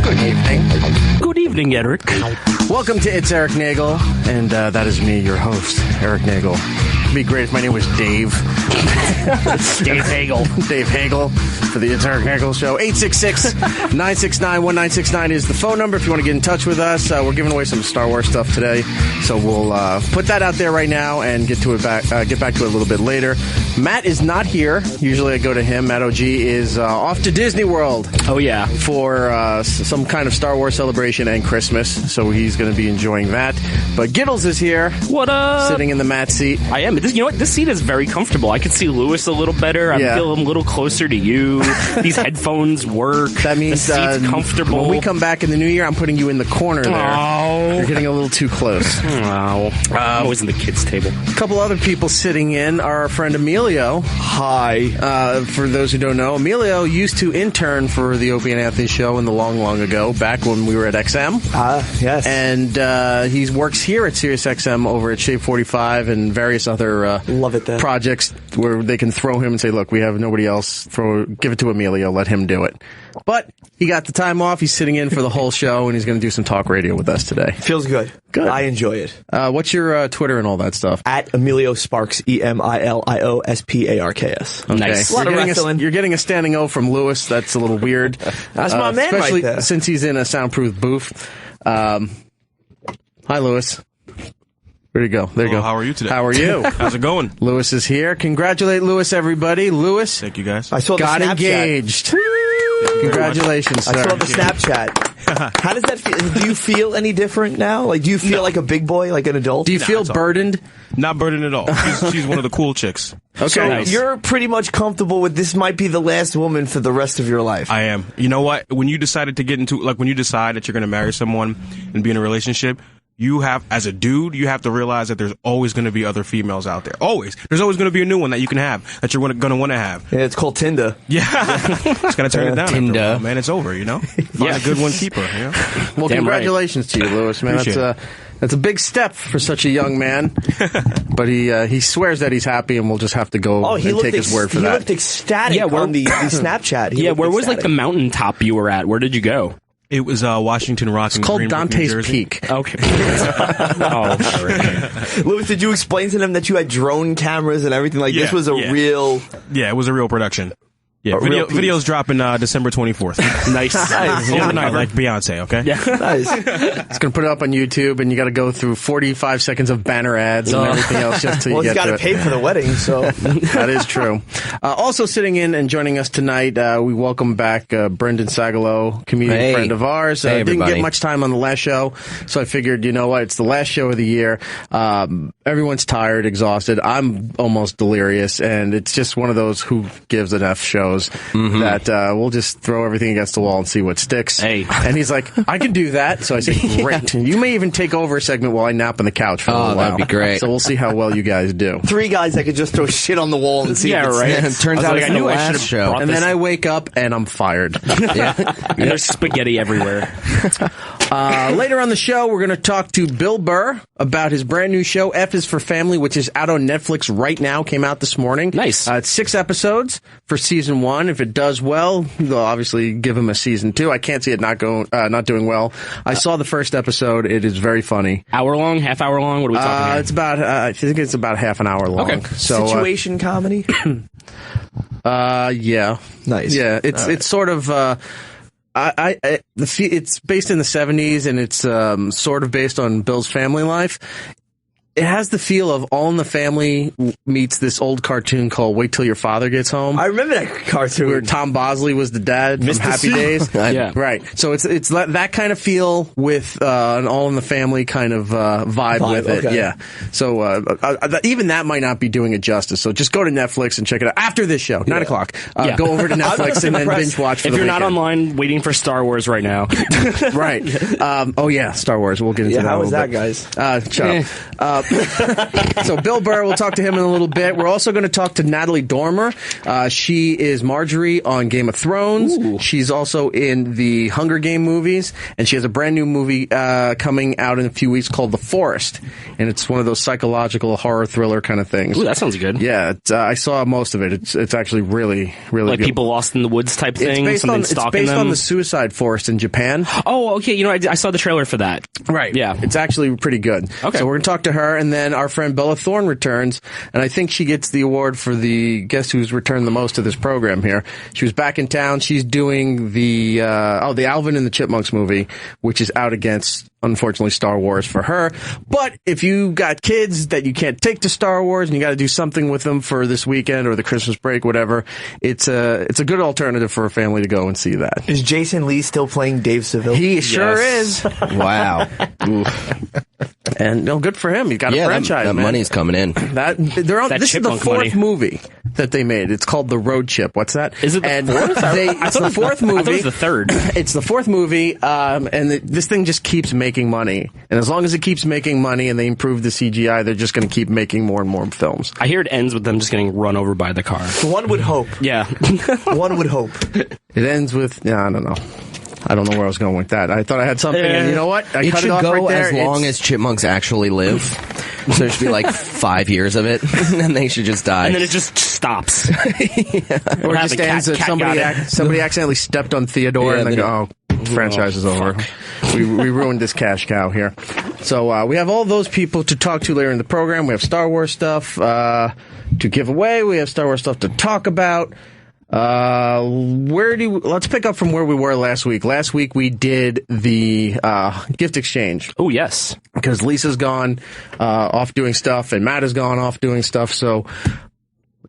Good evening. Good evening, Erik. Welcome to It's Erik Nagel, and that is me, your host, Erik Nagel. It'd be great if my name was Dave. Dave Hagel. Dave Hagel for the It's Erik Nagel Show. 866-969-1969 is the phone number if you want to get in touch with us. We're giving away some Star Wars stuff today, so we'll put that out there right now and get back to it a little bit later. Matt is not here. Usually I go to him. Matt OG is off to Disney World. Oh, yeah. For some kind of Star Wars celebration and Christmas, so he's going to be enjoying that. But Giddles is here. What up? Sitting in the Matt seat. I am. You know what? This seat is very comfortable. I can see Lewis a little better. I feel a little closer to you. These headphones work. That means the seat's comfortable. When we come back in the new year, I'm putting you in the corner there. Oh. You're getting a little too close. Oh. I'm always in the kids' table. A couple other people sitting in are our friend Emilio. Hi. For those who don't know, Emilio used to intern for the Opie and Anthony show in the long ago, back when we were at XM. Yes. And he works here at SiriusXM over at Shave 45 and various other Love it there. projects where they can throw him and say, look, we have nobody else. Give it to Emilio. Let him do it. But he got the time off. He's sitting in for the whole show, and he's going to do some talk radio with us today. Feels good. Good. I enjoy it. What's your Twitter and all that stuff? At Emilio Sparks, EMILIOSPARKS. Okay. Nice. A lot of wrestling. You're getting a standing O from Lewis. That's a little weird. That's my man especially right there. since he's in a soundproof booth. Hi, Lewis. Where'd he go? There you go. How are you today? How are you? How's it going? Lewis is here. Congratulate Lewis, everybody. Lewis Thank you, guys. I saw the got Snapchat. engaged. Congratulations, sir. I saw the Snapchat. How does that feel? Do you feel any different now? Like, do you feel like a big boy, like an adult? Do you feel it's all burdened? Not burdened at all. She's one of the cool chicks. Okay. So Nice. you're pretty much comfortable with this might be the last woman for the rest of your life. I am. You know what? When you decided to get into, like, when you decide that you're going to marry someone and be in a relationship, you have, as a dude, you have to realize that there's always going to be other females out there. Always. There's always going to be a new one that you can have, that you're going to want to have. Yeah, it's called Tinder. Yeah. Just got to turn it down after a Tinder. while, man. It's over, you know? Find a good one, keep her, you know? Well, Damn congratulations to you, Lewis, man. Appreciate That's a big step for such a young man. But he swears that he's happy, and we'll just have to go and take his word for he that. looked ecstatic Yeah, on the Snapchat. He Yeah, looked where was, like, ecstatic. the mountaintop you were at? Where did you go? It was Washington Rock in It's called Greenbrook, New Dante's Jersey. Peak. Okay. Oh, sorry. Lewis, did you explain to them that you had drone cameras and everything? Like, this Yeah, was a yeah. real... Yeah, it was a real production. Yeah, A real piece. videos dropping December 24th. Nice. Overnight, like Beyonce, okay? Yeah. Nice. It's going to put it up on YouTube, and you got to go through 45 seconds of banner ads and everything else just till Well, you he's get got to to it. pay for the wedding, so... That is true. Also sitting in and joining us tonight, we welcome back Brendan Sagalow, comedian Hey. friend of ours. Hey, didn't get everybody. much time on the last show, so I figured, you know what, it's the last show of the year. Everyone's tired, exhausted. I'm almost delirious, and it's just one of those who gives an F shows that we'll just throw everything against the wall and see what sticks. Hey. And he's like, I can do that. So I say, great. You may even take over a segment while I nap on the couch for a little while. that'd be great. So we'll see how well you guys do. 3 guys that could just throw shit on the wall and see Yeah, if it right. sticks. Turns out like, it's I the knew I last should've show. brought And this- then I wake up and I'm fired. And there's spaghetti everywhere. Later on the show, we're going to talk to Bill Burr about his brand new show, F is for Family, which is out on Netflix right now, came out this morning. Nice. It's 6 episodes for season 1. If it does well, they'll obviously give him a season 2. I can't see it not doing well. I saw the first episode. It is very funny. Hour long? Half hour long? What are we talking here? It's about, I think it's about half an hour long. Okay. So, Situation comedy? yeah. Nice. Yeah, it's sort of, it's based in the 70s, and it's sort of based on Bill's family life. It has the feel of All in the Family meets this old cartoon called Wait Till Your Father Gets Home. I remember that cartoon. Where Tom Bosley was the dad from Mr. Happy C. Days. Yeah. Right. So it's that kind of feel with an All in the Family kind of vibe with it. okay. Yeah. So even that might not be doing it justice. So just go to Netflix and check it out after this show, 9 o'clock. Yeah. Go over to Netflix just and then impressed. binge watch for If the you're not weekend. online waiting for Star Wars right now. Right. Oh, yeah, Star Wars. We'll get into that. How a was little that, bit. guys? Shut So Bill Burr, we'll talk to him in a little bit. We're also going to talk to Natalie Dormer. She is Marjorie on Game of Thrones. Ooh. She's also in the Hunger Game movies, and she has a brand new movie coming out in a few weeks called The Forest, and it's one of those psychological horror thriller kind of things. Ooh, that sounds good. Yeah, I saw most of it. It's actually really, really like good. People lost in the woods type thing. It's based on the suicide forest in Japan. Oh, okay. You know, I saw the trailer for that. Right. Yeah. It's actually pretty good. Okay. So we're going to talk to her, and then our friend Bella Thorne returns, and I think she gets the award for the guest who's returned the most to this program here. She was back in town. She's doing the Alvin and the Chipmunks movie, which is out against, unfortunately, Star Wars for her. But if you got kids that you can't take to Star Wars and you got to do something with them for this weekend or the Christmas break, whatever, it's a good alternative for a family to go and see that. Is Jason Lee still playing Dave Seville? He sure is. Wow. And no, good for him. He got a franchise. That money's coming in. This is the fourth movie that they made. It's called The Road Chip. What's that? Is it the fourth? It's the fourth movie. I thought it was the third. It's the fourth movie, and this thing just keeps making money. And as long as it keeps making money and they improve the CGI, they're just going to keep making more and more films. I hear it ends with them just getting run over by the car. One would hope. Yeah. One would hope. It ends with, I don't know. I don't know where I was going with that. I thought I had something, and you know what? I cut it off right there. It should go as long as chipmunks actually live. So there should be like 5 years of it, and then they should just die. And then it just stops. Or it just ends that somebody accidentally stepped on Theodore, and then go, franchise is over. We ruined this cash cow here. So we have all those people to talk to later in the program. We have Star Wars stuff to give away. We have Star Wars stuff to talk about. Let's pick up from where we were last week. Last week we did the gift exchange. Oh, yes. Because Lisa's gone off doing stuff, and Matt has gone off doing stuff. So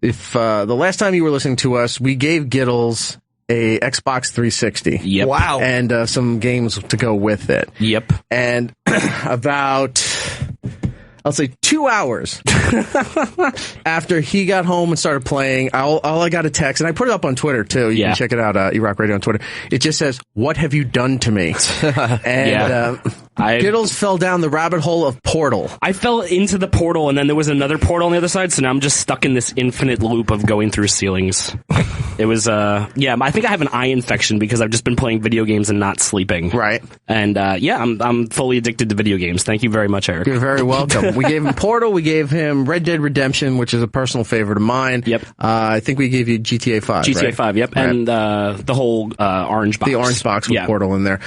if the last time you were listening to us, we gave Giddles a Xbox 360. Yep. Wow. And some games to go with it. Yep. And about, I'll say 2 hours after he got home and started playing, I got a text, and I put it up on Twitter too. You can check it out, E-Rock Radio on Twitter. It just says, "What have you done to me?" And Giddles fell down the rabbit hole of Portal. I fell into the portal, and then there was another portal on the other side, so now I'm just stuck in this infinite loop of going through ceilings. It was, I think I have an eye infection because I've just been playing video games and not sleeping. Right. And, I'm fully addicted to video games. Thank you very much, Eric. You're very welcome. We gave him Portal. We gave him Red Dead Redemption, which is a personal favorite of mine. Yep. I think we gave you GTA 5, GTA 5, yep. Right. And the whole orange box. The orange box with Portal in there.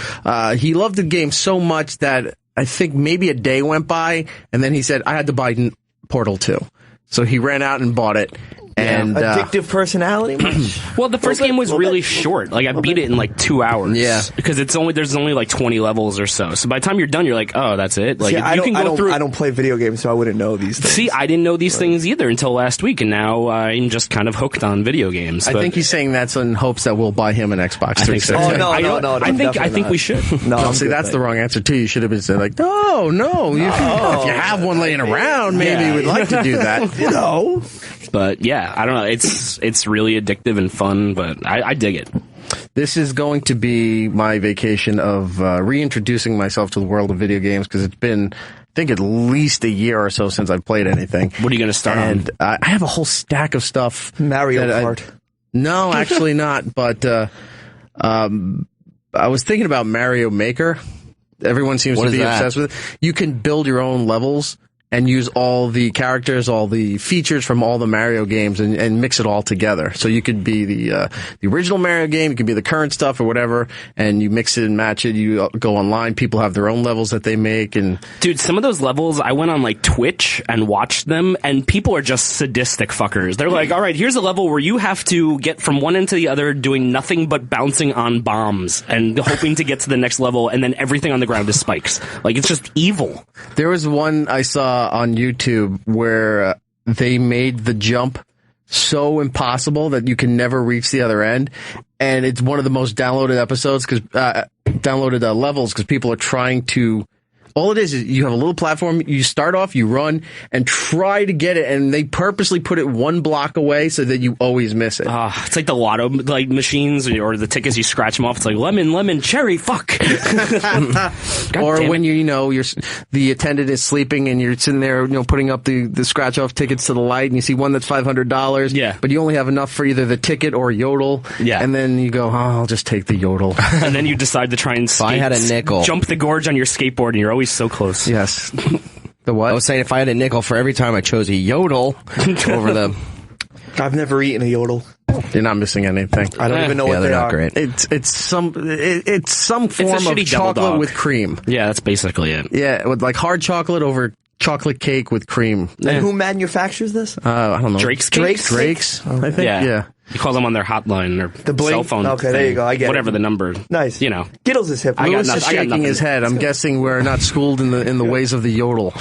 He loved the game so much that I think maybe a day went by, and then he said, I had to buy Portal 2. So he ran out and bought it. And addictive personality. Well, the first game was really short. Like I beat it in like 2 hours. Yeah, because there's only like 20 levels or so. So by the time you're done, you're like, oh, that's it. Like I don't play video games, so I wouldn't know these things. See, I didn't know these things either until last week, and now I'm just kind of hooked on video games. I think he's saying that's in hopes that we'll buy him an Xbox 360. Oh no! I think we should. No, see, that's the wrong answer too. You should have been saying like, no. If you have one laying around, maybe we'd like to do that. You know. But yeah, I don't know. It's really addictive and fun, but I dig it. This is going to be my vacation of reintroducing myself to the world of video games, because it's been, I think, at least a year or so since I've played anything. What are you going to start on? I have a whole stack of stuff. Mario Kart. No, actually not. But I was thinking about Mario Maker. Everyone seems to be obsessed with it. You can build your own levels and use all the characters, all the features from all the Mario games, and mix it all together. So you could be the original Mario game, you could be the current stuff or whatever, and you mix it and match it. You go online, people have their own levels that they make. And dude, some of those levels, I went on like Twitch and watched them, and people are just sadistic fuckers. They're like, all right, here's a level where you have to get from one end to the other doing nothing but bouncing on bombs and hoping to get to the next level, and then everything on the ground is spikes. Like, it's just evil. There was one I saw on YouTube where they made the jump so impossible that you can never reach the other end, and it's one of the most downloaded episodes, because levels, because people are trying to All it is you have a little platform. You start off, you run, and try to get it. And they purposely put it one block away so that you always miss it. It's like the lotto machines or the tickets. You scratch them off. It's like lemon, cherry, fuck. Or when the attendant is sleeping and you're sitting there, putting up the scratch off tickets to the light, and you see one that's $500. Yeah. But you only have enough for either the ticket or yodel. Yeah. And then you go, I'll just take the yodel. And then you decide to try and skate, I had a nickel. jump the gorge on your skateboard, and you're always so close. Yes. The what? I was saying if I had a nickel for every time I chose a yodel over the... I've never eaten a yodel. You're not missing anything. I don't even know what they're they not are. great. It's some form of shitty double chocolate dog. with cream. Yeah, that's basically it. Yeah, with like hard chocolate over chocolate cake with cream. And who manufactures this? I don't know. Drake's cakes? Drake's, I think. Yeah. You call them on their hotline or The Blink? cell phone. Okay, there thing. you go. I get Whatever it. the number. Nice. Giddles is hip. I got Lewis nothing. is I got shaking nothing. his head. I'm guessing we're not schooled in the ways of the yodel.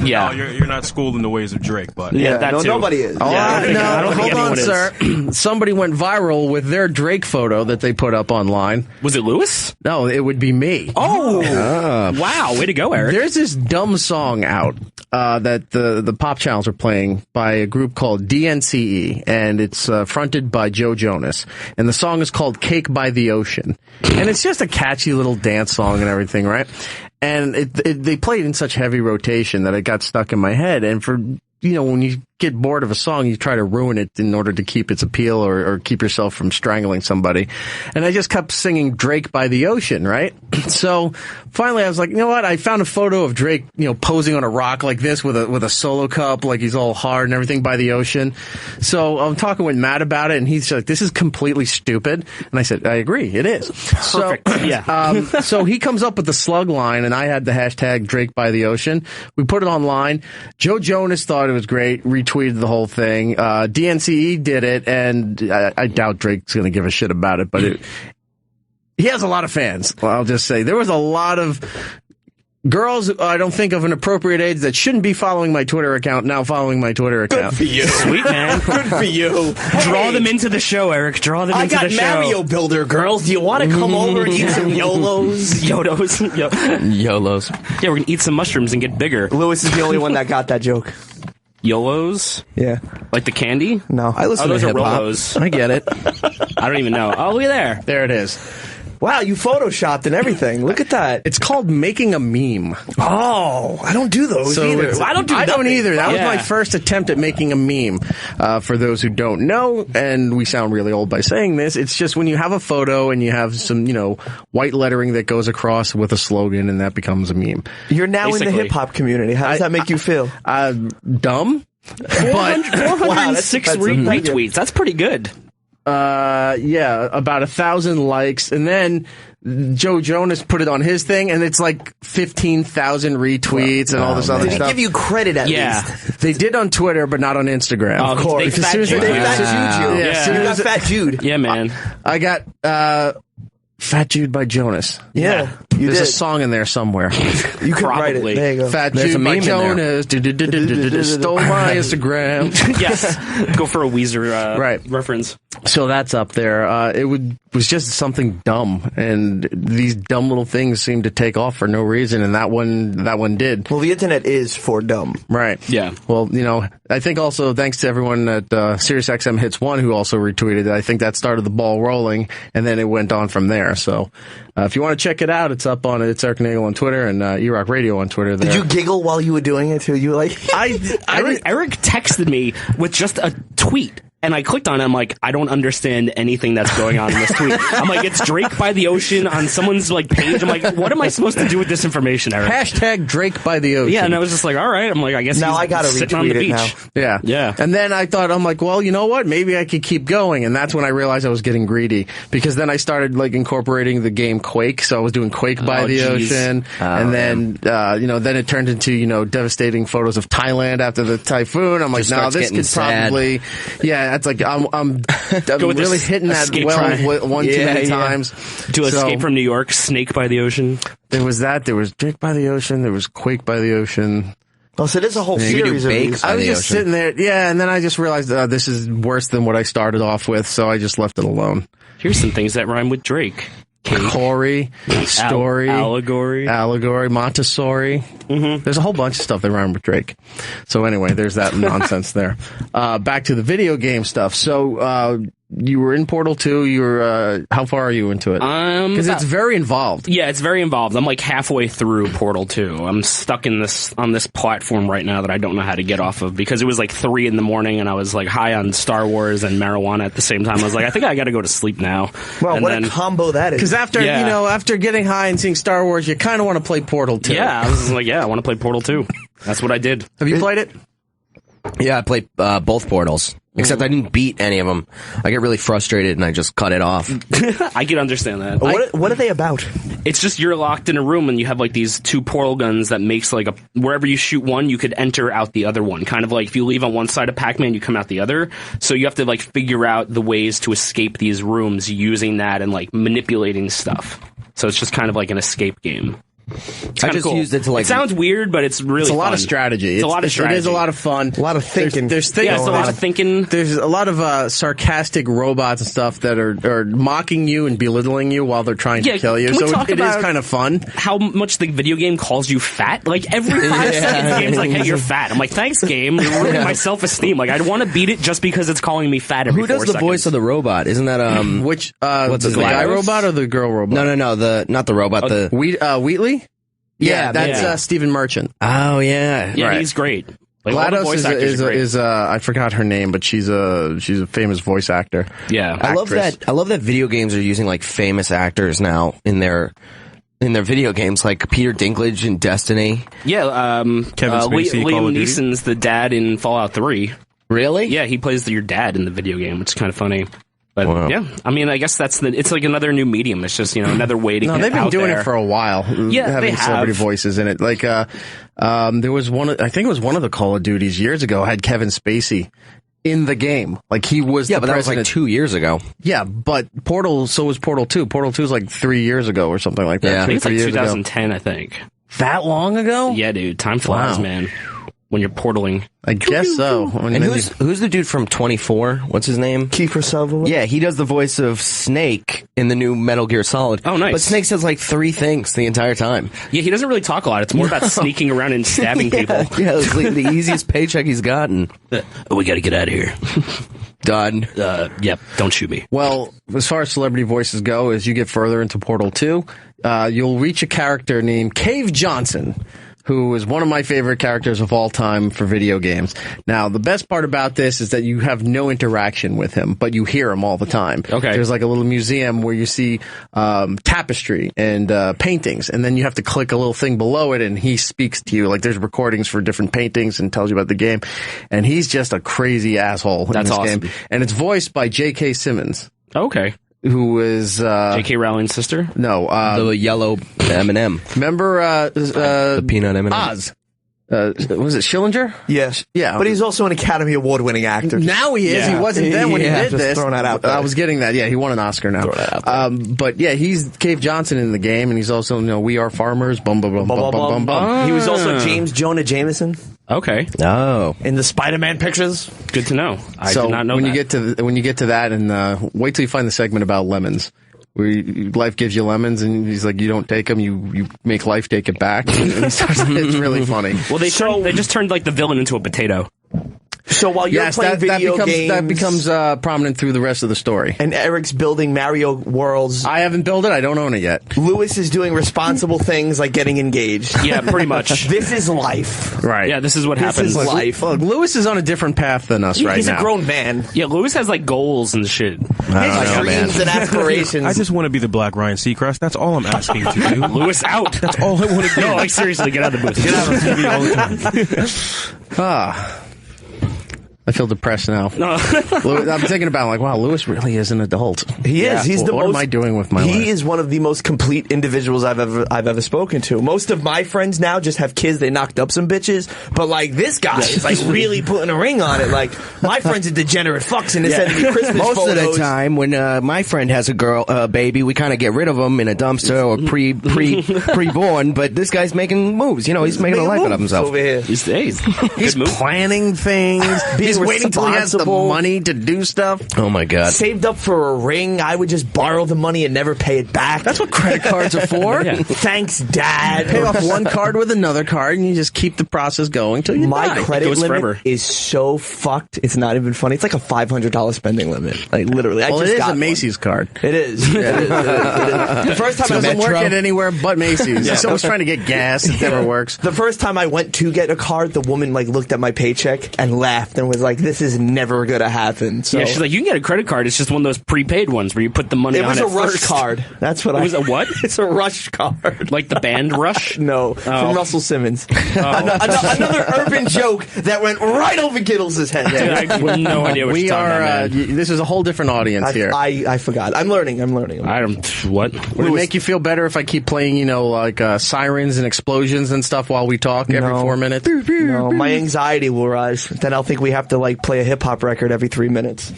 Yeah. No, you're not schooled in the ways of Drake, but Yeah, that too. nobody is. Oh, Yeah, I don't think- I don't think hold on, anyone sir. Somebody went viral with their Drake photo that they put up online. Was it Lewis? No, it would be me. Oh. Wow. Way to go, Eric. There's this dumb song out that the pop channels are playing by a group called DNCE, and it's fronted by Joe Jonas. And the song is called Cake by the Ocean. And it's just a catchy little dance song and everything, right? And they played in such heavy rotation that it got stuck in my head. And for, when you get bored of a song, you try to ruin it in order to keep its appeal or keep yourself from strangling somebody. And I just kept singing Drake by the Ocean, right? So finally I was like, you know what? I found a photo of Drake, posing on a rock like this with a solo cup, like he's all hard and everything by the ocean. So I'm talking with Matt about it, and he's like, this is completely stupid. And I said, I agree, it is. Perfect. So he comes up with the slug line, and I had the hashtag Drake by the Ocean. We put it online. Joe Jonas thought it was great, retweeted the whole thing. DNCE did it, and I doubt Drake's going to give a shit about it, but he has a lot of fans. I'll just say there was a lot of girls I don't think of an appropriate age that shouldn't be following my Twitter account now following my Twitter account. Good for you. Sweet, man. Good for you. Draw them into the show, Eric. Draw them I into the got show. Mario Builder, girls. Do you want to come over and eat some YOLOs? Yodos. YOLOs. Yeah, we're going to eat some mushrooms and get bigger. Lewis is the only one that got that joke. YOLOs? Yeah. Like the candy? No, I listen Oh, those to are hip-hop. Rolos. I get it. I don't even know. Oh, look at there. There it is. Wow, you photoshopped and everything. Look at that. It's called making a meme. Oh, I don't do those either. it's- I don't do I don't nothing. either. That was Yeah. my first attempt at making a meme. For those who don't know, and we sound really old by saying this, it's just when you have a photo and you have some, white lettering that goes across with a slogan, and that becomes a meme. You're now in Basically. the hip-hop community. How does that make you feel? Dumb. 406 that's retweets. That's pretty good. Yeah, about 1,000 likes, and then Joe Jonas put it on his thing, and it's like 15,000 retweets and all this other Did he stuff. give you credit at Yeah. least? They did on Twitter, but not on Instagram. Of course. Because They as soon as fat they- They fat Jude you. Yeah, as soon You got as- Fat Jude. Yeah, man. I got Fat Jude by Jonas. Yeah, you There's did. a song in there somewhere. You could write it. Probably. There you go. Fat There's a Jude by meme in there. Jonas. Stole my Instagram. Yes. Go for a Weezer Right. reference. So that's up there. It was just something dumb, and these dumb little things seem to take off for no reason, and that one did. Well, the internet is for dumb. Right. Yeah. Well, I think also thanks to everyone at SiriusXM Hits 1 who also retweeted it. I think that started the ball rolling, and then it went on from there. So if you want to check it out, it's up on It's Erik Nagel on Twitter and E-Rock Radio on Twitter. There. Did you giggle while you were doing it too? You were like, Eric texted me with just a tweet. And I clicked on it. I'm like, I don't understand anything that's going on in this tweet. I'm like, it's Drake by the Ocean on someone's page. I'm like, what am I supposed to do with this information, Eric? Hashtag Drake by the Ocean. Yeah, and I was just like, all right. I'm like, I guess Now he's I gotta sitting on the retweet it beach. now. Yeah. Yeah. And then I thought, I'm like, well, you know what? Maybe I could keep going. And that's when I realized I was getting greedy, because then I started incorporating the game Quake. So I was doing Quake by Oh, the geez. Ocean. And then, then it turned into, devastating photos of Thailand after the typhoon. I'm like, Just no, starts this getting could sad. probably, that's like, I'm Go with really this hitting that escape well try. one too many times. To So, escape from New York, Snake by the Ocean. There was that. There was Drake by the Ocean. There was Quake by the Ocean. oh, so there's a whole You could do series of Bake these. by I was the just Ocean. sitting there, yeah, and then I just realized this is worse than what I started off with, so I just left it alone. Here's some things that rhyme with Drake. Corey, Story, Allegory, Montessori. There's a whole bunch of stuff that rhyme with Drake. So anyway, there's that nonsense there. Back to the video game stuff. So you were in Portal 2. You were how far are you into it? Because it's very involved. Yeah, it's very involved. I'm like halfway through Portal 2. I'm stuck on this platform right now that I don't know how to get off of because it was like 3 a.m. and I was like high on Star Wars and marijuana at the same time. I was like, I think I got to go to sleep now. Well, and what a combo that is. Because after getting high and seeing Star Wars, you kind of want to play Portal 2. Yeah, I was like, I want to play Portal 2. That's what I did. Have you played it? Yeah, I played both Portals. Except I didn't beat any of them. I get really frustrated and I just cut it off. I can understand that. What are they about? It's just you're locked in a room and you have like these 2 portal guns that makes like wherever you shoot one, you could enter out the other one. Kind of like if you leave on one side of Pac-Man, you come out the other. So you have to like figure out the ways to escape these rooms using that and like manipulating stuff. So it's just kind of like an escape game. I just used it to like. It sounds weird, but it's really. It's a lot fun. of strategy. It's a lot of strategy. It is a lot of fun. A lot of thinking. There's things. Yeah, it's a lot of thinking. There's a lot of sarcastic robots and stuff that are mocking you and belittling you while they're trying to kill you. Can we So talk it is about kind of fun. How much the video game calls you fat? Like every 5 seconds, the game's like, "Hey, you're fat." I'm like, "Thanks, game. You're ruining my self-esteem." Like, I'd want to beat it just because it's calling me fat every 4 Who does the seconds. voice of the robot? Isn't that Which what's the his guy name? robot or the girl robot? No, not the robot. The Wheatley. Yeah, that's yeah. Stephen Merchant. oh yeah, Yeah, Right. he's great. Like, all the GLaDOS voice actors are great. is I forgot her name, but she's a famous voice actor. Yeah. I love that. I love that video games are using like famous actors now in their video games, like Peter Dinklage in Destiny. Yeah, Kevin Spacey, Call Liam of Duty. Neeson's the dad in Fallout 3. Really? Yeah, he plays your dad in the video game, which is kind of funny. But Wow. yeah, I mean, I guess it's like another new medium. It's just, another way to No, get they've been out doing there. it for a while. Yeah, having they have. celebrity voices in it. Like, there was I think it was one of the Call of Duties years ago had Kevin Spacey in the game. Like he was Yeah, the but that was president. like 2 years ago. Yeah, but so was Portal 2. Portal 2 was like 3 years ago or something like that. Yeah. I think it's 3 like years ago. 2010, I think. That long ago? Yeah, dude, time flies, Wow. man. When you're portaling. I guess so. And who's the dude from 24? What's his name? Kiefer Sutherland? Yeah, he does the voice of Snake in the new Metal Gear Solid. Oh, nice. But Snake says like 3 things the entire time. Yeah, he doesn't really talk a lot. It's more about sneaking around and stabbing people. Yeah, it's like the easiest paycheck he's gotten. Oh, we gotta get out of here. Done. Yep, don't shoot me. Well, as far as celebrity voices go, as you get further into Portal 2, you'll reach a character named Cave Johnson, who is one of my favorite characters of all time for video games. Now, the best part about this is that you have no interaction with him, but you hear him all the time. Okay. There's like a little museum where you see tapestry and paintings, and then you have to click a little thing below it, and he speaks to you. Like, there's recordings for different paintings and tells you about the game. And he's just a crazy asshole in That's this awesome. game. And it's voiced by J.K. Simmons, Okay. who is... J.K. Rowling's sister? No, The yellow M&M. remember The peanut M&M. Oz? Was it Schillinger? Yes. Yeah. But he's also an Academy Award-winning actor. Now he is. Yeah. He wasn't then when Yeah, he did just this. throwing that out there. I was getting that. Yeah, he won an Oscar now. Throw that out But yeah, he's Cave Johnson in the game, and he's also, We Are Farmers. Bum bum bum bum bum bum bum. He was also James Jonah Jameson Okay. Oh. in the Spider-Man pictures. Good to know. I So did not know when that. you get to that, and wait till you find the segment about lemons. Where life gives you lemons, and he's like, you don't take them, you make life take it back. And he starts, it's really funny. Well, they just turned like the villain into a potato. So while you're Yes, playing video games, that becomes prominent through the rest of the story. and Eric's building Mario Worlds, I haven't built it. I don't own it yet. Lewis is doing responsible things like getting engaged. Yeah, pretty much. This is life. Right. Yeah, this is what This happens. is life. Look, Lewis is on a different path than us right He's now. a grown man. Yeah, Lewis has like goals and shit. His know, man. dreams and aspirations. I just want to be the Black Ryan Seacrest. That's all I'm asking to do. Lewis out. That's all I want to do. No, like seriously, get out of the booth. Get out of TV all the time. I feel depressed now. I'm thinking about wow, Lewis really is an adult. He is. He's the what most. am I doing with my life? He is one of the most complete individuals I've ever spoken to. Most of my friends now just have kids. They knocked up some bitches, but like this guy is like really putting a ring on it. Like my friends are degenerate fucks, and they send me Christmas Most photos. of the time, when my friend has a baby, we kind of get rid of him in a dumpster or pre-born. But this guy's making moves. He's making a life out of himself. over here. He's He's planning things. He's He's waiting till he has the money to do stuff. Oh my god. Saved up for a ring. I would just borrow the money and never pay it back. That's what credit cards are for. Thanks, Dad. Pay off one card with another card, and you just keep the process going till you My die. credit goes limit forever. is so fucked. It's not even funny. It's like a $500 spending limit. Like literally. Well, I it just is got a one. Macy's card. It is. It is. The first time It doesn't work Metro- at anywhere but Macy's. He's always trying to get gas. It never works. The first time I went to get a card, the woman like looked at my paycheck and laughed and was like, "This is never gonna happen." So Yeah, she's like, you can get a credit card. It's just one of those prepaid ones where you put the money it on was it a Rush first. card. That's what It was a what? It's a Rush card. Like the band Rush? No, from Russell Simmons. Another urban joke that went right over Gittles' head. Dude, I have no idea what We you're talking are. about, man. This is a whole different audience here. I forgot. I'm learning. I don't. What? Would it make you feel better if I keep playing, like sirens and explosions and stuff while we talk every 4 minutes? No, my anxiety will rise. Then I'll think we have to like play a hip hop record every 3 minutes.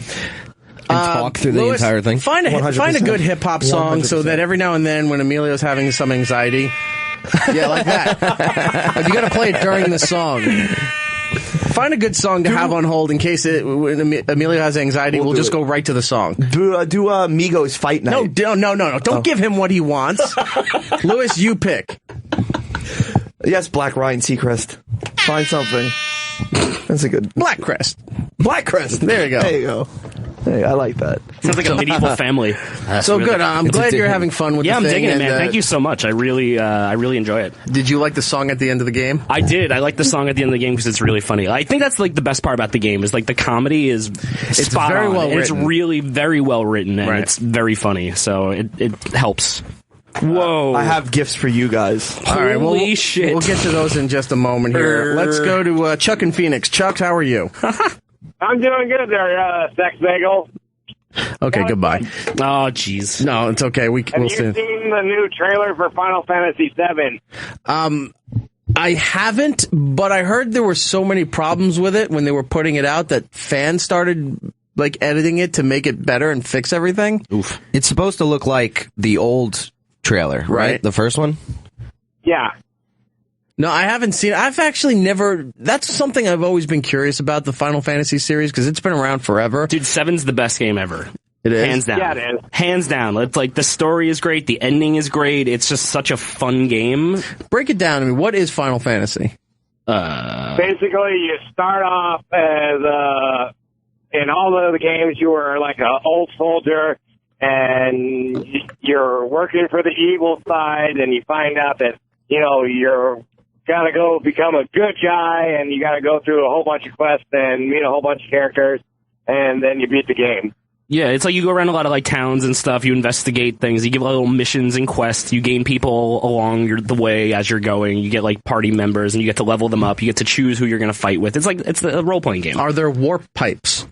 And talk through the Lewis, entire thing. Find a 100%. good hip hop song so that every now and then when Emilio's having some anxiety, yeah, like that. Like, you got to play it during the song. Find a good song to have on hold in case when Emilio has anxiety. We'll just go right to the song. Do Migos Fight Night. No. Don't give him what he wants. Lewis, you pick. Yes, Black Ryan Seacrest. Find something. That's a good Black Crest. Black Crest. There you go. There you go. Hey, I like that. Sounds like a medieval family. So good. I'm glad you're having fun with Yeah, the I'm thing. digging it, man. and, Thank you so much. I really enjoy it. Did you like the song at the end of the game? I did. I like the song at the end of the game because it's really funny. I think that's like the best part about the game is like the comedy is spot very on. well And it's written. really very well written and Right. it's very funny. So it helps. Whoa! I have gifts for you guys. All right, Holy shit! We'll get to those in just a moment here. Let's go to Chuck in Phoenix. Chuck, how are you? I'm doing good there, Sex Bagel. Okay, goodbye. Oh, jeez. No, it's okay. We'll Have you see. seen the new trailer for Final Fantasy VII? I haven't, but I heard there were so many problems with it when they were putting it out that fans started like editing it to make it better and fix everything. Oof. It's supposed to look like the old trailer, right? The first one? Yeah. No, I haven't seen it. I've actually never. That's something I've always been curious about, the Final Fantasy series, because it's been around forever. Dude, 7's the best game ever. It is? Hands down. Yeah, it is. Hands down. It's like the story is great, the ending is great. It's just such a fun game. Break it down to me. What is Final Fantasy? Basically, you start off as, in all of the games, you were like an old soldier, and you're working for the evil side, and you find out that, you're gotta go become a good guy, and you gotta go through a whole bunch of quests and meet a whole bunch of characters, and then you beat the game. Yeah, it's like you go around a lot of like towns and stuff. You investigate things. You give little missions and quests. You gain people along the way as you're going. You get like party members, and you get to level them up. You get to choose who you're going to fight with. It's a role playing game. Are there warp pipes?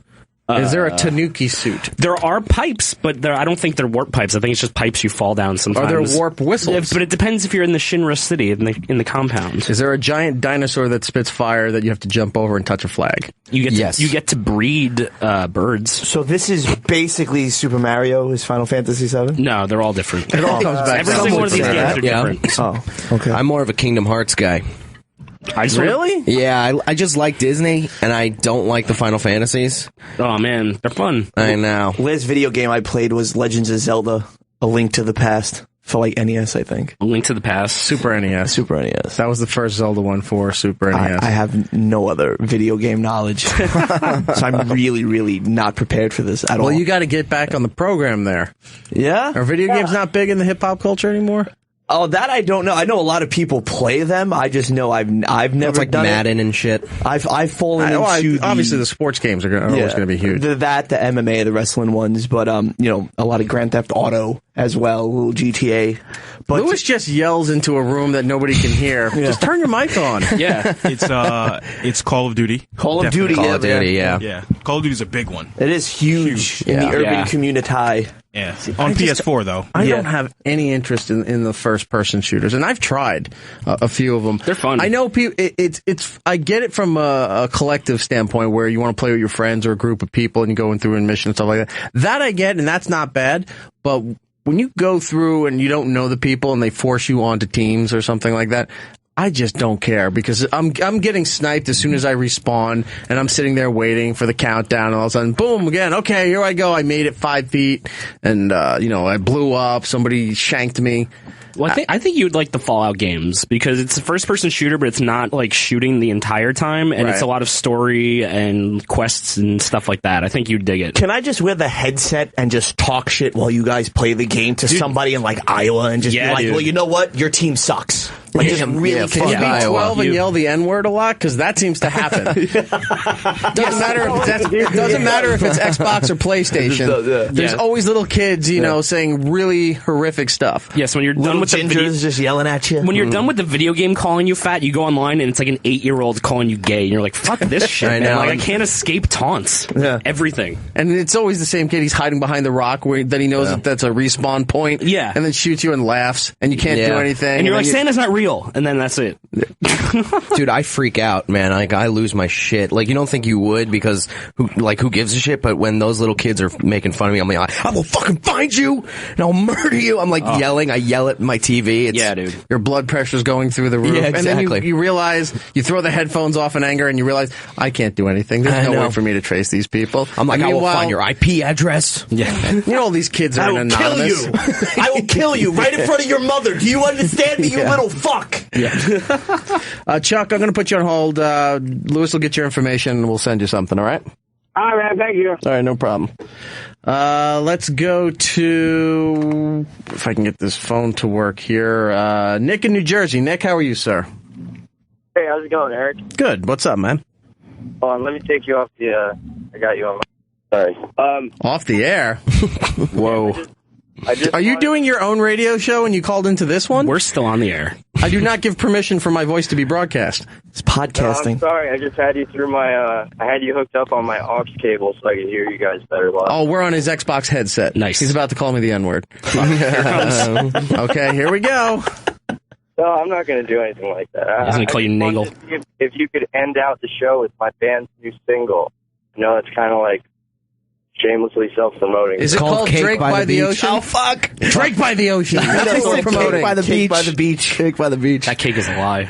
Is there a Tanuki suit? There are pipes, but I don't think they're warp pipes. I think it's just pipes you fall down sometimes. Are there warp whistles? But it depends if you're in the Shinra city in the compound. Is there a giant dinosaur that spits fire that you have to jump over and touch a flag? You get to breed birds. So this is basically Super Mario is Final Fantasy VII? No, they're all different. It all comes back. Every to single one of these something. games are Yeah. different. Oh, okay. I'm more of a Kingdom Hearts guy. Really? Yeah, I just like Disney, and I don't like the Final Fantasies. Oh man, they're fun. I know. Last video game I played was Legends of Zelda: A Link to the Past for like NES, I think. A Link to the Past. Super NES. Super NES. That was the first Zelda one for Super NES. I have no other video game knowledge, so I'm really, really not prepared for this at all. Well, you got to get back on the program there. Yeah? Are video games not big in the hip hop culture anymore? Oh, that I don't know. I know a lot of people play them. I just know I've never It's like done Madden and shit. it. I've fallen into obviously the sports games are always going to be huge. The MMA, the wrestling ones, but a lot of Grand Theft Auto as well, a little GTA. But Lewis just yells into a room that nobody can hear. Just turn your mic on. Yeah. It's Call of Duty. Call of Duty, Call of Duty, yeah. Yeah, Call of Duty is a big one. It is huge in the urban community. Yeah, on PS4 though. I don't have any interest in the first-person shooters, and I've tried a few of them. They're fun. I know people. It's. I get it from a collective standpoint where you want to play with your friends or a group of people, and you're going through a mission and stuff like that. That I get, and that's not bad. But when you go through and you don't know the people, and they force you onto teams or something like that, I just don't care because I'm getting sniped as soon as I respawn, and I'm sitting there waiting for the countdown, and all of a sudden, boom, again, okay, here I go, I made it 5 feet, and, I blew up, somebody shanked me. Well, I think you'd like the Fallout games because it's a first-person shooter, but it's not like shooting the entire time, and it's a lot of story and quests and stuff like that. I think you'd dig it. Can I just wear the headset and just talk shit while you guys play the game to somebody in like Iowa and just be like, well, you know what? Your team sucks. Like, just really can you be 12 and yell the N-word a lot? Because that seems to happen. Doesn't matter if it's Xbox or PlayStation. There's always little kids, saying really horrific stuff. Yes, when you're done with the gingers just yelling at you. When you're done with the video game calling you fat, you go online and it's like an 8-year-old calling you gay, and you're like, "Fuck this shit!" I know. Like, I can't escape taunts. Yeah. Everything. And it's always the same kid. He's hiding behind the rock where then he knows that that's a respawn point. Yeah. And then shoots you and laughs, and you can't do anything. And you're like, Santa's not real, and then that's it. Dude, I freak out, man. Like, I lose my shit. Like, you don't think you would because who gives a shit? But when those little kids are making fun of me, I'm like, I will fucking find you and I'll murder you. I'm like yelling. I yell at my TV. Dude. Your blood pressure's going through the roof. Yeah, exactly. And then you realize, you throw the headphones off in anger and you realize, I can't do anything. There's no way for me to trace these people. I'm like, I will find your IP address. Yeah. All these kids are anonymous. I will kill you. I will kill you right in front of your mother. Do you understand me, you little fuck? Yeah. Chuck, I'm going to put you on hold. Lewis will get your information and we'll send you something, all right? All right, thank you. All right, no problem. Let's go to, if I can get this phone to work here, Nick in New Jersey. Nick, how are you, sir? Hey, how's it going, Eric? Good. What's up, man? Hold on, let me take you off the, I got you on my, sorry. Off the air? Whoa. Are you doing your own radio show and you called into this one? We're still on the air. I do not give permission for my voice to be broadcast. It's podcasting. No, I'm sorry, I just had you through my, I had you hooked up on my aux cable so I could hear you guys better. Oh, we're on his Xbox headset. Nice. He's about to call me the N-word. Okay, here we go. No, I'm not going to do anything like that. He's going to call you Nagel. If you could end out the show with my band's new single. It's kind of like shamelessly self-promoting. Is it called Drake by the Ocean? Oh, fuck. Drake by the Ocean. That's what we're promoting. Cake by the beach. by the beach. Cake by the beach. That cake is a lie.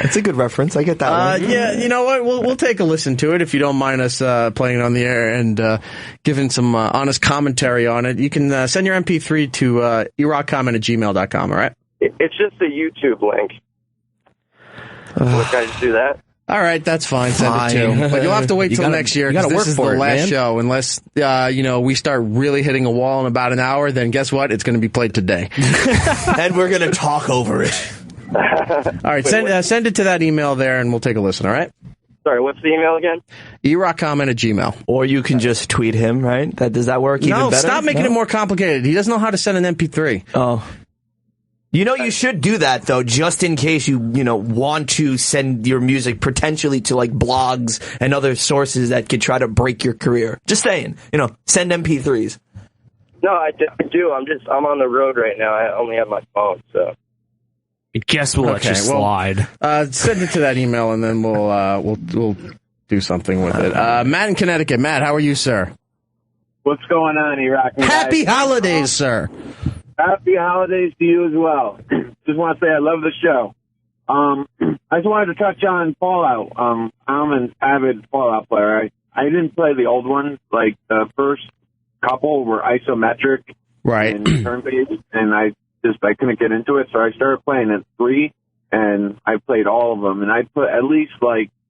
It's a good reference. I get that one. Yeah, you know what? We'll take a listen to it if you don't mind us playing it on the air and giving some honest commentary on it. You can send your MP3 to erockcomment@gmail.com, all right? It's just a YouTube link. Can I just do that? All right, that's fine. Send it to. But you'll have to wait till next year because this is the last show. Unless we start really hitting a wall in about an hour, then guess what? It's going to be played today, and we're going to talk over it. All right, send it to that email there, and we'll take a listen. All right. Sorry, what's the email again? erockcomment@gmail. Or you can just tweet him, right? Does that work even better? No, stop making it more complicated. He doesn't know how to send an MP3. Oh. You should do that, though, just in case you want to send your music potentially to, like, blogs and other sources that could try to break your career. Just saying, send MP3s. No, I do. I'm on the road right now. I only have my phone, so. I guess we'll let you slide. Send it to that email, and then we'll do something with it. Matt in Connecticut. Matt, how are you, sir? What's going on, Iraq? Happy holidays, sir. Happy holidays to you as well. Just want to say I love the show. I just wanted to touch on Fallout. I'm an avid Fallout player. I didn't play the old ones. Like, the first couple were isometric and turn-based, and I couldn't get into it, so I started playing at 3, and I played all of them, and I put at least,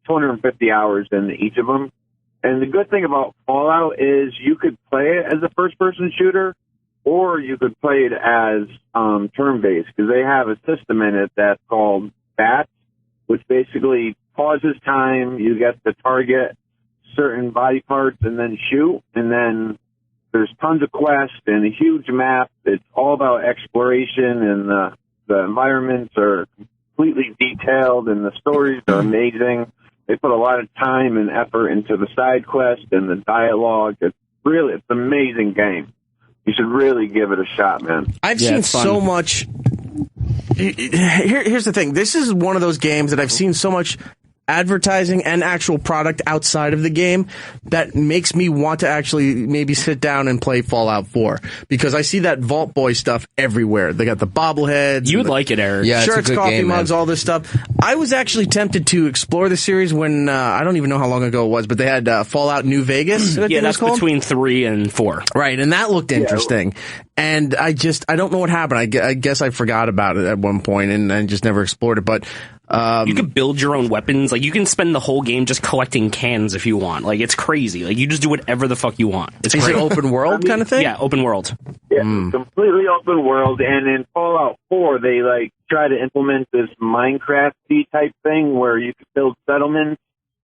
250 hours into each of them. And the good thing about Fallout is you could play it as a first-person shooter, or you could play it as turn-based, because they have a system in it that's called BATS, which basically pauses time. You get to target certain body parts and then shoot, and then there's tons of quests and a huge map. It's all about exploration, and the environments are completely detailed, and the stories are amazing. They put a lot of time and effort into the side quest and the dialogue. It's an amazing game. You should really give it a shot, man. I've seen so much. Here's the thing. This is one of those games that I've seen so much advertising and actual product outside of the game that makes me want to actually maybe sit down and play Fallout 4, because I see that Vault Boy stuff everywhere. They got the bobbleheads. You would like it, Eric. Yeah, shirts, it's a good coffee game, mugs, man. all this stuff. I was actually tempted to explore the series when I don't even know how long ago it was, but they had Fallout New Vegas. I think Yeah, it was that's called. between 3 and 4. Right, and that looked interesting. And I don't know what happened. I guess I forgot about it at one point and just never explored it. But You could build your own weapons. Like, you can spend the whole game just collecting cans if you want. Like, it's crazy. Like, you just do whatever the fuck you want. It's is great. it open world kind of thing? Yeah, open world. Yeah, completely open world. And in Fallout 4, they try to implement this Minecraft-y type thing where you can build settlements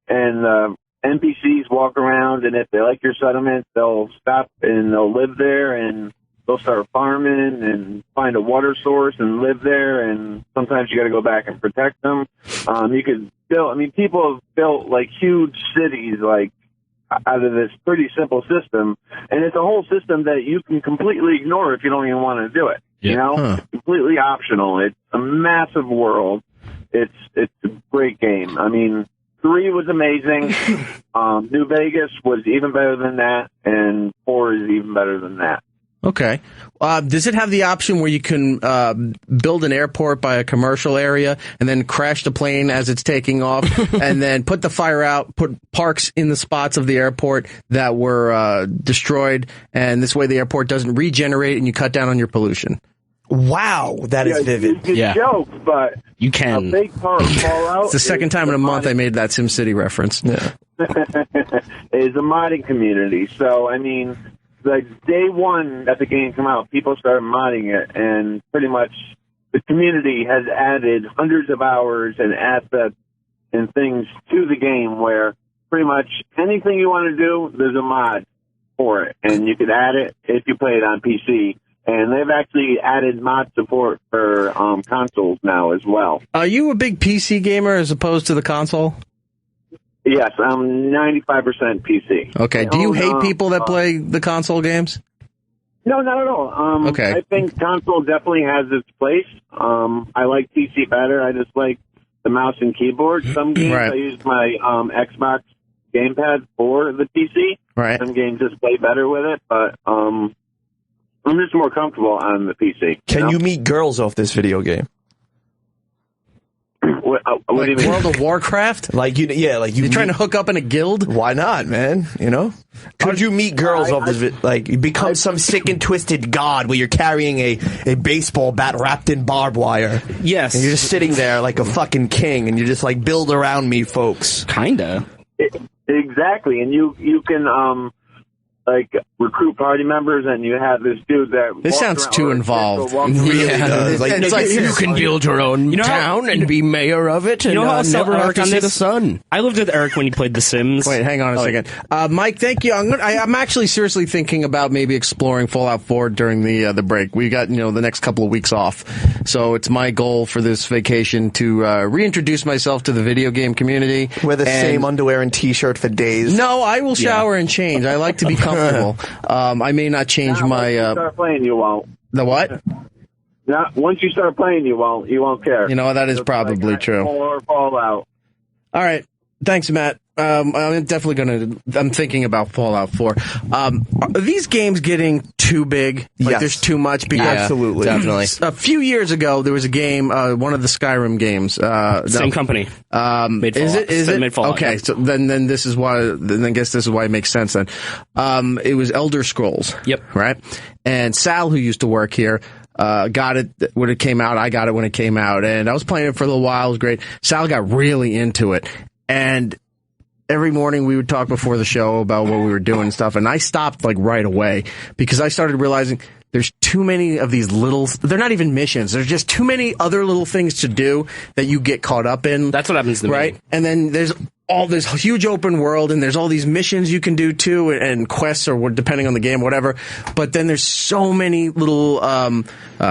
and NPCs walk around, and if they like your settlement, they'll stop and they'll live there, and they'll start farming and find a water source and live there, and sometimes you got to go back and protect them. You could build, people have built huge cities out of this pretty simple system, and it's a whole system that you can completely ignore if you don't even want to do it. It's completely optional. It's a massive world. It's a great game. 3 was amazing. New Vegas was even better than that, and 4 is even better than that. Okay. Does it have the option where you can build an airport by a commercial area and then crash the plane as it's taking off and then put the fire out, put parks in the spots of the airport that were destroyed, and this way the airport doesn't regenerate and you cut down on your pollution? Wow, that is vivid. You joke, but you can. A big part of Fallout. It's the second time in a month I made that SimCity reference. Yeah. Is a modding community. So, day one that the game came out, people started modding it, and pretty much the community has added hundreds of hours and assets and things to the game where pretty much anything you want to do, there's a mod for it, and you can add it if you play it on PC. And they've actually added mod support for consoles now as well. Are you a big PC gamer as opposed to the console? Yes, I'm 95% PC. Okay. Do you hate people that play the console games? No, not at all. Okay. I think console definitely has its place. I like PC better. I just like the mouse and keyboard. Some games Right. I use my Xbox gamepad for the PC. Right. Some games just play better with it, but I'm just more comfortable on the PC. Can you meet girls off this video game? What do you mean? World of Warcraft? You're trying to hook up in a guild? Why not, man? Could you meet girls off this? You become some sick and twisted god where you're carrying a baseball bat wrapped in barbed wire. Yes. And you're just sitting there like a fucking king, and you're just build around me, folks. Kinda. Exactly, and you can recruit party members, and you have this dude that. This sounds too involved. It's like you can build your own town and be mayor of it, and never have to see the sun. I lived with Eric when he played The Sims. Wait, hang on a second. Mike, thank you. I'm actually seriously thinking about maybe exploring Fallout 4 during the break. We got, the next couple of weeks off. So it's my goal for this vacation to reintroduce myself to the video game community. Wear the same underwear and t-shirt for days. No, I will shower and change. I like to be comfortable. I may not change my... Once you start playing, you won't. The what? Once you start playing, you won't care. That is probably true. Or Fallout. All right. Thanks, Matt. I'm definitely I'm thinking about Fallout 4. Are these games getting too big? Yes. There's too much? Because Absolutely. Definitely. a few years ago, there was a game, one of the Skyrim games. Same company. Made Fallout. Is it? Made Fallout, okay, yeah. so then this is why. Then I guess this is why it makes sense. Then it was Elder Scrolls. Yep. Right. And Sal, who used to work here, got it when it came out. I got it when it came out, and I was playing it for a little while. It was great. Sal got really into it, and every morning we would talk before the show about what we were doing and stuff, and I stopped right away because I started realizing there's too many of these they're not even missions. There's just too many other little things to do that you get caught up in. That's what happens to me. Right? And then there's all this huge open world, and there's all these missions you can do too, and quests, or depending on the game, whatever. But then there's so many little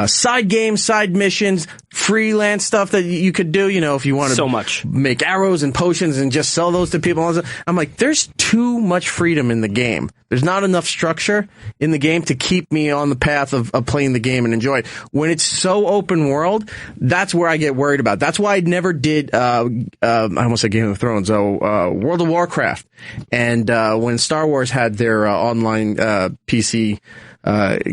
side games, side missions, freelance stuff that you could do. If you want to so much, make arrows and potions and just sell those to people. I'm like, there's too much freedom in the game. There's not enough structure in the game to keep me on the path of playing the game and enjoy it. When it's so open world, that's where I get worried about. That's why I never did, I almost said Game of Thrones, World of Warcraft. And when Star Wars had their online PC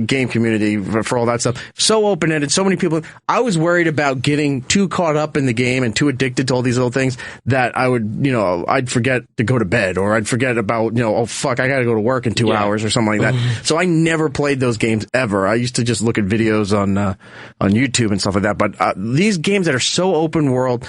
game community for all that stuff, so open-ended, so many people, I was worried about getting too caught up in the game and too addicted to all these little things that I would, I'd forget to go to bed, or I'd forget about, oh fuck, I gotta go to work in 2 hours or something like that. So I never played those games ever. I used to just look at videos on YouTube and stuff like that. But these games that are so open world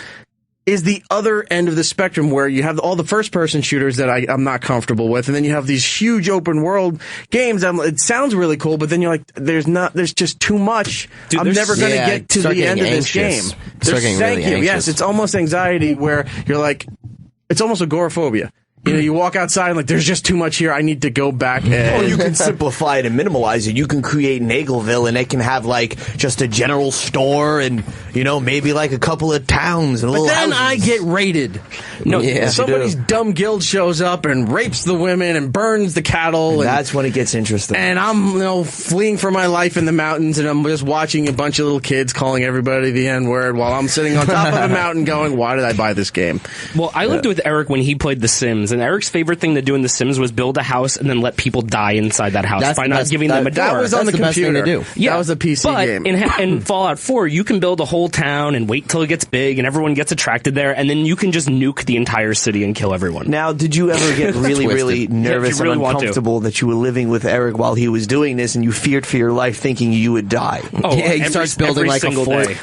is the other end of the spectrum, where you have all the first-person shooters that I'm not comfortable with, and then you have these huge open-world games. It sounds really cool, but then you're like, there's just too much. Dude, I'm never going to get to the end of this game. Thank you. Yes, it's almost anxiety, where you're like, it's almost agoraphobia. You walk outside and like, there's just too much here. I need to go back. Well, you can simplify it and minimalize it. You can create Nagelville, and it can have like just a general store and maybe like a couple of towns and little houses. But then I get raided. Somebody's dumb guild shows up and rapes the women and burns the cattle. And that's when it gets interesting. And I'm fleeing for my life in the mountains, and I'm just watching a bunch of little kids calling everybody the N-word while I'm sitting on top of a mountain going, why did I buy this game? Well, I lived with Eric when he played The Sims. And Eric's favorite thing to do in The Sims was build a house and then let people die inside that house by not giving them a door. That was on the computer. Best thing to do. Yeah, that was a PC game. In Fallout 4, you can build a whole town and wait till it gets big and everyone gets attracted there, and then you can just nuke the entire city and kill everyone. Now, did you ever get really, really nervous and uncomfortable that you were living with Eric while he was doing this, and you feared for your life thinking you would die? Oh, yeah, he starts building like a fort.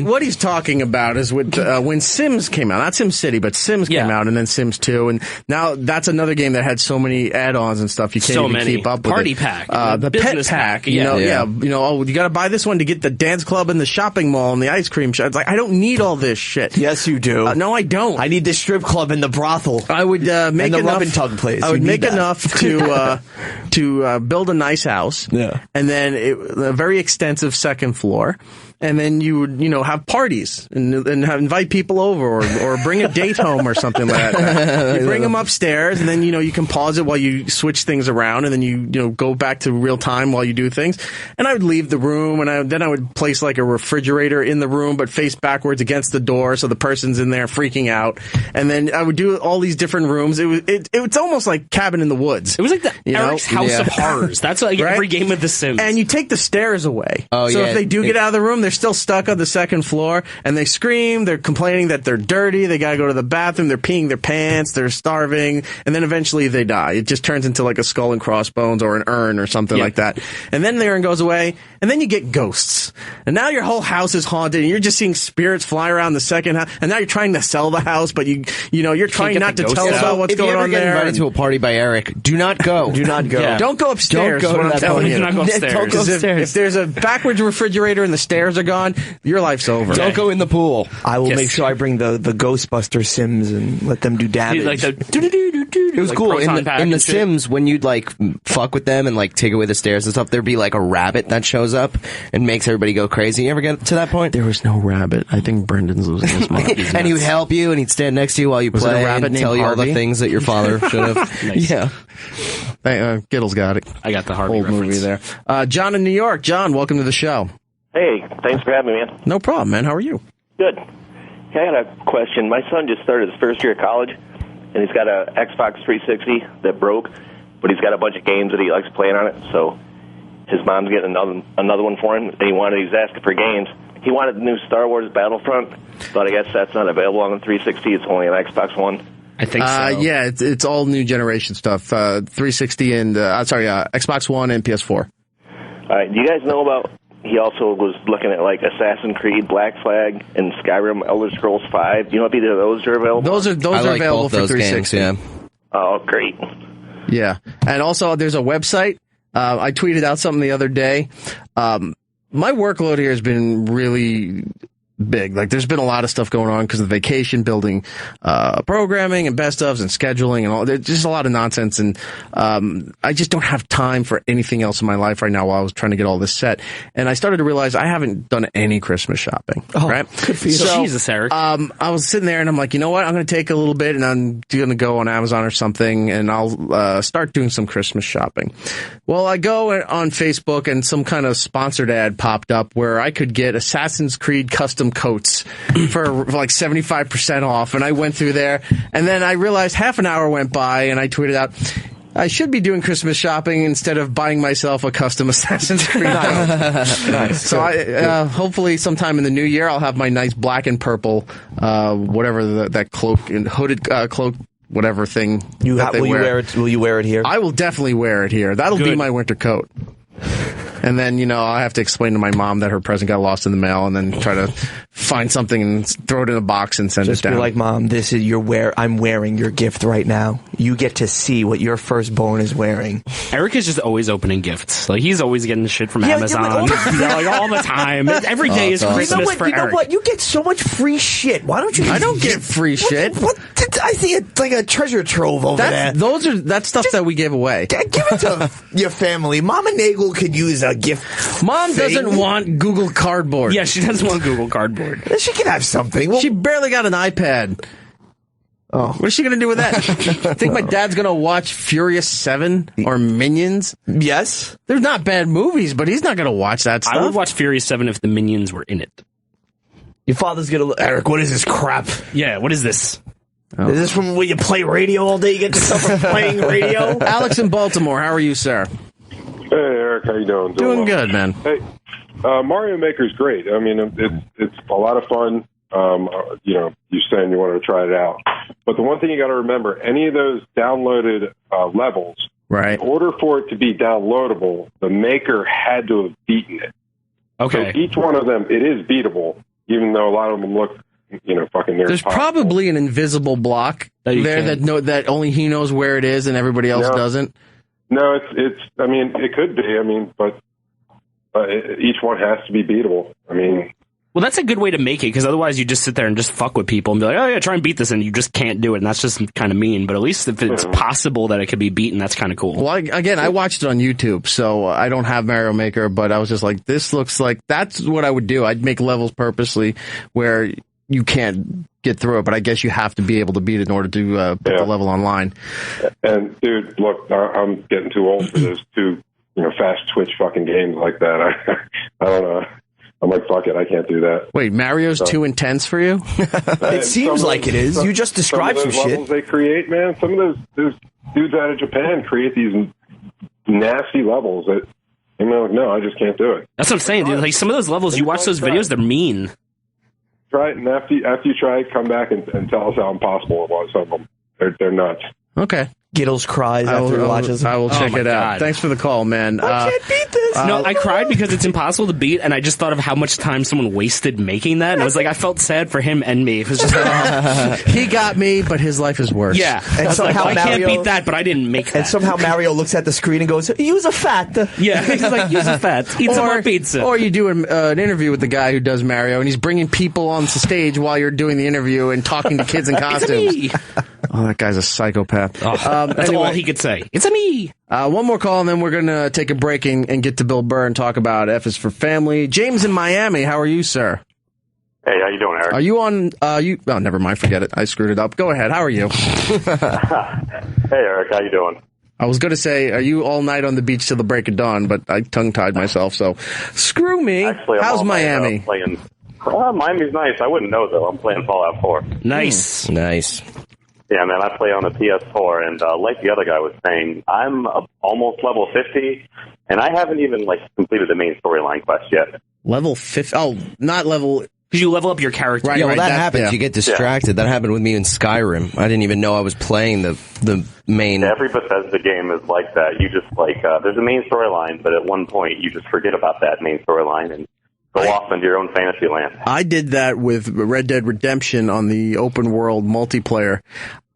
What he's talking about is with when Sims came out, not SimCity, but Sims came out, and then Sims 2, and now that's another game that had so many add-ons and stuff you can't even keep up with. Party Pack, the business Pet Pack, you got to buy this one to get the dance club and the shopping mall and the ice cream shop. It's like, I don't need all this shit. Yes, you do. No, I don't. I need the strip club and the brothel. I would make and the enough. rub and tug place. I would make enough to build a nice house. Yeah, and then a very extensive second floor. And then you would, have parties and invite people over or bring a date home or something like that. You bring them upstairs, and then, you can pause it while you switch things around, and then you go back to real time while you do things. And I would leave the room, and then I would place like a refrigerator in the room, but face backwards against the door, so the person's in there freaking out. And then I would do all these different rooms. It's almost like Cabin in the Woods. It was like Eric's House of Horrors. That's like every game of The Sims. And you take the stairs away. Oh, so yeah. if they do get out of the room, they're still stuck on the second floor, and they scream, they're complaining that they're dirty, they gotta go to the bathroom, they're peeing their pants, they're starving, and then eventually they die. It just turns into like a skull and crossbones or an urn or something like that. And then the urn goes away, and then you get ghosts. And now your whole house is haunted, and you're just seeing spirits fly around the second house, and now you're trying to sell the house, but you're trying not to tell us about what's going on there. If you ever get invited to a party by Eric, do not go. Do not go. Yeah. Don't go upstairs. Don't go to that party. Do not go upstairs. Don't go upstairs. If there's a backwards refrigerator and the stairs are gone, your life's over. Don't go in the pool. I will make sure I bring the Ghostbuster Sims and let them do damage. It was cool. In the Sims, when you'd fuck with them and take away the stairs and stuff, there'd be like a rabbit that shows up and makes everybody go crazy. You ever get to that point? There was no rabbit. I think Brendan's losing his mind. And he would help you, and he'd stand next to you while you play and tell you all the things that your father should have. Nice. Yeah. Gittle's got it. I got the Harvey old reference. movie there. John in New York. John, welcome to the show. Hey, thanks for having me, man. No problem, man. How are you? Good. Hey, I had a question. My son just started his first year of college, and he's got a Xbox 360 that broke, but he's got a bunch of games that he likes playing on it, so his mom's getting another one for him, and he's asking for games. He wanted the new Star Wars Battlefront, but I guess that's not available on the 360. It's only an Xbox One. I think so. Yeah, it's all new generation stuff. 360 and, Xbox One and PS4. All right, do you guys know about... He also was looking at Assassin's Creed, Black Flag, and Skyrim, Elder Scrolls 5. Do you know if either of those are available? Those are available for 360. Games, yeah. Oh, great. Yeah, and also there's a website. I tweeted out something the other day. My workload here has been really big. Like, there's been a lot of stuff going on because of vacation, building programming and best ofs and scheduling and all. There's just a lot of nonsense, and I just don't have time for anything else in my life right now while I was trying to get all this set. And I started to realize I haven't done any Christmas shopping. Right? Good for you. So, Jesus, Eric. I was sitting there and I'm like, you know what? I'm going to take a little bit and I'm going to go on Amazon or something and I'll start doing some Christmas shopping. Well, I go on Facebook and some kind of sponsored ad popped up where I could get Assassin's Creed custom coats for like 75% off. And I went through there and then I realized half an hour went by and I tweeted out, I should be doing Christmas shopping instead of buying myself a custom Assassin's Creed coat. Nice. So hopefully sometime in the new year I'll have my nice black and purple, whatever that cloak and hooded cloak, whatever thing Will you wear it here? I will definitely wear it here. That'll be my winter coat. And then, I'll have to explain to my mom that her present got lost in the mail and then try to find something and throw it in a box and send it down. Just be like, Mom, I'm wearing your gift right now. You get to see what your firstborn is wearing. Eric is just always opening gifts. Like, he's always getting shit from Amazon. Like, all the time. Every day is Christmas for Eric. You know what? You get so much free shit. Why don't you? I don't get free shit. What? I see it like a treasure trove over there. That's stuff that we give away. Give it to your family. Mama Nagel could use a gift. Mom doesn't want Google Cardboard. Yeah, she doesn't want Google Cardboard. She can have something. Well, she barely got an iPad. Oh, what is she going to do with that? Think my dad's going to watch Furious 7 or Minions? Yes. They're not bad movies, but he's not going to watch that stuff. I would watch Furious 7 if the Minions were in it. Your father's going to... Eric, what is this crap? Yeah, what is this? Oh. Is this from where you play radio all day? You get yourself from playing radio? Alex in Baltimore, how are you, sir? Hey, Eric, how you doing? Doing good, man. Hey, Mario Maker's great. I mean, it's a lot of fun. You're saying you wanted to try it out. But the one thing you got to remember, any of those downloaded levels, right? In order for it to be downloadable, the maker had to have beaten it. Okay. So each one of them, it is beatable, even though a lot of them look, fucking near. There's probably an invisible block that only he knows where it is and everybody else doesn't. No, it's. I mean, it could be. I mean, but each one has to be beatable. I mean. Well, that's a good way to make it, because otherwise you just sit there and just fuck with people and be like, oh yeah, try and beat this, and you just can't do it, and that's just kind of mean. But at least if it's possible that it could be beaten, that's kind of cool. Well, I watched it on YouTube, so I don't have Mario Maker, but I was just like, this looks like that's what I would do. I'd make levels purposely where you can't get through it, but I guess you have to be able to beat it in order to put the level online. And dude, look, I'm getting too old for those two, fast twitch fucking games like that. I don't know. I'm like, fuck it, I can't do that. Wait, Mario's too intense for you? It seems like it is. You just described some shit. Levels they create, man. Some of those dudes out of Japan create these nasty levels that, no, I just can't do it. That's what I'm saying, dude. Like, some of those levels, you watch those videos, they're mean. Try it, and after you try it, come back and tell us how impossible it was. Some of them, they're nuts. Okay. Giddles cries after he watches. I will check it out. Thanks for the call, man. I can't beat this. No, I cried because it's impossible to beat, and I just thought of how much time someone wasted making that, and I was like, I felt sad for him and me. It was just like, he got me, but his life is worse. Yeah. And somehow I can't beat that, but I didn't make that. And somehow Mario looks at the screen and goes, use a fat. Yeah, he's like, use a fat. Eat some more pizza. Or you do an interview with the guy who does Mario, and he's bringing people on the stage while you're doing the interview and talking to kids in costumes. Oh, that guy's a psychopath. That's all he could say. It's a me. One more call, and then we're going to take a break and get to Bill Burr and talk about F is for Family. James in Miami, how are you, sir? Hey, how you doing, Eric? Are you on, oh, never mind, forget it. I screwed it up. Go ahead, how are you? Hey, Eric, how you doing? I was going to say, are you all night on the beach till the break of dawn, but I tongue-tied myself, so screw me. Actually, how's Miami? Miami's nice. I wouldn't know, though. I'm playing Fallout 4. Nice. Nice. Yeah, man, I play on the PS4, and like the other guy was saying, I'm almost level 50, and I haven't even completed the main storyline quest yet. Level 50? Oh, not level... Because you level up your character. Right, that happens. Yeah. You get distracted. Yeah. That happened with me in Skyrim. I didn't even know I was playing the main... Yeah, every Bethesda game is like that. You just, there's a main storyline, but at one point you just forget about that main storyline and go off into your own fantasy land. I did that with Red Dead Redemption on the open world multiplayer.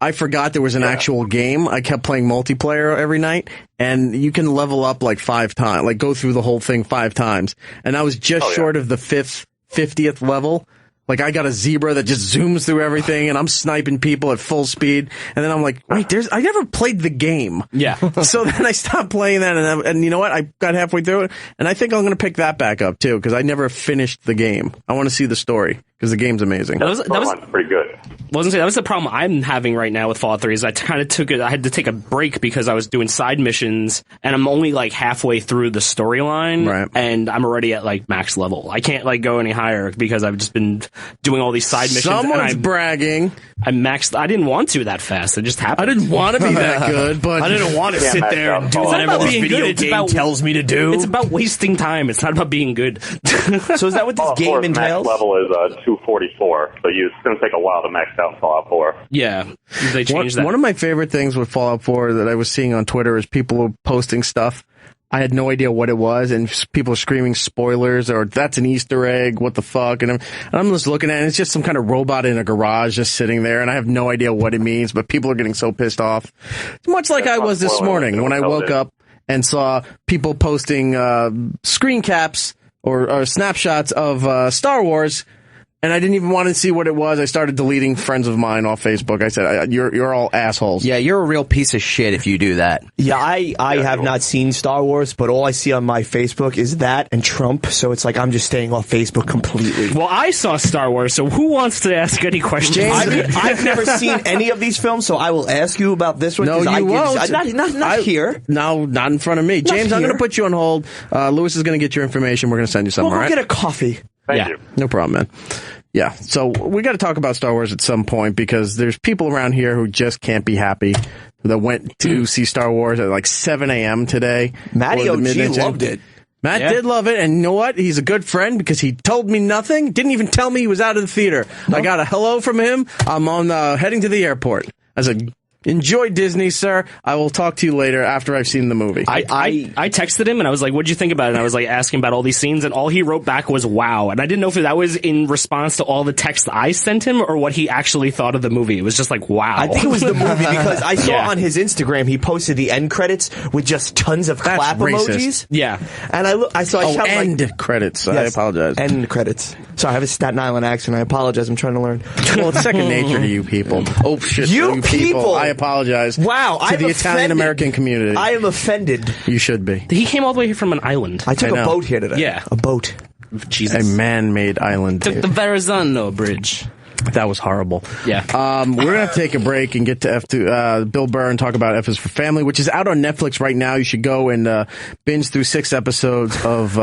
I forgot there was an actual game. I kept playing multiplayer every night, and you can level up 5 times, go through the whole thing 5 times. And I was just short of the 50th level, Like, I got a zebra that just zooms through everything, and I'm sniping people at full speed. And then I'm like, wait, I never played the game. Yeah. So then I stopped playing that, and you know what? I got halfway through it, and I think I'm going to pick that back up, too, because I never finished the game. I want to see the story, because the game's amazing. That was pretty good. That was the problem I'm having right now with Fallout 3 is I had to take a break because I was doing side missions, and I'm only like halfway through the storyline, right. And I'm already at like max level. I can't like go any higher because I've just been doing all these side missions. Someone's bragging. I didn't want to that fast. It just happened. I didn't want to be that good, but I didn't want to sit there and do whatever this video game tells me to do. It's about wasting time. It's not about being good. So is that what this game entails? Max level is 244, so it's going to take a while to max out Fallout 4. Yeah, they changed that. One of my favorite things with Fallout 4 that I was seeing on Twitter is people posting stuff. I had no idea what it was, and people screaming spoilers, or that's an Easter egg, what the fuck, and I'm just looking at it, and it's just some kind of robot in a garage just sitting there, and I have no idea what it means, but people are getting so pissed off. Much like I was this morning when I woke up and saw people posting screen caps or snapshots of Star Wars, and I didn't even want to see what it was. I started deleting friends of mine off Facebook. I said, you're all assholes. Yeah, you're a real piece of shit if you do that. Yeah, I have not seen Star Wars, but all I see on my Facebook is that and Trump, so it's like I'm just staying off Facebook completely. Well, I saw Star Wars, so who wants to ask any questions? I've never seen any of these films, so I will ask you about this one. No, you won't. Not here. No, not in front of me. James, I'm going to put you on hold. Lewis is going to get your information. We're going to send you something, all right? We'll get a coffee. Thank you. No problem, man. Yeah, so we got to talk about Star Wars at some point because there's people around here who just can't be happy that went to see Star Wars at like 7 a.m. today. Matty OG loved it. Matt did love it, and you know what? He's a good friend because he told me nothing, didn't even tell me he was out of the theater. No. I got a hello from him. I'm on heading to the airport. I said, enjoy Disney, sir. I will talk to you later after I've seen the movie. I texted him and I was like, what'd you think about it? And I was like asking about all these scenes, and all he wrote back was wow. And I didn't know if that was in response to all the texts I sent him or what he actually thought of the movie. It was just like, wow. I think it was the movie because I saw on his Instagram he posted the end credits with just tons of clap emojis. Yeah. And I saw end credits. Yes, I apologize. End credits. Sorry, I have a Staten Island accent. I apologize. I'm trying to learn. Well, it's second nature to you people. Oh, shit. You people. I apologize. Wow, to the Italian American community. I am offended. You should be. He came all the way here from an island. I took a boat here today. Yeah. A boat. Jesus. A man-made island. Took the Verrazano Bridge. That was horrible. Yeah. We're going to have to take a break and get to Bill Burr and talk about F is for Family, which is out on Netflix right now. You should go and binge through 6 episodes of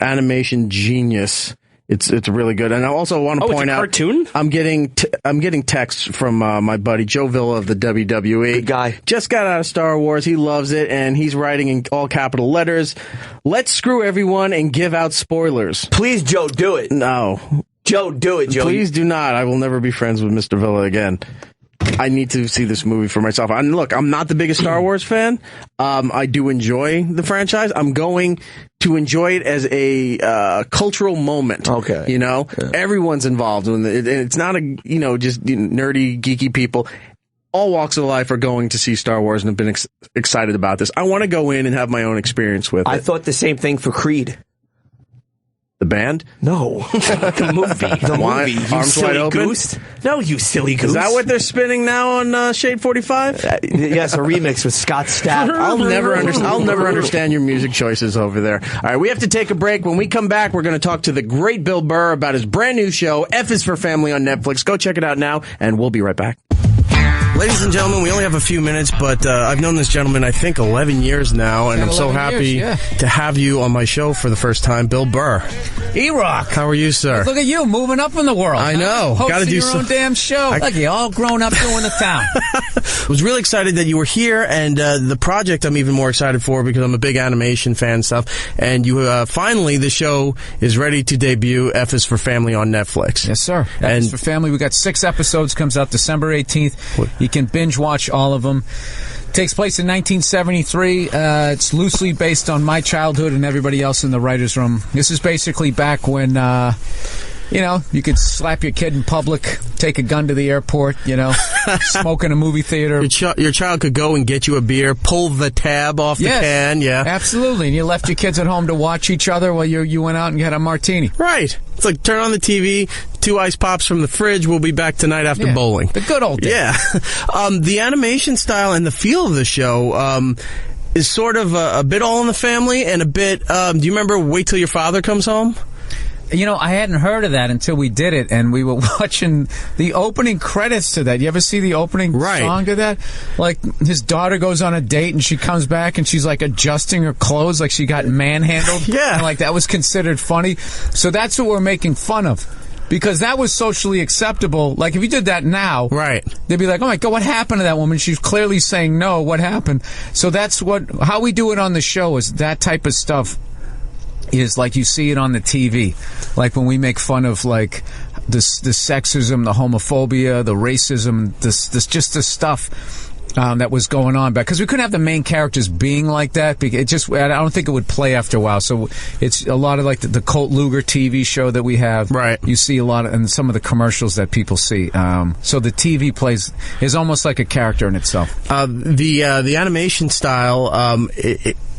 animation genius. It's really good, and I also want to point out, cartoon? I'm getting texts from my buddy Joe Villa of the WWE. Good guy. Just got out of Star Wars. He loves it, and he's writing in all capital letters. Let's screw everyone and give out spoilers. Please, Joe, do it. No, Joe, do it, Joe. Please do not. I will never be friends with Mr. Villa again. I need to see this movie for myself. And look, I'm not the biggest Star Wars fan. I do enjoy the franchise. I'm going to enjoy it as a cultural moment. Okay. You know, everyone's involved. It's not just nerdy, geeky people. All walks of life are going to see Star Wars and have been excited about this. I want to go in and have my own experience with it. I thought the same thing for Creed. The band? No. The movie. The movie. You Arms silly wide open? goose. No, you silly goose. Is that what they're spinning now on Shade 45? Yes, a remix with Scott Stapp. I'll never understand your music choices over there. All right, we have to take a break. When we come back, we're going to talk to the great Bill Burr about his brand new show, F is for Family on Netflix. Go check it out now, and we'll be right back. Ladies and gentlemen, we only have a few minutes, but I've known this gentleman, I think, 11 years now, and I'm so happy to have you on my show for the first time, Bill Burr. E-Rock. How are you, sir? Look at you, moving up in the world. I know. Got to do your own damn show. Look, you're all grown up doing the town. I was really excited that you were here, and the project I'm even more excited for because I'm a big animation fan and stuff, and you finally, the show is ready to debut, F is for Family on Netflix. Yes, sir. F is for Family. We got 6 episodes, comes out December 18th. You can binge watch all of them. Takes place in 1973. It's loosely based on my childhood and everybody else in the writer's room. This is basically back when You know, you could slap your kid in public, take a gun to the airport, you know, smoke in a movie theater. Your child could go and get you a beer, pull the tab off the can, yeah. Absolutely. And you left your kids at home to watch each other while you went out and had a martini. Right. It's like, turn on the TV, 2 ice pops from the fridge, we'll be back tonight after bowling. The good old days. Yeah. The animation style and the feel of the show is sort of a bit All in the Family and a bit, do you remember Wait Till Your Father Comes Home? You know, I hadn't heard of that until we did it, and we were watching the opening credits to that. You ever see the opening song to that? Like, his daughter goes on a date, and she comes back, and she's, like, adjusting her clothes like she got manhandled. Yeah. And, like, that was considered funny. So that's what we're making fun of. Because that was socially acceptable. Like, if you did that now, right, they'd be like, oh, my God, what happened to that woman? She's clearly saying no. What happened? So that's how we do it on the show is that type of stuff. Is like you see it on the TV, like when we make fun of like the sexism, the homophobia, the racism, this just the stuff that was going on. Because we couldn't have the main characters being like that. It just I don't think it would play after a while. So it's a lot of like the Colt Luger TV show that we have. Right, you see a lot of, and some of the commercials that people see. So the TV is almost like a character in itself. The animation style.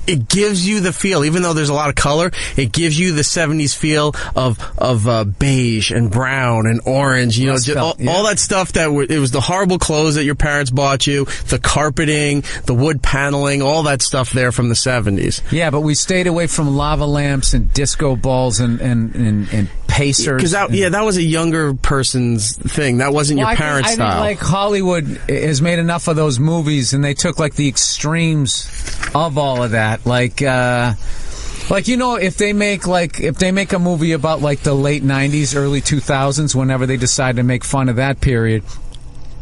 It gives you the feel, even though there's a lot of color, it gives you the 70s feel of beige and brown and orange, you know, just all that stuff it was the horrible clothes that your parents bought you, the carpeting, the wood paneling, all that stuff there from the 70s. Yeah, but we stayed away from lava lamps and disco balls and pacers. Because that was a younger person's thing. That wasn't your parents' style. I think like Hollywood has made enough of those movies, and they took like the extremes of all of that. Like you know, if they make a movie about like the late 90s, early 2000s, whenever they decide to make fun of that period,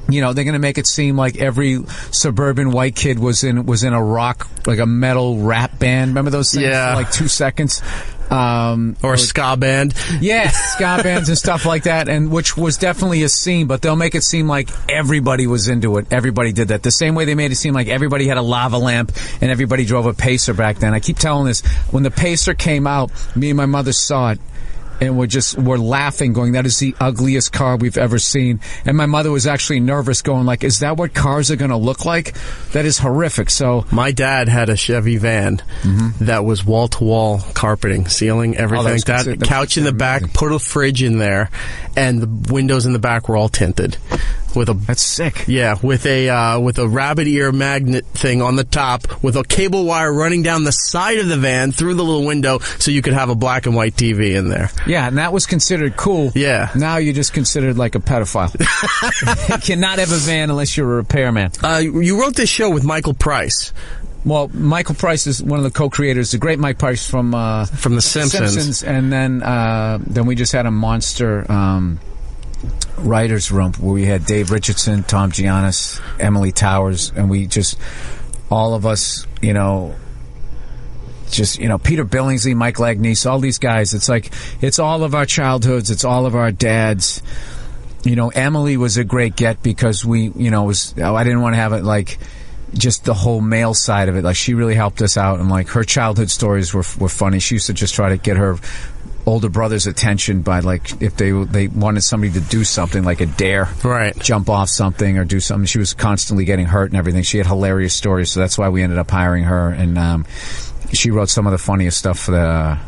you know, they're going to make it seem like every suburban white kid was in a rock, like a metal rap band. Remember those things for like 2 seconds? Or a ska band. Yeah, ska bands and stuff like that, and which was definitely a scene, but they'll make it seem like everybody was into it. Everybody did that. The same way they made it seem like everybody had a lava lamp and everybody drove a Pacer back then. I keep telling this. When the Pacer came out, me and my mother saw it, and we're laughing, going, that is the ugliest car we've ever seen. And my mother was actually nervous, going like, is that what cars are going to look like? That is horrific. So my dad had a Chevy van that was wall-to-wall carpeting, ceiling, everything like that. Couch in the back, put a fridge in there, and the windows in the back were all tinted. That's sick. Yeah, with a rabbit ear magnet thing on the top, with a cable wire running down the side of the van through the little window, so you could have a black and white TV in there. Yeah, and that was considered cool. Yeah. Now you're just considered like a pedophile. You cannot have a van unless you're a repairman. You wrote this show with Michael Price. Well, Michael Price is one of the co-creators, the great Mike Price from The Simpsons. And then we just had a monster writer's room where we had Dave Richardson, Tom Giannis, Emily Towers, and we just, all of us, you know, Peter Billingsley, Mike Lagnese, all these guys. It's like, it's all of our childhoods. It's all of our dads. You know, Emily was a great get because I didn't want to have it like just the whole male side of it. Like, she really helped us out, and like her childhood stories were funny. She used to just try to get her older brother's attention by, like, if they wanted somebody to do something like a dare, right, jump off something or do something. She was constantly getting hurt and everything. She had hilarious stories, so that's why we ended up hiring her, and she wrote some of the funniest stuff for the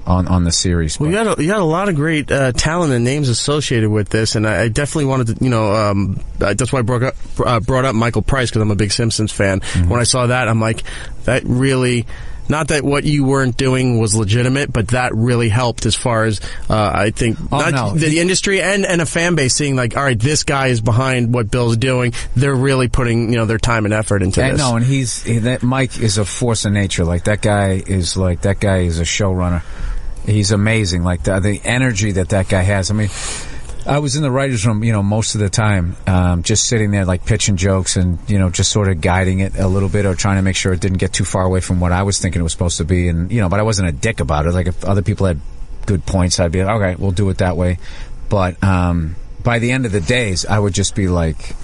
on the series. Well, you got a lot of great talent and names associated with this, and I definitely wanted to, that's why I brought up Michael Price, because I'm a big Simpsons fan. Mm-hmm. When I saw that, I'm like, that really, not that what you weren't doing was legitimate, but that really helped as far as, I think, the industry and a fan base seeing, like, all right, this guy is behind what Bill's doing. They're really putting, their time and effort into this. No, and Mike is a force of nature. Like, that guy is a showrunner. He's amazing. Like, the energy that guy has. I mean, I was in the writer's room, most of the time, just sitting there, like, pitching jokes and, just sort of guiding it a little bit or trying to make sure it didn't get too far away from what I was thinking it was supposed to be. And, but I wasn't a dick about it. Like, if other people had good points, I'd be like, okay, we'll do it that way. But by the end of the days, I would just be like,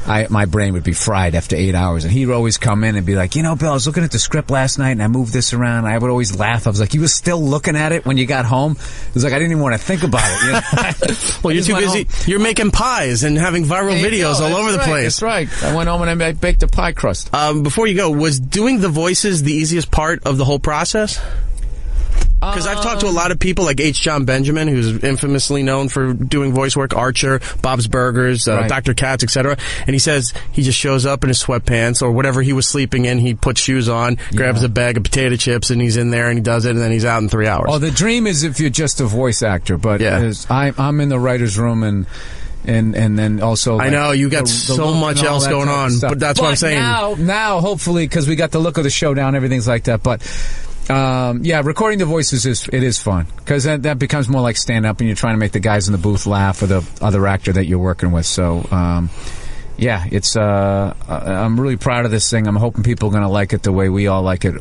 my brain would be fried after 8 hours. And he'd always come in and be like, Bill, I was looking at the script last night and I moved this around. I would always laugh. I was like, you were still looking at it when you got home? It was like, I didn't even want to think about it. Well, you're too busy. You're making pies and having viral videos all over the place. That's right. I went home and I baked a pie crust. Before you go, was doing the voices the easiest part of the whole process? Because I've talked to a lot of people like H. John Benjamin, who's infamously known for doing voice work, Archer, Bob's Burgers, Dr. Katz, etc. And he says he just shows up in his sweatpants or whatever he was sleeping in. He puts shoes on, grabs a bag of potato chips, and he's in there and he does it, and then he's out in 3 hours. Oh, the dream is if you're just a voice actor, but I'm in the writer's room and then also I know you got so much else going on, but that's what I'm saying. Now, hopefully, because we got the look of the show down, everything's like that, but. Recording the voices is fun because that becomes more like stand up and you're trying to make the guys in the booth laugh or the other actor that you're working with. So, it's I'm really proud of this thing. I'm hoping people are going to like it the way we all like it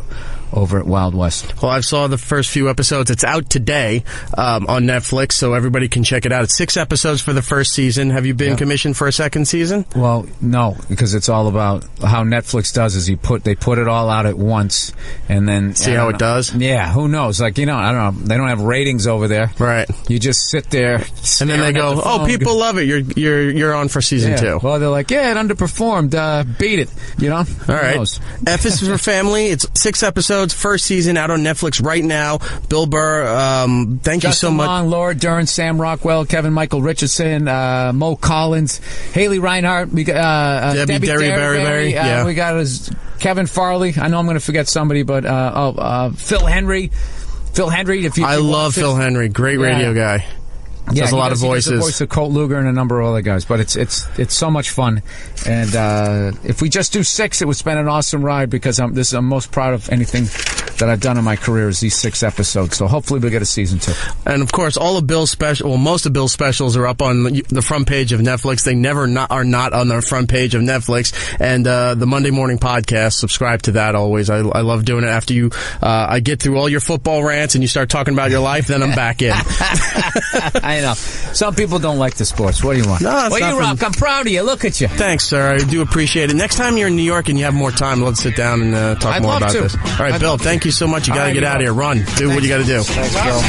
over at Wild West. Well, I saw the first few episodes. It's out today on Netflix, so everybody can check it out. It's 6 episodes for the first season. Have you been commissioned for a second season? Well, no, because it's all about how Netflix does is they put it all out at once and then see how it does. Yeah, who knows? Like I don't know. They don't have ratings over there, right? You just sit there, and then they go, "Oh, people love it. You're on for season 2." Well, they're like, "Yeah, it underperformed. Beat it." All right. F is for Family. It's 6 episodes. First season out on Netflix right now. Bill Burr, thank you so much. Justin Long, Laura Dern, Sam Rockwell, Kevin Michael Richardson, Mo Collins, Haley Reinhart, we got Debbie Derryberry. We got Kevin Farley. I know I'm going to forget somebody, but Phil Henry. Phil Henry. I love Phil Henry. Great radio guy. Yeah, does a lot of voices. He does the voice of Colt Luger and a number of other guys, but it's so much fun. And if we just do 6, it would been an awesome ride because I'm most proud of anything that I've done in my career is these 6 episodes. So hopefully we'll get a season 2. And of course, all of Bill's most of Bill's specials are up on the front page of Netflix. They never are not on the front page of Netflix. And the Monday Morning Podcast, subscribe to that always. I love doing it. After I get through all your football rants and you start talking about your life, then I'm back in. I know. Some people don't like the sports. What do you want? No, well, you rock. I'm proud of you. Look at you. Thanks, sir. I do appreciate it. Next time you're in New York and you have more time, let's sit down and talk more about this. All right, Bill, thank you so much. You got to get out of here. Run. Do what you got to do. Thanks, Bill.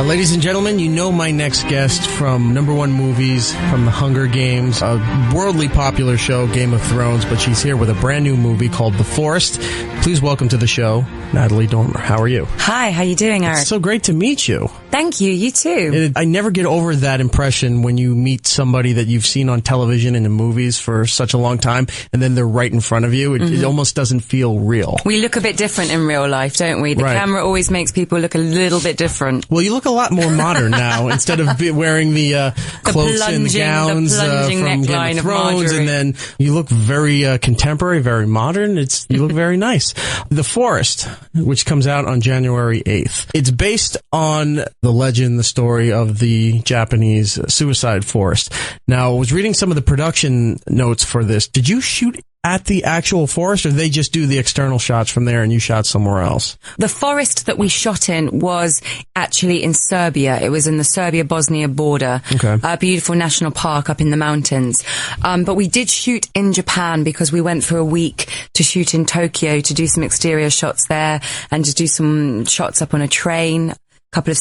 Ladies and gentlemen, you know my next guest from #1 movies, from The Hunger Games, a worldly popular show, Game of Thrones, but she's here with a brand new movie called The Forest. Please welcome to the show, Natalie Dormer. How are you? Hi, how you doing, Eric? It's so great to meet you. Thank you, you too. I never get over that impression when you meet somebody that you've seen on television and in movies for such a long time, and then they're right in front of you. It almost doesn't feel real. We look a bit different in real life, don't we? The camera always makes people look a little bit different. Well, you look a lot more modern now. Instead of wearing the clothes and gowns from Game of Thrones, and then you look very contemporary, very modern. You look very nice. The Forest, which comes out on January 8th. It's based on the legend, the story of the Japanese suicide forest. Now, I was reading some of the production notes for this. Did you shoot at the actual forest, or did they just do the external shots from there and you shot somewhere else? The forest that we shot in was actually in Serbia. It was in the Serbia-Bosnia border. Okay. A beautiful national park up in the mountains. But we did shoot in Japan because we went for a week to shoot in Tokyo to do some exterior shots there and to do some shots up on a train. Couple of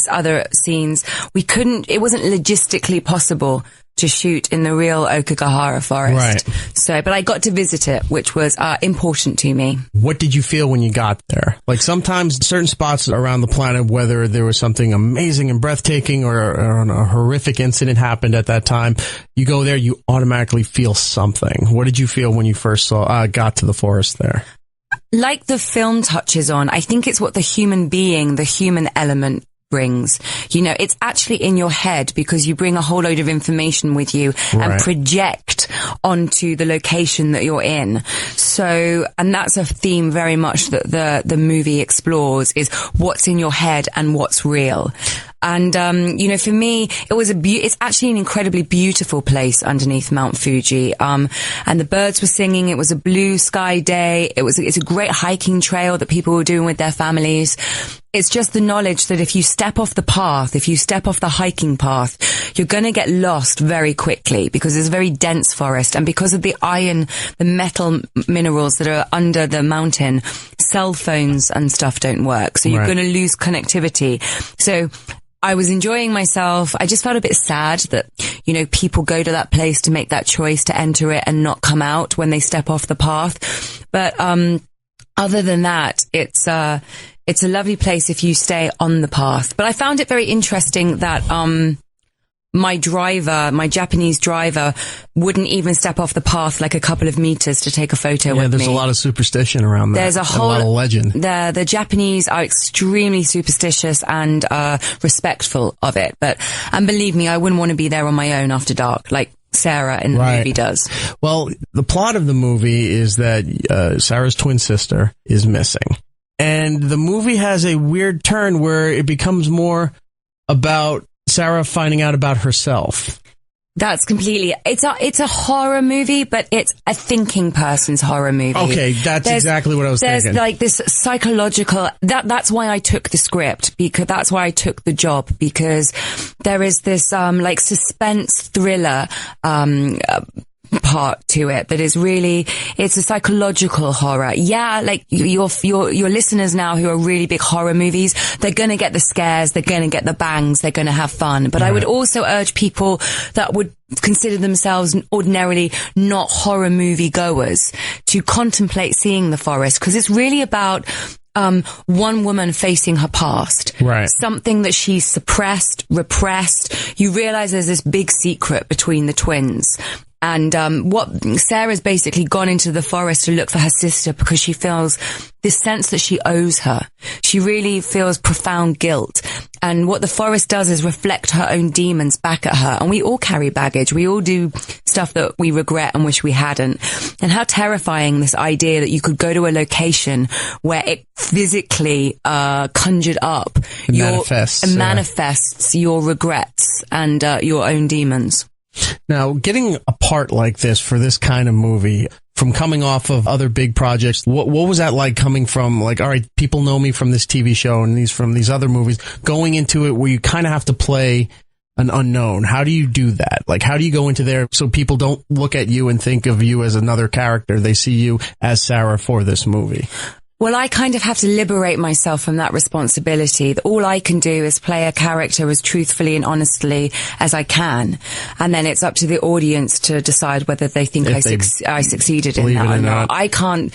other scenes. It wasn't logistically possible to shoot in the real Okigahara forest. Right. But I got to visit it, which was important to me. What did you feel when you got there? Like sometimes certain spots around the planet, whether there was something amazing and breathtaking or a horrific incident happened at that time, you go there, you automatically feel something. What did you feel when you first got to the forest there? Like the film touches on, I think it's what the human being, the human element brings. It's actually in your head because you bring a whole load of information with you and project onto the location that you're in. So, and that's a theme very much that the movie explores, is what's in your head and what's real. And, for me, it's actually an incredibly beautiful place underneath Mount Fuji. And the birds were singing. It was a blue sky day. It's a great hiking trail that people were doing with their families. It's just the knowledge that if you step off the path, if you step off the hiking path, you're going to get lost very quickly because it's a very dense forest. And because of the iron, the metal minerals that are under the mountain, cell phones and stuff don't work. So you're going to lose connectivity. So I was enjoying myself. I just felt a bit sad that, you know, people go to that place to make that choice to enter it and not come out when they step off the path. But, other than that, it's a lovely place if you stay on the path. But I found it very interesting that, my Japanese driver wouldn't even step off the path like a couple of meters to take a photo with me. Yeah, there's a lot of superstition around that. There's a whole lot of legend. The Japanese are extremely superstitious and respectful of it. And believe me, I wouldn't want to be there on my own after dark, like Sarah in the movie does. Well, the plot of the movie is that Sarah's twin sister is missing. And the movie has a weird turn where it becomes more about Sarah finding out about herself. That's completely, it's a horror movie, but it's a thinking person's horror movie. Okay, that's exactly what I was thinking. There's like this psychological, that's why I took the script, because that's why I took the job, because there is this, like suspense thriller, part to it that is really, it's a psychological horror. Yeah, like your listeners now who are really big horror movies, they're gonna get the scares, they're gonna get the bangs, they're gonna have fun. But I would also urge people that would consider themselves ordinarily not horror movie goers to contemplate seeing The Forest, because it's really about one woman facing her past. Right. Something that she's suppressed, repressed. You realize there's this big secret between the twins. And what Sarah's basically gone into the forest to look for her sister because she feels this sense that she owes her. She really feels profound guilt. And what the forest does is reflect her own demons back at her. And we all carry baggage. We all do stuff that we regret and wish we hadn't. And how terrifying this idea that you could go to a location where it physically conjured up manifests your regrets and your own demons. Now, getting a part like this for this kind of movie, from coming off of other big projects, what was that like coming from, like, all right, people know me from this TV show and from these other movies, going into it where you kind of have to play an unknown? How do you do that? Like, how do you go into there so people don't look at you and think of you as another character? They see you as Sarah for this movie. Well, I kind of have to liberate myself from that responsibility. All I can do is play a character as truthfully and honestly as I can. And then it's up to the audience to decide whether they think I succeeded in that or not. I can't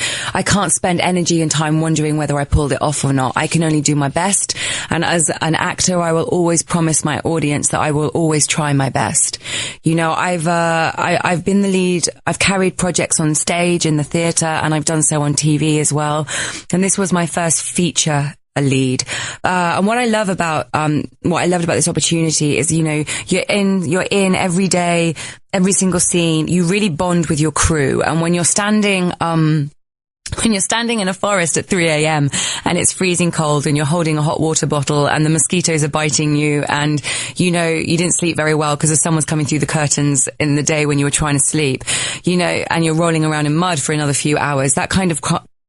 spend energy and time wondering whether I pulled it off or not. I can only do my best. And as an actor, I will always promise my audience that I will always try my best. You know, I've been the lead. I've carried projects on stage in the theater, and I've done so on TV as well. And this was my first feature lead. And what I love about, what I loved about this opportunity is, you know, you're in every day, every single scene. You really bond with your crew. And when you're standing in a forest at 3 a.m. and it's freezing cold and you're holding a hot water bottle and the mosquitoes are biting you and, you know, you didn't sleep very well because the sun was coming through the curtains in the day when you were trying to sleep, you know, and you're rolling around in mud for another few hours, that kind of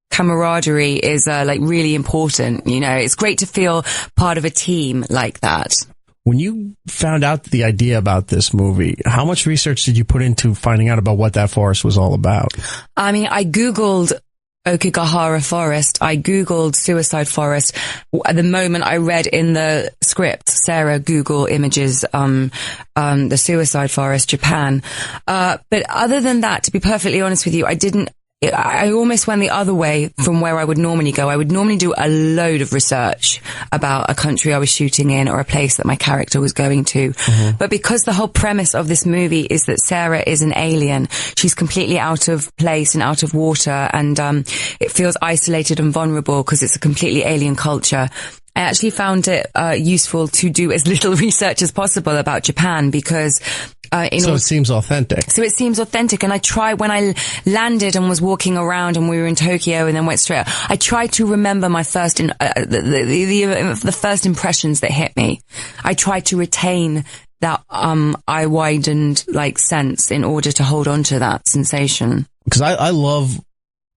camaraderie is like really important. You know, it's great to feel part of a team like that. When you found out the idea about this movie, how much research did you put into finding out about what that forest was all about? I mean, I Googled Okigahara Forest. I Googled Suicide Forest. At the moment I read in the script, Sarah, Google images, the Suicide Forest, Japan. But other than that, to be perfectly honest with you, I almost went the other way from where I would normally go. I would normally do a load of research about a country I was shooting in or a place that my character was going to. Mm-hmm. But because the whole premise of this movie is that Sarah is an alien, she's completely out of place and out of water, and it feels isolated and vulnerable because it's a completely alien culture. I actually found it useful to do as little research as possible about Japan because it seems authentic. So it seems authentic. And when I landed and was walking around and we were in Tokyo and then went straight out, I tried to remember my first, the first impressions that hit me. I tried to retain that, eye-widened, like, sense in order to hold on to that sensation. Because I love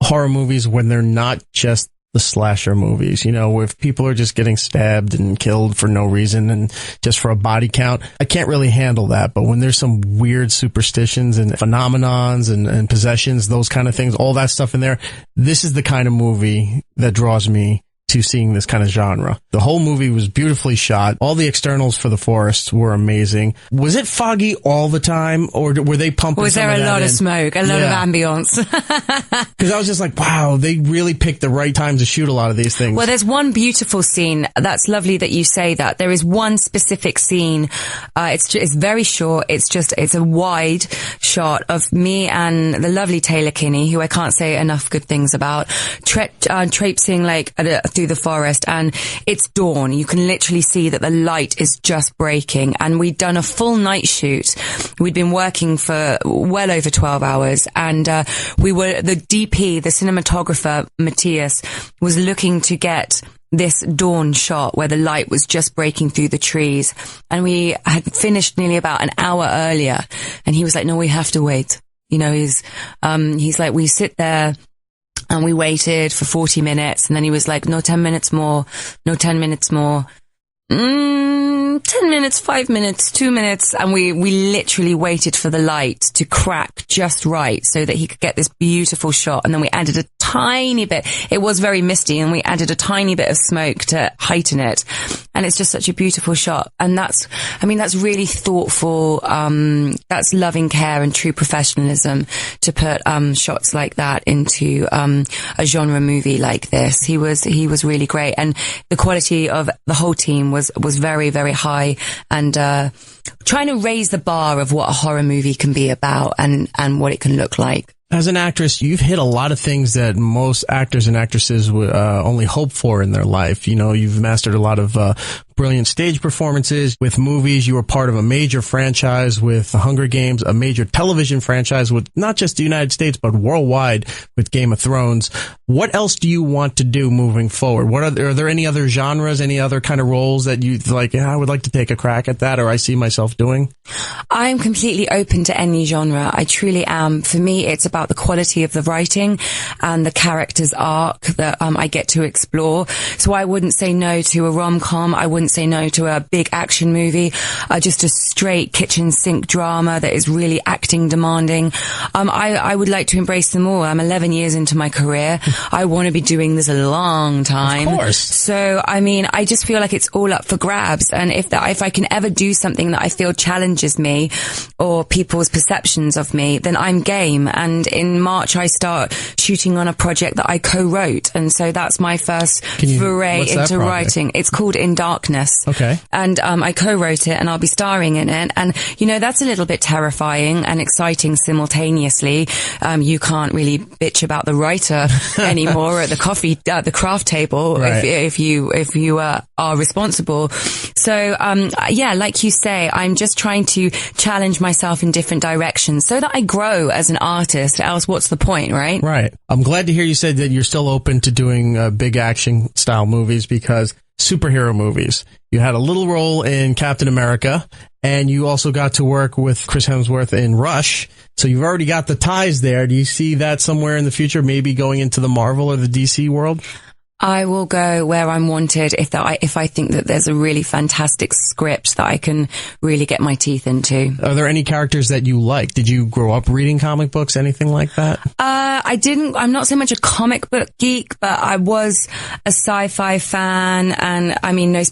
horror movies when they're not just the slasher movies, you know, if people are just getting stabbed and killed for no reason and just for a body count. I can't really handle that. But when there's some weird superstitions and phenomenons and possessions, those kind of things, all that stuff in there, this is the kind of movie that draws me to seeing this kind of genre. The whole movie was beautifully shot. All the externals for the forest were amazing. Was it foggy all the time, or were they pumping? Was there a lot of smoke, a lot of ambience? Because I was just like, wow, they really picked the right time to shoot a lot of these things. Well, there's one beautiful scene. That's lovely that you say that. There is one specific scene. It's very short. It's a wide shot of me and the lovely Taylor Kinney, who I can't say enough good things about, traipsing like through the forest, and it's dawn. You can literally see that the light is just breaking, and we'd done a full night shoot. We'd been working for well over 12 hours, and the DP, the cinematographer Matthias, was looking to get this dawn shot where the light was just breaking through the trees, and we had finished nearly about an hour earlier, and he was like, no, we have to wait. You know, he's like, we sit there and we waited for 40 minutes, and then he was like, no, 10 minutes more, no, 10 minutes more. 10 minutes, 5 minutes, 2 minutes, and we literally waited for the light to crack just right so that he could get this beautiful shot. And then we added a tiny bit. It was very misty, and we added a tiny bit of smoke to heighten it. And it's just such a beautiful shot. And that's really thoughtful. That's loving care and true professionalism to put shots like that into a genre movie like this. He was really great, and the quality of the whole team was very, very high, and trying to raise the bar of what a horror movie can be about and what it can look like. As an actress, you've hit a lot of things that most actors and actresses would only hope for in their life. You know, you've mastered a lot of brilliant stage performances. With movies, you were part of a major franchise with The Hunger Games, a major television franchise with not just the United States, but worldwide with Game of Thrones. What else do you want to do moving forward? Are there any other genres, any other kind of roles that you like, I would like to take a crack at that, or I see myself doing? I'm completely open to any genre. I truly am. For me, it's about the quality of the writing and the character's arc that I get to explore. So I wouldn't say no to a rom-com. I wouldn't say no to a big action movie. Just a straight kitchen sink drama that is really acting demanding. I would like to embrace them all. I'm 11 years into my career. I want to be doing this a long time. Of course. So, I just feel like it's all up for grabs. And if I can ever do something that I feel challenges me or people's perceptions of me, then I'm game. And in March, I start shooting on a project that I co-wrote. And so that's my first foray into writing. It's called In Darkness. Okay. And I co-wrote it, and I'll be starring in it. And, that's a little bit terrifying and exciting simultaneously. You can't really bitch about the writer anymore at the craft table, right, if you are responsible. So, like you say, I'm just trying to challenge myself in different directions so that I grow as an artist. Else, what's the point, right? Right. I'm glad to hear you said that you're still open to doing big action style movies, because superhero movies. You had a little role in Captain America, and you also got to work with Chris Hemsworth in Rush. So you've already got the ties there. Do you see that somewhere in the future, maybe going into the Marvel or the DC world? I will go where I'm wanted if I think that there's a really fantastic script that I can really get my teeth into. Are there any characters that you like? Did you grow up reading comic books, anything like that? I didn't. I'm not so much a comic book geek, but I was a sci-fi fan, and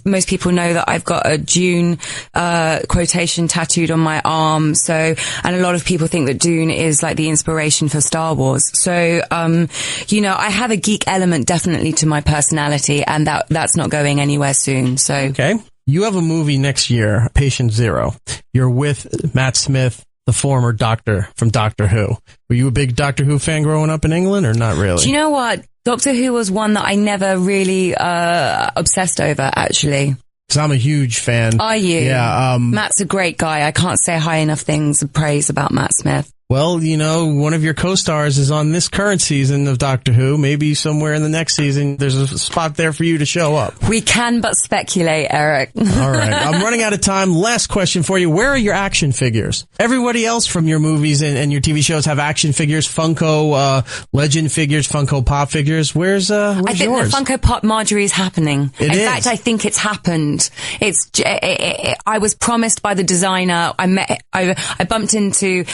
most people know that I've got a Dune quotation tattooed on my arm. So, and a lot of people think that Dune is like the inspiration for Star Wars. So, I have a geek element definitely to my personality, and that's not going anywhere soon. So okay, you have a movie next year, Patient Zero. You're with Matt Smith, the former Doctor from Doctor Who. Were you a big Doctor Who fan growing up in England, or not really? Do you know what? Doctor Who was one that I never really obsessed over, actually. Because I'm a huge fan. Are you? Yeah. Matt's a great guy. I can't say high enough things of praise about Matt Smith. well, one of your co-stars is on this current season of Doctor Who. Maybe somewhere in the next season, there's a spot there for you to show up. We can but speculate, Eric. All right. I'm running out of time. Last question for you. Where are your action figures? Everybody else from your movies and your TV shows have action figures, Funko Legend figures, Funko Pop figures. Where's I think yours? the Funko Pop Marjorie is happening. In fact, I think it's happened. I was promised by the designer. I bumped into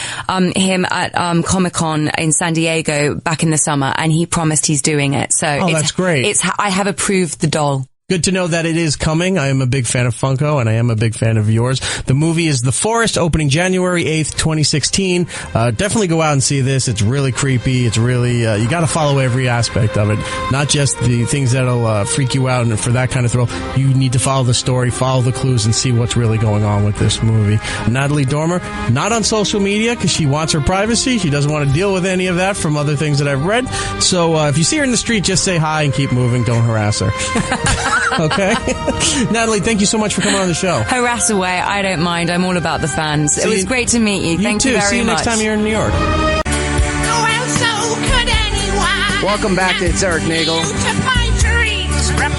him at Comic-Con in San Diego back in the summer, and he promised he's doing it. So that's great. I have approved the doll. Good to know that it is coming. I am a big fan of Funko, and I am a big fan of yours. The movie is The Forest, opening January 8th, 2016. Definitely go out and see this. It's really creepy. It's really, you gotta follow every aspect of it. Not just the things that'll freak you out, and for that kind of thrill, you need to follow the story, follow the clues, and see what's really going on with this movie. Natalie Dormer, not on social media, because she wants her privacy. She doesn't want to deal with any of that from other things that I've read. So, if you see her in the street, just say hi and keep moving. Don't harass her. Okay. Natalie, thank you so much for coming on the show. Harass away. I don't mind. I'm all about the fans. It was great to meet you. Thank you very much. See you next time you're in New York. Welcome back. It's Erik Nagel.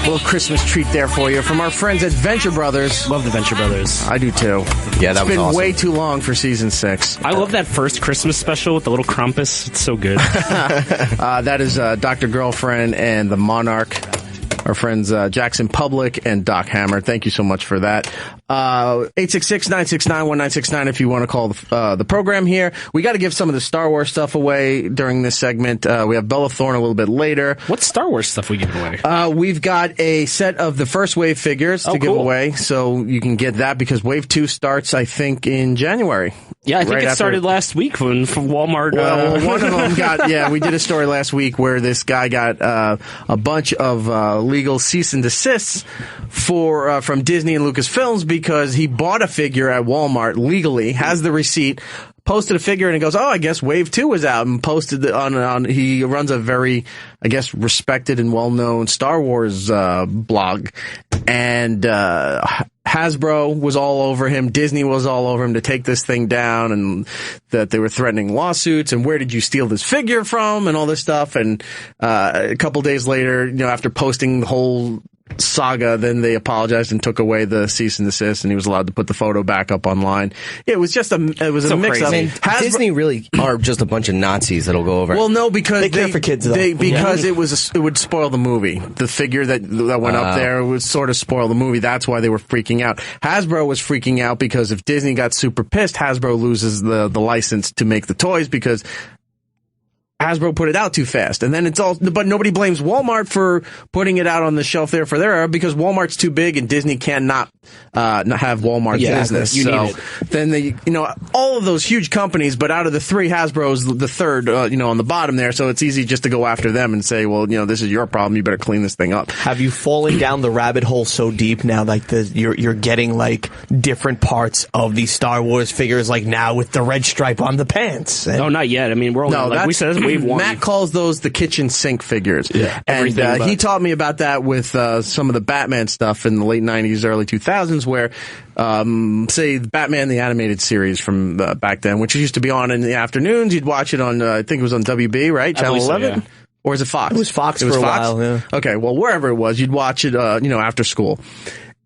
Little Christmas treat there for you from our friends at Venture Brothers. Love the Venture Brothers. I do too. Yeah, that was awesome. It's been way too long for season 6. I love that first Christmas special with the little Krampus. It's so good. That is Dr. Girlfriend and the Monarch. Our friends Jackson Public and Doc Hammer. Thank you so much for that. 866-969-1969 if you want to call the program here. We got to give some of the Star Wars stuff away during this segment. We have Bella Thorne a little bit later. What Star Wars stuff we giving away? We've got a set of the first wave figures to give away, so you can get that because Wave 2 starts, I think, in January. Yeah, I think it started last week from Walmart. Well, one of them got, we did a story last week where this guy got a bunch of legal cease and desists from Disney and Lucasfilms because he bought a figure at Walmart legally, has the receipt, posted a figure, and he goes, oh, I guess Wave 2 is out, and posted it on he runs a very, I guess, respected and well-known Star Wars blog, and Hasbro was all over him, Disney was all over him to take this thing down, and that they were threatening lawsuits, and where did you steal this figure from, and all this stuff, and a couple days later, after posting the whole saga, then they apologized and took away the cease and desist, and he was allowed to put the photo back up online. It was just a mix up. Disney really are just a bunch of Nazis that'll go over. Well, no, because they care for kids though. Because it would spoil the movie. The figure that went up there would sort of spoil the movie. That's why they were freaking out. Hasbro was freaking out because if Disney got super pissed, Hasbro loses the license to make the toys because Hasbro put it out too fast, and then but nobody blames Walmart for putting it out on the shelf there for their era because Walmart's too big and Disney cannot not have Walmart business. So then all of those huge companies, but out of the three, Hasbro's the third, on the bottom there. So it's easy just to go after them and say, well, this is your problem. You better clean this thing up. Have you fallen down the rabbit hole so deep now, like you're getting like different parts of these Star Wars figures, like now with the red stripe on the pants? No, not yet. I mean, we're only we said Wave 1. Matt calls those the kitchen sink figures. Yeah, and he taught me about that with some of the Batman stuff in the late 90s, early 2000s, where say Batman the Animated Series from back then, which used to be on in the afternoons. You'd watch it on, I think it was on WB, right? Channel 11? So, yeah. Or is it Fox? It was Fox for a while, yeah. Okay, well, wherever it was, you'd watch it, after school.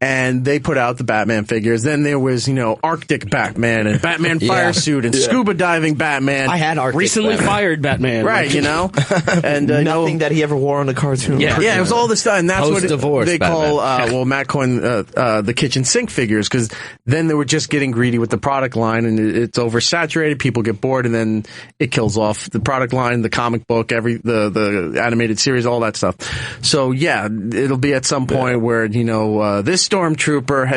And they put out the Batman figures. Then there was, Arctic Batman and Batman Fire Suit and Scuba Diving Batman. I had Arctic recently fired Batman. Right, and nothing that he ever wore on a cartoon. Yeah, it was all this stuff, and that's what they call, Matt coined the kitchen sink figures, because then they were just getting greedy with the product line, and it's oversaturated, people get bored, and then it kills off the product line, the comic book, the animated series, all that stuff. So, yeah, it'll be at some point where, this Stormtrooper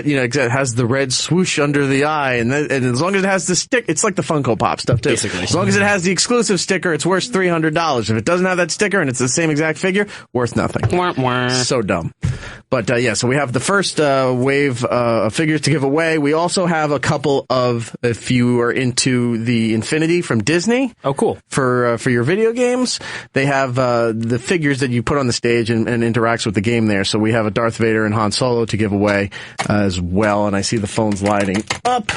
has the red swoosh under the eye, and as long as it has the stick, it's like the Funko Pop stuff too. Basically. As long as it has the exclusive sticker, it's worth $300. If it doesn't have that sticker and it's the same exact figure, worth nothing. Wah, wah. So dumb. But so we have the first wave of figures to give away. We also have a couple of, if you are into the Infinity from Disney. Oh, cool. For your video games, they have the figures that you put on the stage and interacts with the game there. So we have a Darth Vader and Han Solo to give away away as well, and I see the phones lighting up.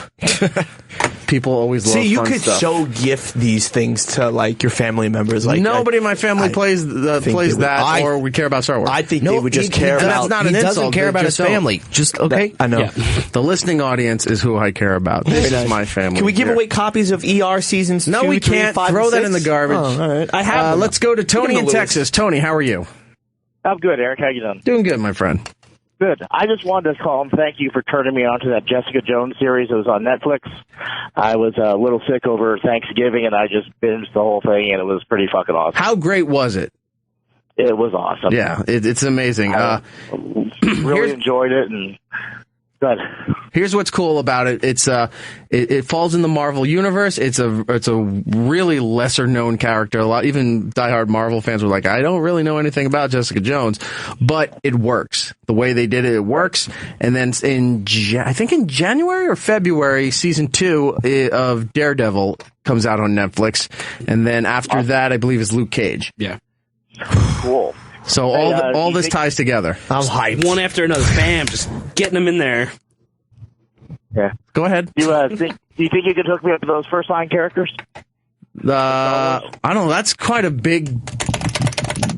People always love See, you fun could stuff. so gift these things to like your family members. Like Nobody in my family plays that or would care about Star Wars. I think they would just care about. That's not an he insult. doesn't care They about just his don't. family. Just okay. I know. Yeah. The listening audience is who I care about. This is my family. Can we give here. away copies of ER seasons? No, 2, we 3, can't. 5, Throw and that 6? in the garbage. Oh, all right. I have. them. Let's go to Tony Give in them to Texas. Tony, how are you? I'm good, Eric. How you doing? Doing good, my friend. Good. I just wanted to call and thank you for turning me on to that Jessica Jones series that was on Netflix. I was a little sick over Thanksgiving, and I just binged the whole thing, and it was pretty fucking awesome. How great was it? It was awesome. Yeah, it's amazing. Really enjoyed it, and good. Here's what's cool about it. It falls in the Marvel universe. It's a really lesser known character. Even diehard Marvel fans were like, I don't really know anything about Jessica Jones, but it works. The way they did it works. And then I think in January or February, season 2 of Daredevil comes out on Netflix. And then after that, I believe is Luke Cage. Yeah. Cool. So all this ties together. I'm hyped. One after another. Bam. Just getting them in there. Yeah. Go ahead. Do you think you could hook me up to those first line characters? I don't know. That's quite a big.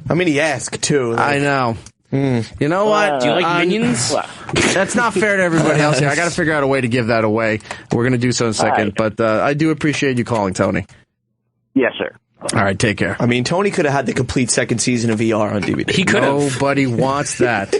I mean, he asked too. Like, I know. You know what? Do you like Minions? That's not fair to everybody else here. I got to figure out a way to give that away. We're going to do so in a second. Right. But I do appreciate you calling, Tony. Yes, sir. All right, take care. I mean, Tony could have had the complete second season of ER on DVD. He could have. Nobody wants that.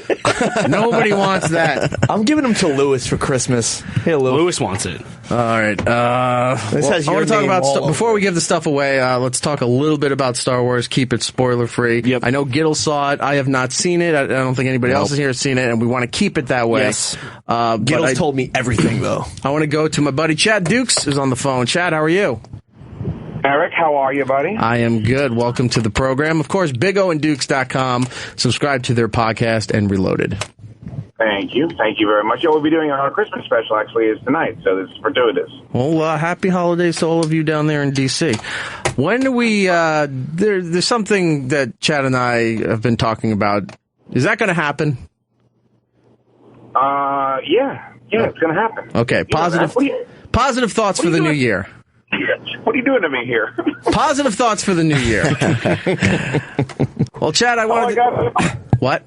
Nobody wants that. I'm giving him to Lewis for Christmas. Hey, Lewis wants it. All right. This has I your want to talk name about all before we give the stuff away. Let's talk a little bit about Star Wars. Keep it spoiler free. Yep. I know Giddle saw it. I have not seen it. I don't think anybody else in here has seen it, and we want to keep it that way. Yes. Giddle's told me everything though. I want to go to my buddy Chad Dukes, who's on the phone. Chad, how are you? Eric, how are you, buddy? I am good. Welcome to the program. Of course, BigOandDukes.com. Subscribe to their podcast and Reloaded. Thank you. Thank you very much. Yeah, we'll be doing our Christmas special, actually, is tonight, so this is fortuitous. Well, happy holidays to all of you down there in D.C. When do we, there's something that Chad and I have been talking about. Is that going to happen? Yeah, it's going to happen. Okay, positive thoughts for the new year. What are you doing to me here? Positive thoughts for the new year. Well, Chad, I wanted What?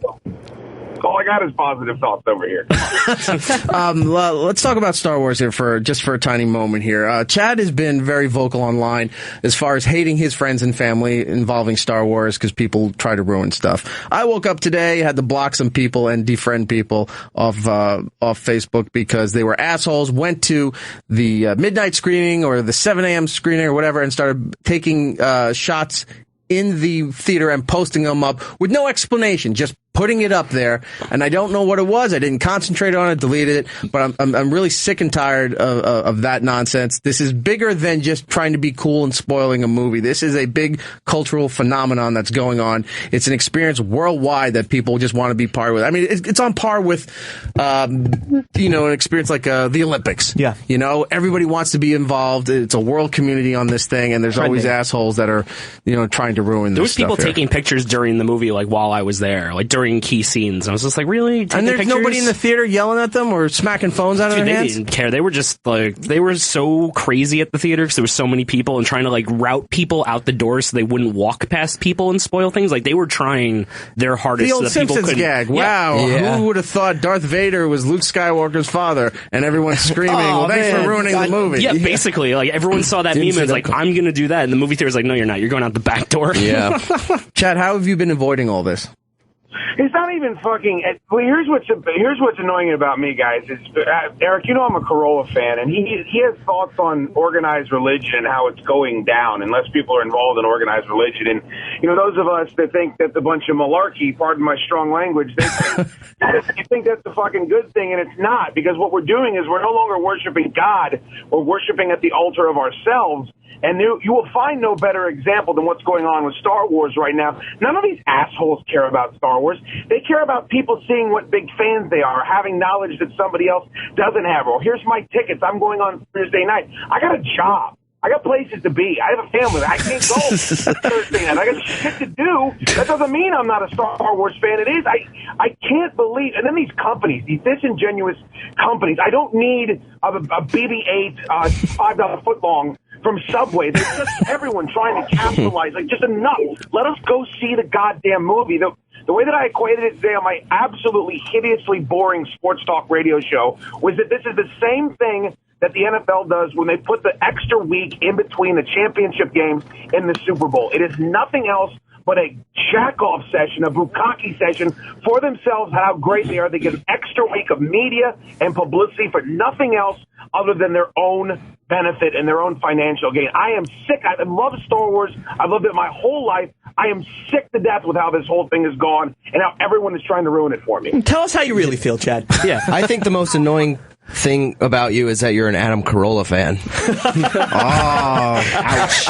All I got is positive thoughts over here. Let's talk about Star Wars here for a tiny moment here. Chad has been very vocal online as far as hating his friends and family involving Star Wars because people try to ruin stuff. I woke up today, had to block some people and defriend people off Facebook because they were assholes, went to the midnight screening or the 7 a.m. screening or whatever and started taking shots in the theater and posting them up with no explanation, just putting it up there, and I don't know what it was. I didn't concentrate on it, deleted it, but I'm really sick and tired of that nonsense. This is bigger than just trying to be cool and spoiling a movie. This is a big cultural phenomenon that's going on. It's an experience worldwide that people just want to be part with. I mean, it's on par with, an experience like the Olympics. Yeah. You know, everybody wants to be involved. It's a world community on this thing, and there's always assholes that are, trying to ruin this There was people stuff here. taking pictures during the movie, like while I was there, like during key scenes. I was just like, really? And there's nobody in the theater yelling at them or smacking phones out of Dude, their they hands? didn't care. They were just like, they were so crazy at the theater because there were so many people and trying to like route people out the door so they wouldn't walk past people and spoil things. Like they were trying their hardest. The old so that people Simpsons couldn't. gag. Yeah. Wow. Who would have thought Darth Vader was Luke Skywalker's father? And everyone's screaming, well, thanks for ruining the movie. Yeah, basically. Like everyone saw that meme and was like, I'm going to do that. And the movie theater was like, no, you're not. You're going out the back door. Yeah. Chad, how have you been avoiding all this? It's not even fucking. Well, here's what's annoying about me, guys. Is Eric, I'm a Corolla fan, and he has thoughts on organized religion and how it's going down unless people are involved in organized religion. And those of us that think that's a bunch of malarkey, pardon my strong language, they think that's a fucking good thing, and it's not, because what we're doing is we're no longer worshiping God. We're worshiping at the altar of ourselves. And you will find no better example than what's going on with Star Wars right now. None of these assholes care about Star Wars. They care about people seeing what big fans they are, having knowledge that somebody else doesn't have. Or here's my tickets. I'm going on Thursday night. I got a job. I got places to be. I have a family. I can't go Thursday night. I got shit to do. That doesn't mean I'm not a Star Wars fan. It is. I can't believe. And then these companies, these disingenuous companies. I don't need a BB-8 $5 footlong from Subway. There's just everyone trying to capitalize. Like, just enough. Let us go see the goddamn movie. The way that I equated it today on my absolutely hideously boring sports talk radio show was that this is the same thing that the NFL does when they put the extra week in between the championship games and the Super Bowl. It is nothing else but a jack-off session, a bukkake session for themselves, how great they are. They get an extra week of media and publicity for nothing else other than their own benefit and their own financial gain. I am sick. I love Star Wars. I've loved it my whole life. I am sick to death with how this whole thing is gone and how everyone is trying to ruin it for me. Tell us how you really feel, Chad. Yeah, I think the most annoying thing about you is that you're an Adam Carolla fan. Oh, ouch.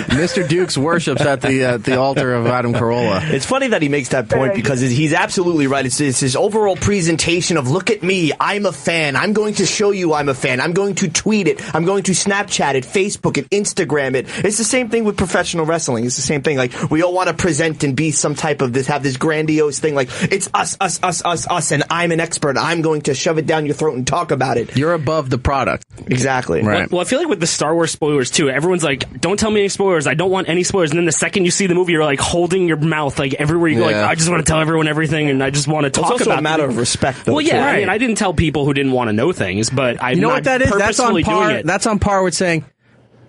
Mr. Dukes worships at the altar of Adam Carolla. It's funny that he makes that point because he's absolutely right. It's his overall presentation of, look at me, I'm a fan. I'm going to show you I'm a fan. I'm going to tweet it. I'm going to Snapchat it, Facebook it, Instagram it. It's the same thing with professional wrestling. It's the same thing. Like, we all want to present and be some type of this, have this grandiose thing. Like, it's us, and I'm an expert. I'm going to shove it down your throat and talk about it. You're above the product. Exactly. Right. Well, I feel like with the Star Wars spoilers, too, everyone's like, don't tell me any spoilers. I don't want any spoilers. And then the second you see the movie, you're like holding your mouth. Like, everywhere you go, like, I just want to tell everyone everything, and I just want to talk about it. It's also a matter of respect, though. Well, yeah. Right. I mean, I didn't tell people who didn't want to know things, but I'm not what that is? That's on par. doing it. That's on par with saying,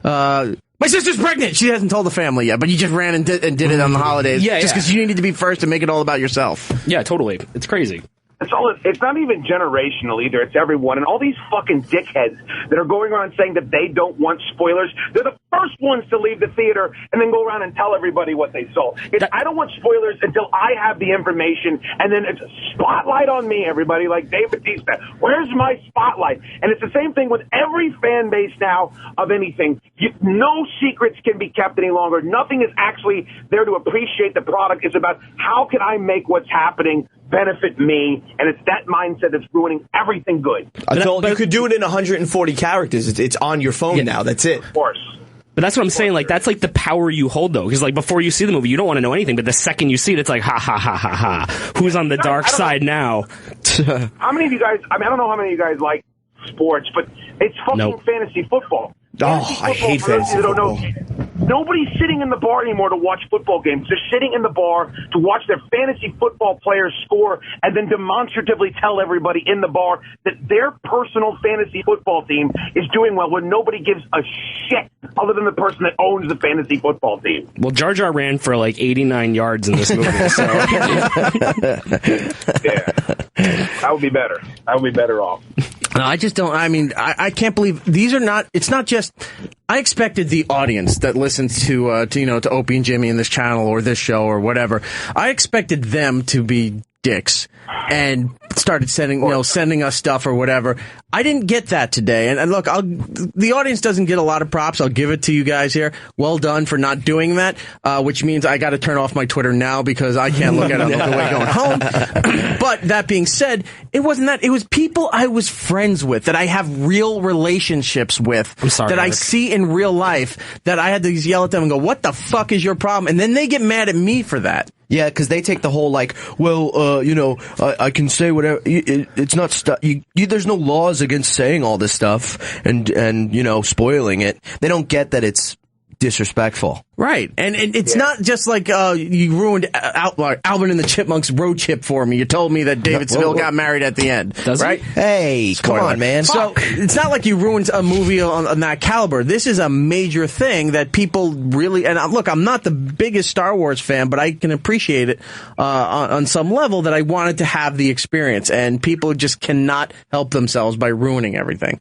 my sister's pregnant. She hasn't told the family yet, but you just ran and did it on the holidays. Yeah, just because you needed to be first and make it all about yourself. Yeah, totally. It's crazy. It's not even generational either. It's everyone. And all these fucking dickheads that are going around saying that they don't want spoilers, they're the first ones to leave the theater and then go around and tell everybody what they saw. I don't want spoilers until I have the information, and then it's a spotlight on me, everybody, like Dave Bautista. Where's my spotlight? And it's the same thing with every fan base now of anything. No secrets can be kept any longer. Nothing is actually there to appreciate the product. It's about how can I make what's happening benefit me, and it's that mindset that's ruining everything good. You could do it in 140 characters. It's on your phone now. That's it. Of course. But that's what I'm saying. Like, that's like the power you hold, though. Because, like, before you see the movie, you don't want to know anything. But the second you see it, it's like, ha, ha, ha, ha, ha. Who's on the dark side now? How many of you guys, I don't know how many of you guys like sports, but it's fucking fantasy football. I hate fantasy football. Nobody's sitting in the bar anymore to watch football games. They're sitting in the bar to watch their fantasy football players score and then demonstratively tell everybody in the bar that their personal fantasy football team is doing well when nobody gives a shit other than the person that owns the fantasy football team. Well, Jar Jar ran for like 89 yards in this movie, so... Yeah. I would be better. I would be better off. No, I just don't. I mean, I can't believe these are not. It's not just. I expected the audience that listens to Opie and Jimmy in this channel or this show or whatever. I expected them to be dicks and started sending us stuff or whatever. I didn't get that today. And look, the audience doesn't get a lot of props. I'll give it to you guys here. Well done for not doing that, which means I got to turn off my Twitter now because I can't look at it on the way going home. But that being said, it wasn't that. It was people I was friends with, that I have real relationships with, that Eric. I see in real life, that I had to yell at them and go, what the fuck is your problem? And then they get mad at me for that. Yeah, because they take the whole, like, well, I can say whatever. It's not stuff. There's no laws against saying all this stuff and spoiling it. They don't get that it's disrespectful. Right. And it's not just like you ruined Alvin and the Chipmunks road trip for me. You told me that David Seville got married at the end. Right? Hey, come on, man. So it's not like you ruined a movie on that caliber. This is a major thing that people really... And look, I'm not the biggest Star Wars fan, but I can appreciate it on some level that I wanted to have the experience. And people just cannot help themselves by ruining everything.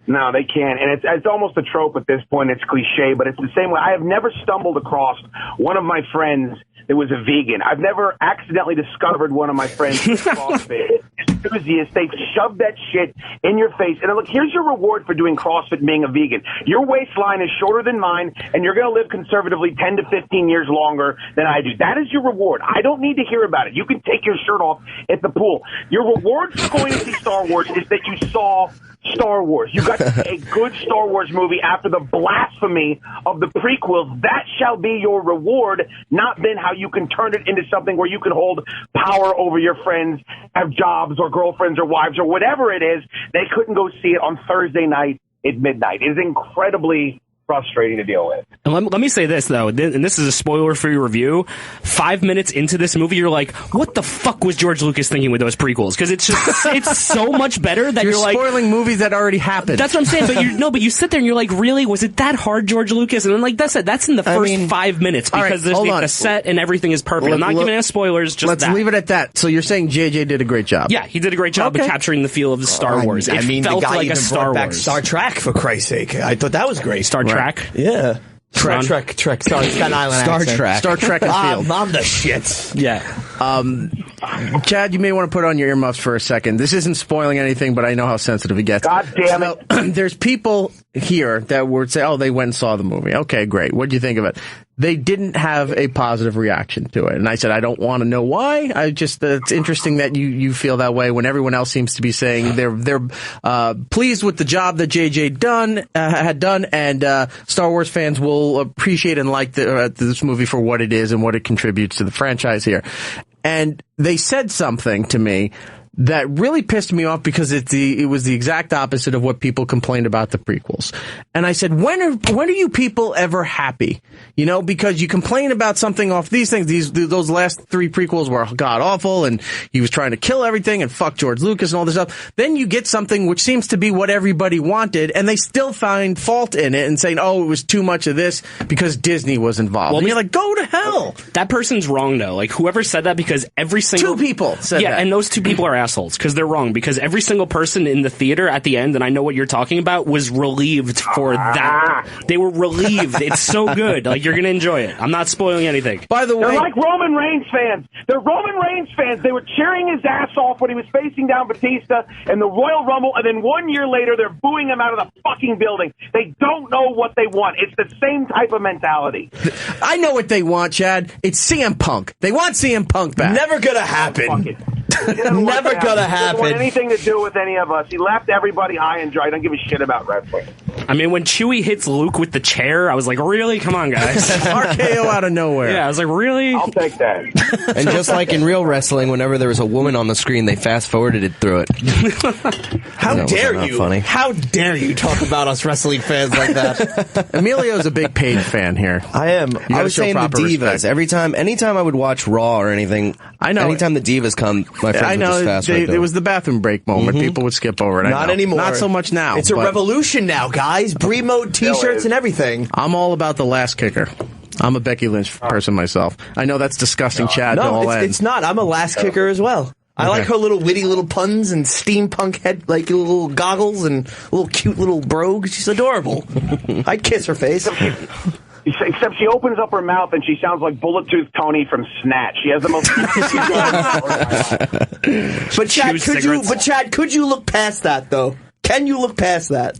No, they can't. And it's almost a trope at this point. It's cliche, but it's the same way. I have never stumbled across one of my friends that was a vegan. I've never accidentally discovered one of my friends who's CrossFit enthusiast. They've shoved that shit in your face. And look, here's your reward for doing CrossFit and being a vegan. Your waistline is shorter than mine, and you're going to live conservatively 10 to 15 years longer than I do. That is your reward. I don't need to hear about it. You can take your shirt off at the pool. Your reward for going to see Star Wars is that you saw Star Wars. You got a good Star Wars movie after the blasphemy of the prequels. That shall be your reward, not then how you can turn it into something where you can hold power over your friends, have jobs or girlfriends or wives or whatever it is. They couldn't go see it on Thursday night at midnight. It is incredibly frustrating to deal with. And let me say this, though, and this is a spoiler for your review. 5 minutes into this movie, you're like, what the fuck was George Lucas thinking with those prequels? Because it's just, it's so much better that you're like... spoiling movies that already happened. That's what I'm saying, but you sit there and you're like, really? Was it that hard, George Lucas? And then, like, that's in the first 5 minutes, because the set and everything is perfect. I'm not giving any spoilers, just let's leave it at that. So you're saying JJ did a great job? Yeah, he did a great job of capturing the feel of the Star Wars. I mean, felt the guy like even a Star brought back Wars. Star Trek, for Christ's sake. I thought that was great. Star Trek? Yeah. Trek. Sorry, Staten Island Star accent. Trek. Star Trek and Field. I'm the shit. Yeah. Chad, you may want to put on your earmuffs for a second. This isn't spoiling anything, but I know how sensitive it gets. God damn it. So, there's people here that would say, oh, they went and saw the movie. Okay, great. What do you think of it? They didn't have a positive reaction to it. And I said, I don't want to know why. It's interesting that you feel that way when everyone else seems to be saying they're pleased with the job that JJ had done, and Star Wars fans will appreciate and like this movie for what it is and what it contributes to the franchise here. And they said something to me that really pissed me off, because it was the exact opposite of what people complained about the prequels. And I said, when are you people ever happy? You know, because you complain about something off these things. Those last 3 prequels were god awful, and he was trying to kill everything and fuck George Lucas and all this stuff. Then you get something which seems to be what everybody wanted, and they still find fault in it and saying, oh, it was too much of this because Disney was involved. Well, and you're like, go to hell. That person's wrong, though. Like, whoever said that, because every single... 2 people said that. Yeah, and those 2 people are assholes, because they're wrong, because every single person in the theater at the end, and I know what you're talking about, was relieved for that. They were relieved. It's so good. Like, you're going to enjoy it. I'm not spoiling anything. By the way, they're like Roman Reigns fans. They're Roman Reigns fans. They were cheering his ass off when he was facing down Batista in the Royal Rumble, and then 1 year later, they're booing him out of the fucking building. They don't know what they want. It's the same type of mentality. I know what they want, Chad. It's CM Punk. They want CM Punk back. Never gonna happen. Never gonna happen. Doesn't want anything to do with any of us. He left everybody high and dry. Don't give a shit about wrestling. I mean, when Chewie hits Luke with the chair, I was like, really? Come on, guys. RKO out of nowhere. Yeah, I was like, really? I'll take that. And just like in real wrestling, whenever there was a woman on the screen, they fast-forwarded it through it. How dare you? Funny. How dare you talk about us wrestling fans like that? Emilio's a big Paige fan here. I am. I was saying the Divas. Respect. Anytime I would watch Raw or anything, I know. Anytime the Divas come, my friends would just fast right it was the bathroom break moment. People would skip over it. Not anymore. Not so much now. It's a revolution now, guys. Brie mode T-shirts and everything. I'm all about the last kicker. I'm a Becky Lynch person myself. I know that's disgusting, Chad. No, it's not. I'm a last kicker as well. I like her little witty little puns and steampunk head, like little goggles and little cute little brogue. She's adorable. I'd kiss her face. Except she opens up her mouth and she sounds like Bullet Tooth Tony from Snatch. She has the most. But Chad, could you look past that though? Can you look past that?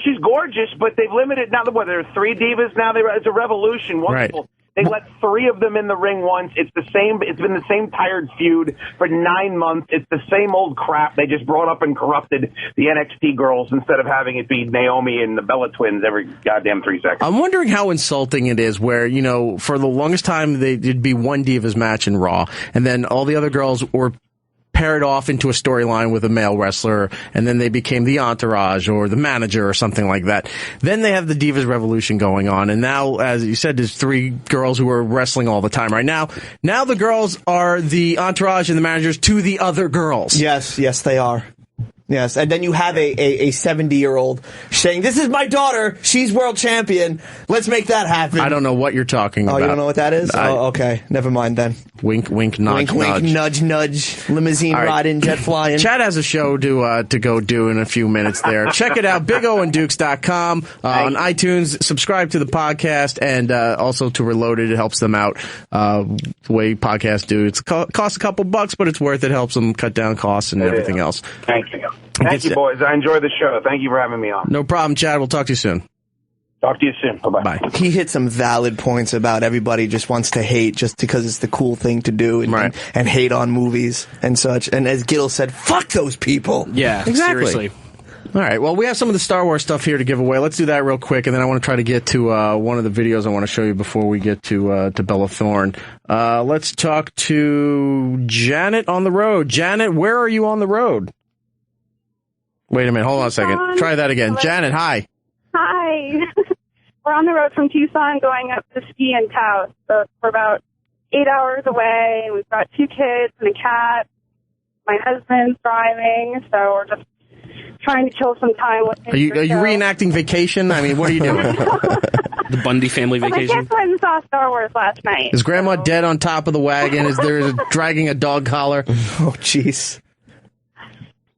She's gorgeous, but they've limited now. What, there are 3 divas now. It's a revolution. Wonderful. Right. They let 3 of them in the ring once. It's the same. It's been the same tired feud for 9 months. It's the same old crap. They just brought up and corrupted the NXT girls instead of having it be Naomi and the Bella Twins every goddamn 3 seconds. I'm wondering how insulting it is where, you know, for the longest time, it'd be one Divas match in Raw, and then all the other girls were paired off into a storyline with a male wrestler, and then they became the entourage or the manager or something like that. Then they have the Divas Revolution going on, and now, as you said, there's 3 girls who are wrestling all the time right now. Now the girls are the entourage and the managers to the other girls. Yes, they are. Yes, and then you have a 70-year-old saying, "This is my daughter. She's world champion. Let's make that happen." I don't know what you're talking about. Oh, you don't know what that is? Okay. Never mind then. Wink, wink, nudge, wink, nudge. wink, nudge, nudge. Limousine riding, jet flying. Chad has a show to go do in a few minutes there. Check it out, bigoanddukes.com. On iTunes, subscribe to the podcast, and also to Reloaded. It helps them out the way podcasts do. It costs a couple bucks, but it's worth it. Helps them cut down costs and everything else. Thank you. Thank you, boys. I enjoy the show. Thank you for having me on. No problem, Chad. We'll talk to you soon. Talk to you soon. Bye-bye. Bye. He hit some valid points about everybody just wants to hate just because it's the cool thing to do and hate on movies and such. And as Giddle said, fuck those people. Yeah, exactly. Seriously. All right. Well, we have some of the Star Wars stuff here to give away. Let's do that real quick, and then I want to try to get to one of the videos I want to show you before we get to Bella Thorne. Let's talk to Janet on the road. Janet, where are you on the road? Wait a minute. Hold on a second. Try that again. Janet, hi. Hi. We're on the road from Tucson going up to ski in Taos. So we're about 8 hours away. We've got 2 kids and a cat. My husband's driving, so we're just trying to kill some time with him. Are you reenacting Vacation? I mean, what are you doing? The Bundy family vacation? My kids went and saw Star Wars last night. Is Grandma dead on top of the wagon? Is there dragging a dog collar? Oh, jeez.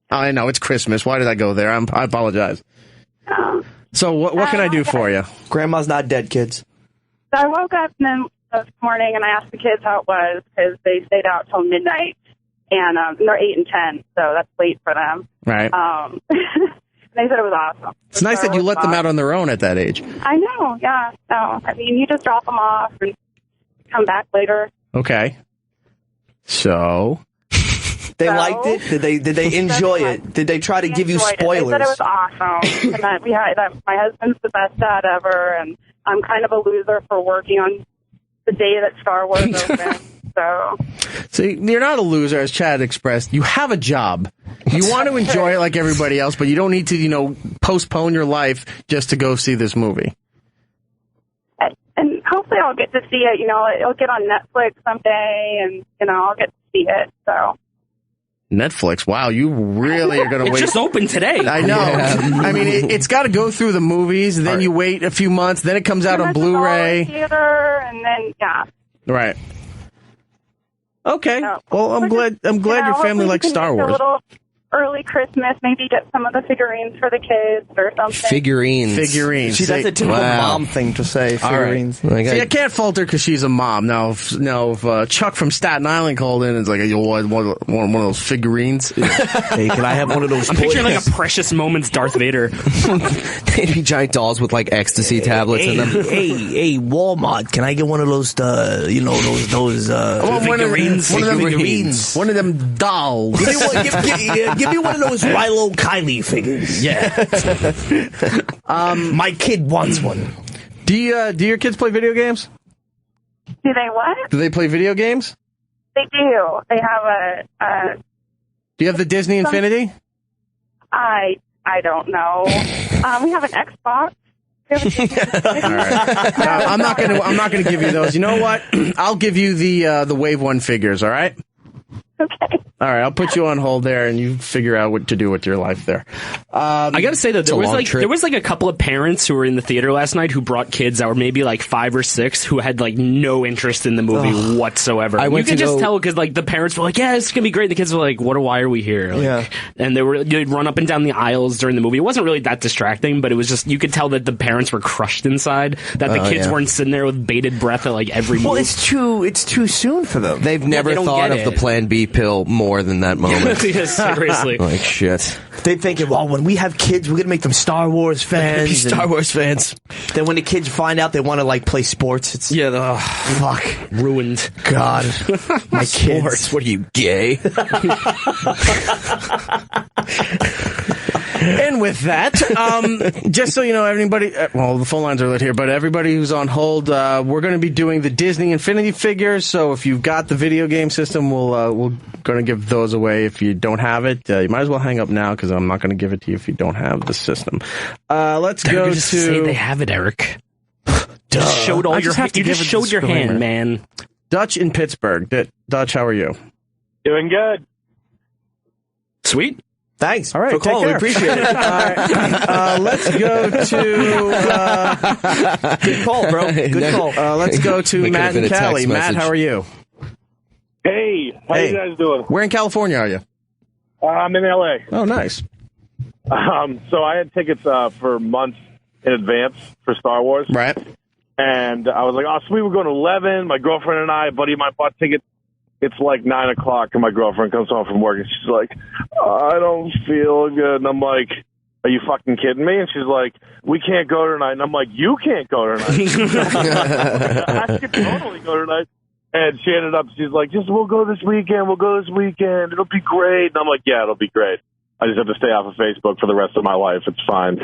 I know, it's Christmas. Why did I go there? I apologize. So what can I do for you? Grandma's not dead, kids. So I woke up this morning and I asked the kids how it was because they stayed out till midnight. And they're 8 and 10, so that's late for them. Right. They said it was awesome. It's nice that you let them out on their own at that age. I know, yeah. No, I mean, you just drop them off and come back later. Okay. So... They liked it? Did they enjoy it? Did they try to give you spoilers? They said it was awesome. And that my husband's the best dad ever, and I'm kind of a loser for working on the day that Star Wars opened. So you're not a loser, as Chad expressed. You have a job. You want to enjoy it like everybody else, but you don't need to, postpone your life just to go see this movie. And hopefully I'll get to see it. It'll get on Netflix someday, and I'll get to see it. So. Netflix. Wow, you really are going to wait. It just opened today. I know. Yeah. I mean, it's got to go through the movies, and then you wait a few months, then it comes out on Blu-ray. Theater, and then Right. Okay. Well, I'm glad your family likes Star Wars. A little early Christmas, maybe get some of the figurines for the kids or something. Figurines. See, that's a typical mom thing to say, figurines. Right. See, I can't fault her because she's a mom. Now, if Chuck from Staten Island called in and is like, you want one of those figurines? Hey, can I have one of those I'm picturing like a Precious Moments Darth Vader. They'd be giant dolls with like ecstasy tablets in them. Hey, Walmart, can I get one of those, those figurines? One of them dolls. Give me one of those Rilo Kiley figures. Yeah. My kid wants one. Do your kids play video games? Do they what? Do they play video games? They do. They have a do you have the Disney Infinity? I don't know. We have an Xbox. All right. I'm not gonna give you those. You know what? I'll give you the Wave 1 figures. All right. Okay. All right, I'll put you on hold there, and you figure out what to do with your life there. I gotta say though, there was a couple of parents who were in the theater last night who brought kids that were maybe like 5 or 6 who had like no interest in the movie whatsoever. You could just tell because like the parents were like, "Yeah, it's gonna be great." The kids were like, "Why are we here?" Like, and they'd run up and down the aisles during the movie. It wasn't really that distracting, but it was just you could tell that the parents were crushed inside. That the kids weren't sitting there with bated breath at like every movie. Well, it's too soon for them. They've never thought of the Plan B pill more than that moment. Yeah, seriously. Like shit. They're thinking, well, when we have kids, we're gonna make them Star Wars fans. Star Wars fans. Then when the kids find out they want to like play sports, it's fuck, ruined. God, my kids. What are you, gay? And with that, just so you know, everybody, well, the phone lines are lit here, but everybody who's on hold, we're going to be doing the Disney Infinity figures. So if you've got the video game system, we're going to give those away. If you don't have it, you might as well hang up now because I'm not going to give it to you if you don't have the system. Let's go to. Say they have it, Eric. Just showed all your. You just showed your hand, man. Dutch in Pittsburgh. Dutch, how are you? Doing good. Sweet. Thanks. All right, for take calling. care. We appreciate it. All right. Let's go to. Good call, bro. Good call. Let's go to Matt and Cali. Matt, how are you? Hey, how you guys doing? Where in California are you? I'm in LA. Oh, nice. So I had tickets for months in advance for Star Wars. Right. And I was like, oh, sweet, we're going to 11. My girlfriend and I, a buddy of mine, bought tickets. It's like 9 o'clock, and my girlfriend comes home from work, and she's like, I don't feel good. And I'm like, are you fucking kidding me? And she's like, we can't go tonight. And I'm like, you can't go tonight. I could totally go tonight. And she ended up, she's like, we'll go this weekend. It'll be great. And I'm like, yeah, it'll be great. I just have to stay off of Facebook for the rest of my life. It's fine.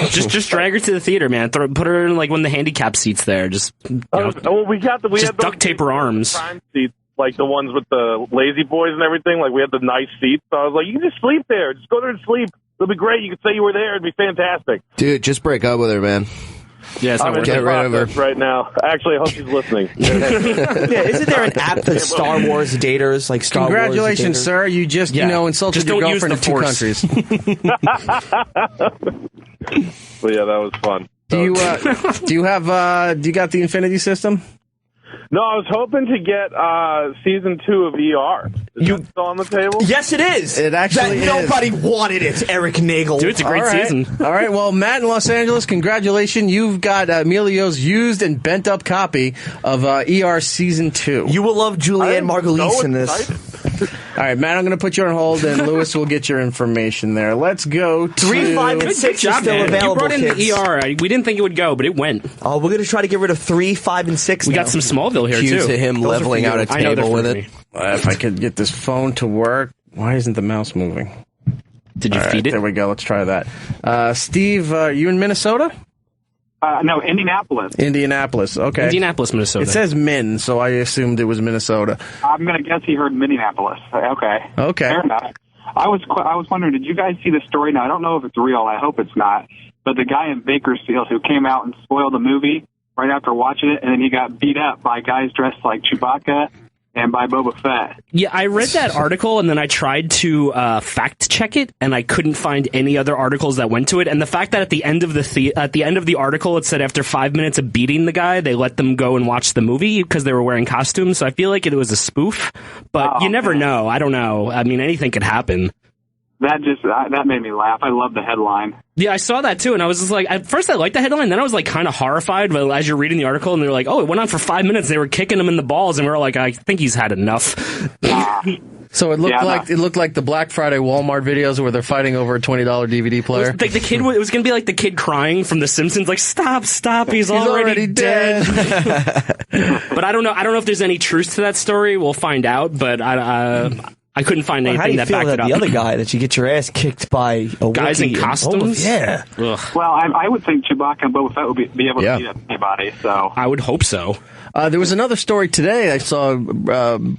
just drag her to the theater, man. Put her in like one of the handicap seats there. Just well, we had duct tape her arms. Prime seats, like the ones with the lazy boys and everything. Like we had the nice seats. So I was like, you can just sleep there. Just go there and sleep. It'll be great. You can say you were there. It'd be fantastic. Dude, just break up with her, man. Yeah, it's I'm not in worth the it. process right now. Actually, I hope she's listening. Yeah, isn't there an app for Star Wars daters? Like Star Congratulations, Wars daters? sir. You just, insulted Just your don't use girlfriend the in 2 Force. countries. But yeah, that was fun. Do you got the Infinity system? No, I was hoping to get season 2 of ER. Is that still on the table? Yes, it is. It actually is. Nobody wanted it, Erik Nagel. Dude, it's a great season. All right, well, Matt in Los Angeles, congratulations. You've got Emilio's used and bent up copy of ER Season 2. You will love Julianne Margulies in this. All right, Matt, I'm going to put you on hold, and Lewis will get your information there. Let's go to... 3, 5, and 6 are still available, You brought in kids. the ER. We didn't think it would go, but it went. Oh, we're going to try to get rid of 3, 5, and 6 We now. got some Smallville here, Cue too. to him Those are leveling for out you. a table with it. If I could get this phone to work. Why isn't the mouse moving? Did you All right, feed it? There we go. Let's try that. Steve, you in Minnesota? No, Indianapolis. Indianapolis. Okay. Indianapolis, Minnesota. It says Min, so I assumed it was Minnesota. I'm going to guess he heard Minneapolis. Okay. Okay. Fair enough. I was wondering, did you guys see the story? Now, I don't know if it's real. I hope it's not. But the guy in Bakersfield who came out and spoiled the movie right after watching it, and then he got beat up by guys dressed like Chewbacca and by Boba Fett. Yeah, I read that article, and then I tried to fact check it, and I couldn't find any other articles that went to it. And the fact that at the end of the article, it said after 5 minutes of beating the guy, they let them go and watch the movie because they were wearing costumes. So I feel like it was a spoof, but you never know. I don't know. I mean, anything could happen. That made me laugh. I love the headline. Yeah, I saw that too, and I was just like, at first I liked the headline, then I was like kind of horrified, but as you're reading the article, and they're like, oh, it went on for 5 minutes, they were kicking him in the balls, and we were like, I think he's had enough. So it looked like the Black Friday Walmart videos where they're fighting over a $20 DVD player. It was going to be like the kid crying from The Simpsons, like, stop, he's already dead. But I don't know if there's any truth to that story. We'll find out, but I couldn't find anything that backed it up. The other guy that you get your ass kicked by a guys in Wookiee costumes. Yeah. Ugh. Well, I would think Chewbacca and Boba Fett would be able to beat up anybody. So I would hope so. There was another story today I saw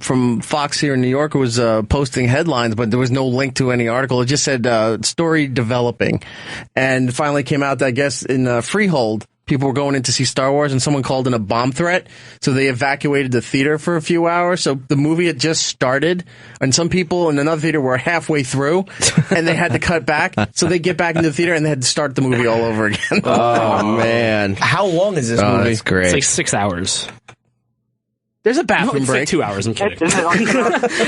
from Fox here in New York. It was posting headlines, but there was no link to any article. It just said story developing, and finally came out that I guess in Freehold. People were going in to see Star Wars, and someone called in a bomb threat, so they evacuated the theater for a few hours. So the movie had just started, and some people in another theater were halfway through, and they had to cut back. So they get back into the theater, and they had to start the movie all over again. Oh, man. How long is this movie? That's great. It's like 6 hours. There's a bathroom it's break. like 2 hours. I'm kidding.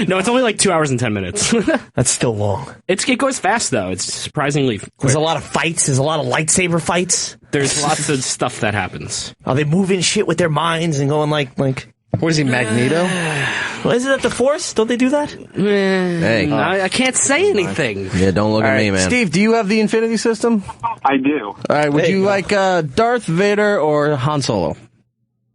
No, it's only like 2 hours and 10 minutes. That's still long. It goes fast though. It's surprisingly quick. There's a lot of fights. There's a lot of lightsaber fights. There's lots of stuff that happens. Are they moving shit with their minds and going like? What is he, Magneto? Well, isn't that the Force? Don't they do that? Hey. I can't say anything. Yeah, don't look All at right, me, man. Steve, do you have the Infinity System? I do. All right, would you like Darth Vader or Han Solo?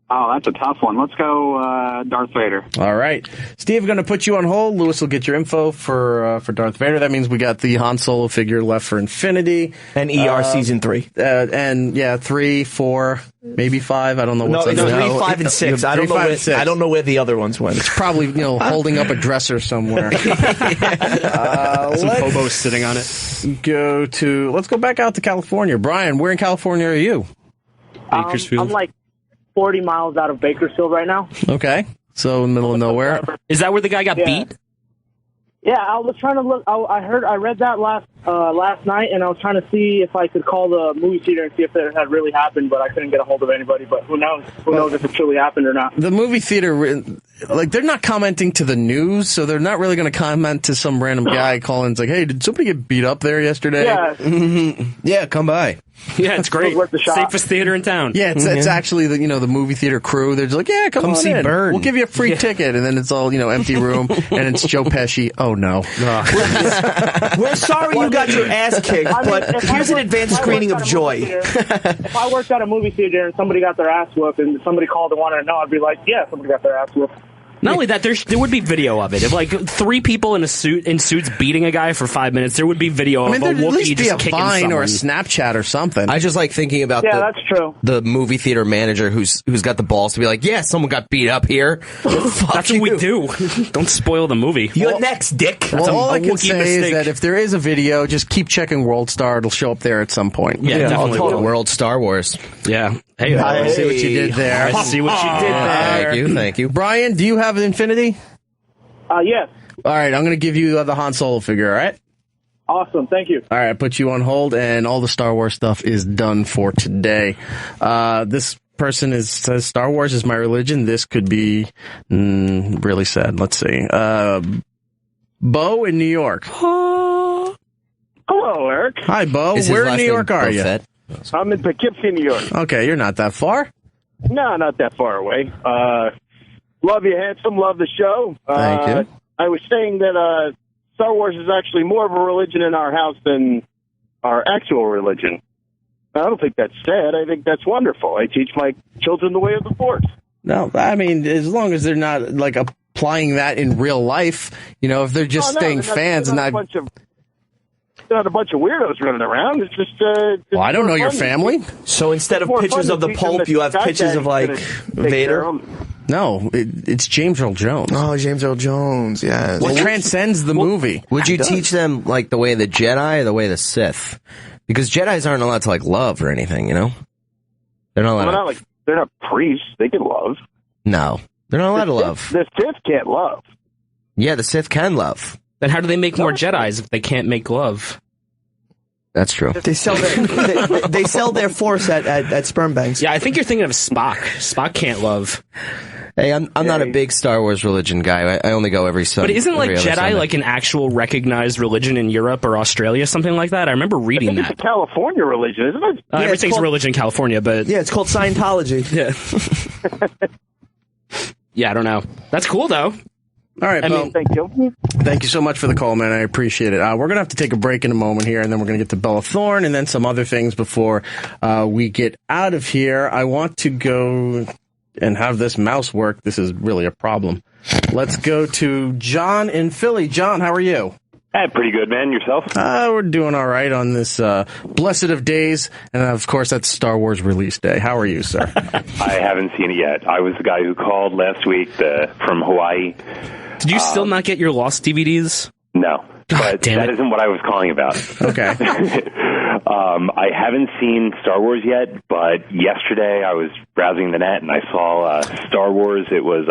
Oh, that's a tough one. Let's go Darth Vader. All right. Steve, going to put you on hold. Lewis will get your info for Darth Vader. That means we got the Han Solo figure left for Infinity. And ER Season 3. And, 3, 4, maybe 5. I don't know what's No, 3, 5, and 6. I don't know where the other ones went. It's probably, holding up a dresser somewhere. Some hobos sitting on it. Let's go back out to California. Brian, where in California are you? Bakersfield. I'm like 40 miles out of Bakersfield right now. Okay. So in the middle of nowhere. Is that where the guy got beat? Yeah, I was trying to look. I read that last night, and I was trying to see if I could call the movie theater and see if it had really happened, but I couldn't get a hold of anybody. But who knows? Who knows if it truly happened or not? The movie theater, like, they're not commenting to the news, so they're not really going to comment to some random guy calling. It's like, hey, did somebody get beat up there yesterday? Yeah. Yeah, come by. Yeah, it's great. Safest theater in town. Yeah, it's actually the movie theater crew. They're just like, yeah, come on see in. Bird. We'll give you a free ticket, and then it's all empty room, and it's Joe Pesci. Oh no. We're sorry you got your ass kicked, but here's an advanced screening of Joy. If I worked at a movie theater and somebody got their ass whooped and somebody called and wanted to know, I'd be like, yeah, somebody got their ass whooped. Not only that, there would be video of it. If like 3 people in suits beating a guy for 5 minutes, there would be video of a there'd at Wookiee least be just a kicking Vine or a someone. Snapchat or something. I just like thinking about that's true. the movie theater manager who's got the balls to be like, yeah, someone got beat up here. That's what we do. Don't spoil the movie. You're next, dick. Well, all I can Wookiee say mistake. is that if there is a video, just keep checking World Star. It'll show up there at some point. Yeah, definitely. World Star Wars. Yeah. Hey, I see what you did there. I see what you did there. Thank you. Brian, do you have Infinity? Yes. All right, I'm going to give you the Han Solo figure, all right? Awesome. Thank you. All right, I put you on hold, and all the Star Wars stuff is done for today. This person says Star Wars is my religion. This could be really sad. Let's see. Bo in New York. Hello, Eric. Hi, Bo. Where in New York are you? I'm in Poughkeepsie, New York. Okay, you're not that far. No, not that far away. Love you, handsome. Love the show. Thank you. I was saying that Star Wars is actually more of a religion in our house than our actual religion. I don't think that's sad. I think that's wonderful. I teach my children the way of the Force. No, I mean, as long as they're not, like, applying that in real life, if they're just staying fans and not... Not a bunch of weirdos running around. It's just. Well, I don't know your family. So instead of pictures of the Pope, you have pictures of, like, Vader? No, it's James Earl Jones. Oh, James Earl Jones, yeah. What transcends the movie? Would you teach them, like, the way of the Jedi or the way of the Sith? Because Jedis aren't allowed to, like, love or anything, They're not allowed they're not priests. They can love. No. They're not allowed to love. The Sith can't love. Yeah, the Sith can love. Then how do they make more Jedis if they can't make love? That's true. They sell they sell their Force at sperm banks. Yeah, I think you're thinking of Spock. Spock can't love. Hey, I'm not a big Star Wars religion guy. I only go every Sunday. But isn't like Jedi like an actual recognized religion in Europe or Australia, something like that? I remember reading that. It's a California religion, isn't it? Everything's religion in California, but yeah, it's called Scientology. Yeah. Yeah, I don't know. That's cool though. All right, Bo. Thank you. Thank you so much for the call, man. I appreciate it. We're going to have to take a break in a moment here, and then we're going to get to Bella Thorne and then some other things before we get out of here. I want to go and have this mouse work. This is really a problem. Let's go to John in Philly. John, how are you? Hey, pretty good, man. Yourself? We're doing all right on this blessed of days, and of course, that's Star Wars release day. How are you, sir? I haven't seen it yet. I was the guy who called last week from Hawaii. Did you still not get your lost DVDs? No, but that isn't what I was calling about. Okay. I haven't seen Star Wars yet, but yesterday I was browsing the net and I saw Star Wars. It was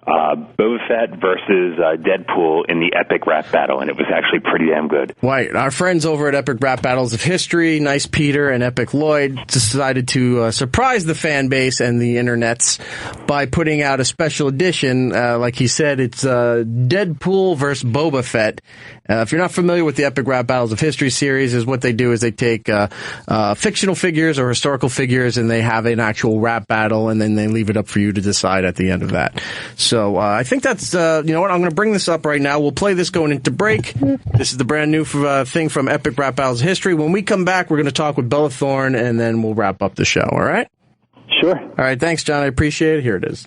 Boba Fett versus Deadpool in the epic rap battle, and it was actually pretty damn good. Right. Our friends over at Epic Rap Battles of History, Nice Peter and Epic Lloyd, decided to surprise the fan base and the internets by putting out a special edition. Like he said, it's Deadpool versus Boba Fett. If you're not familiar with the Epic Rap Battles of History series, is what they do is they take fictional figures or historical figures and they have an actual rap battle, and then they leave it up for you to decide at the end of that. So I think that's, you know what, I'm going to bring this up right now. We'll play this going into break. This is the brand new thing from Epic Rap Battles of History. When we come back, we're going to talk with Bella Thorne, and then we'll wrap up the show, all right? Sure. All right, thanks, John. I appreciate it. Here it is.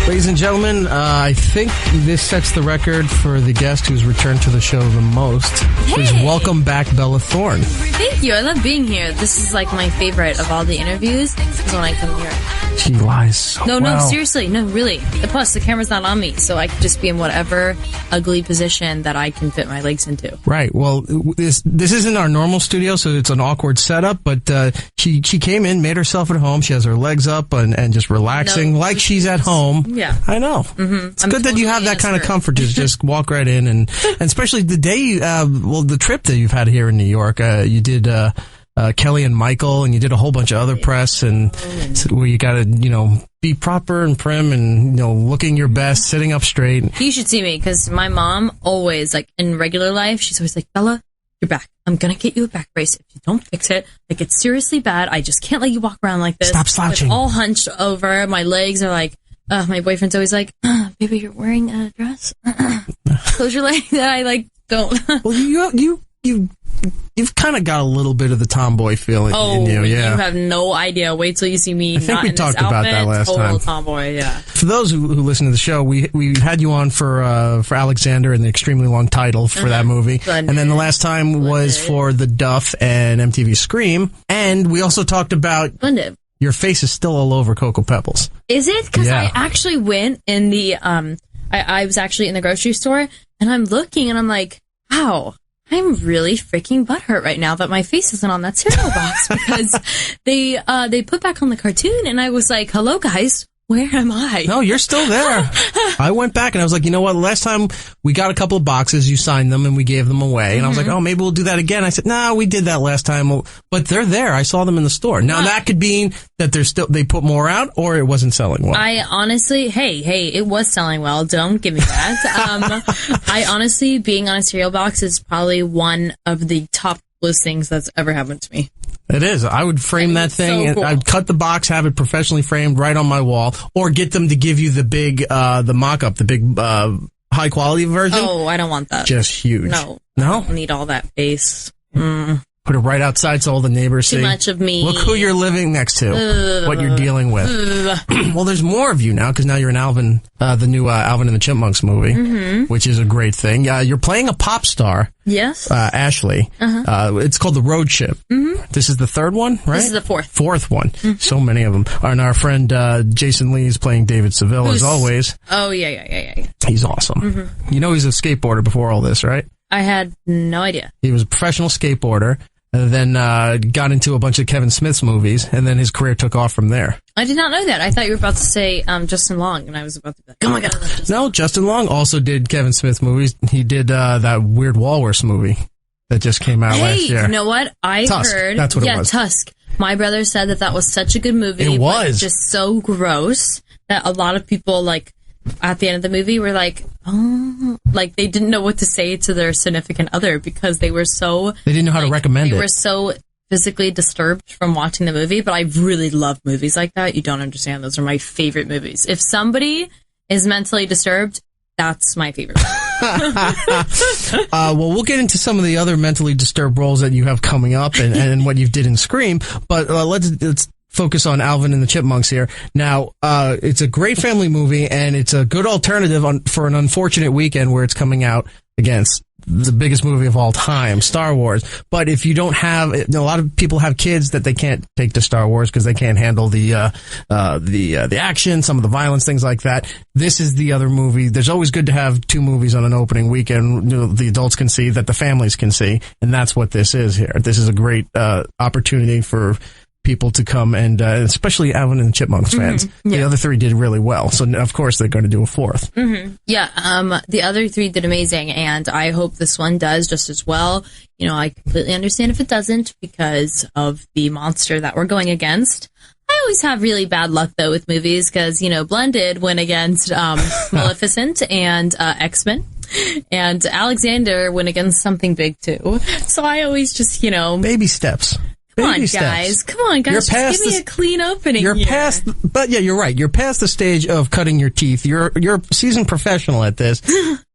Ladies and gentlemen, I think this sets the record for the guest who's returned to the show the most. Please welcome back Bella Thorne. Thank you. I love being here. This is like my favorite of all the interviews is when I come here. She lies so No, well. seriously. No, really. Plus, the camera's not on me, so I can just be in whatever ugly position that I can fit my legs into. Right. Well, this isn't our normal studio, so it's an awkward setup, but she came in, made herself at home. She has her legs up and just relaxing like she's at home. Yeah. I know. Mm-hmm. It's good that you have that kind of comfort to just walk right in, and especially the day, the trip that you've had here in New York, you did Kelly and Michael, and you did a whole bunch of other press, and where you got to, be proper and prim and, looking your best, sitting up straight. You should see me, because my mom always, like, in regular life, she's always like, Bella, your back. I'm going to get you a back brace. If you don't fix it, like, it's seriously bad. I just can't let you walk around like this. Stop slouching. Like, all hunched over. My legs are like, my boyfriend's always like, baby, you're wearing a dress. Close your legs. I, like, don't. Well, you've kind of got a little bit of the tomboy feeling in you, yeah. You have no idea. Wait till you see me. I think not we in talked this about outfit. that last Total time. Tomboy, yeah. For those who listen to the show, we had you on for Alexander and the extremely long title for that movie, and then the last time was for The Duff and MTV Scream, and we also talked about your face is still all over Cocoa Pebbles. Is it? Because Yeah. I actually went in the I was actually in the grocery store, and I'm looking, and I'm like, wow. I'm really freaking butthurt right now that my face isn't on that cereal box, because they put back on the cartoon, and I was like, hello guys, where am I? No, you're still there. I went back and I was like, you know what? Last time we got a couple of boxes, you signed them and we gave them away. And I was like, oh, maybe we'll do that again. I said, no, we did that last time. But they're there. I saw them in the store. Now that could mean that they put more out, or it wasn't selling well. I honestly, hey, it was selling well. Don't give me that. I honestly, being on a cereal box is probably one of the top things that's ever happened to me. It is. I would frame that thing. so cool. I'd cut the box, have it professionally framed right on my wall, or get them to give you the big, the mock-up, the big, high quality version. Oh, I don't want that. Just huge. No. No? I don't need all that face. Put it right outside so all the neighbors see. Too much of me. Look who you're living next to. What you're dealing with. Well, there's more of you now, because now you're in Alvin, the new Alvin and the Chipmunks movie, which is a great thing. You're playing a pop star. Yes. Ashley. It's called The Road Ship. This is the third one, right? This is the fourth. Fourth one. So many of them. And our friend Jason Lee is playing David Seville, as always. Oh, yeah. He's awesome. You know he's a skateboarder before all this, right? I had no idea. He was a professional skateboarder, and then got into a bunch of Kevin Smith's movies, and then his career took off from there. I did not know that. I thought you were about to say Justin Long, and I was about to be like, oh my god. No, Justin Long also did Kevin Smith movies. He did that weird Walrus movie that just came out last year. You know what? I Tusk, heard. that's what it was. Tusk. My brother said that was such a good movie. It was. But just so gross that a lot of people, like, at the end of the movie were like, oh, like they didn't know what to say to their significant other, because they were so... They didn't know how to recommend it. They were so physically disturbed from watching the movie, but I really love movies like that. You don't understand. Those are my favorite movies. If somebody is mentally disturbed, that's my favorite. Well, we'll get into some of the other mentally disturbed roles that you have coming up and what you did in Scream, but let's focus on Alvin and the Chipmunks here. Now, it's a great family movie, and it's a good alternative for an unfortunate weekend where it's coming out against the biggest movie of all time, Star Wars. But if you don't have, a lot of people have kids that they can't take to Star Wars because they can't handle the action, some of the violence, things like that. This is the other movie. There's always good to have two movies on an opening weekend. The adults can see that the families can see, and that's what this is here. This is a great opportunity for people to come, and especially Alvin and the Chipmunks fans. The other three did really well, so of course they're going to do a fourth. Yeah, the other three did amazing, and I hope this one does just as well. I completely understand if it doesn't because of the monster that we're going against. I always have really bad luck, though, with movies because, Blended went against Maleficent and X-Men. And Alexander went against something big, too. So I always just, Baby steps. Come on, Baby guys. steps. Come on, guys. You're Just past give me a clean opening You're here. past, but yeah, you're right. You're past the stage of cutting your teeth. You're a seasoned professional at this.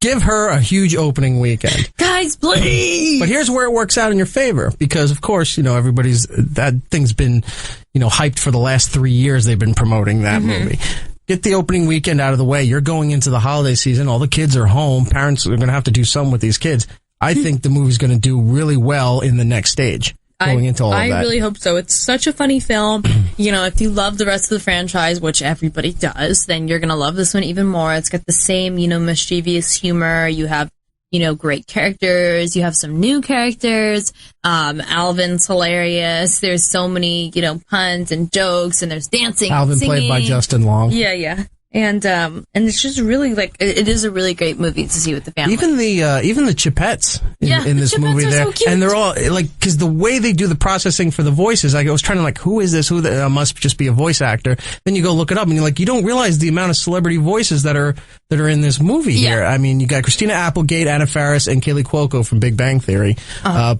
Give her a huge opening weekend. Guys, please. But here's where it works out in your favor because, of course, that thing's been, hyped for the last 3 years. They've been promoting that movie. Get the opening weekend out of the way. You're going into the holiday season. All the kids are home. Parents are going to have to do something with these kids. I think the movie's going to do really well in the next stage. Going into all of that. I really hope so. It's such a funny film. If you love the rest of the franchise, which everybody does, then you're going to love this one even more. It's got the same, mischievous humor. You have, great characters. You have some new characters. Alvin's hilarious. There's so many, puns and jokes, and there's dancing Alvin and singing. played by Justin Long. Yeah. And it's just really like it is a really great movie to see with the family. Even the Chipettes in this Chipettes movie are there, so cute. and they're all like, because the way they do the processing for the voices, like I was trying to like, who is this? Must just be a voice actor. Then you go look it up, and you're like, you don't realize the amount of celebrity voices that are in this movie here. I mean, you got Christina Applegate, Anna Faris, and Kaylee Cuoco from Big Bang Theory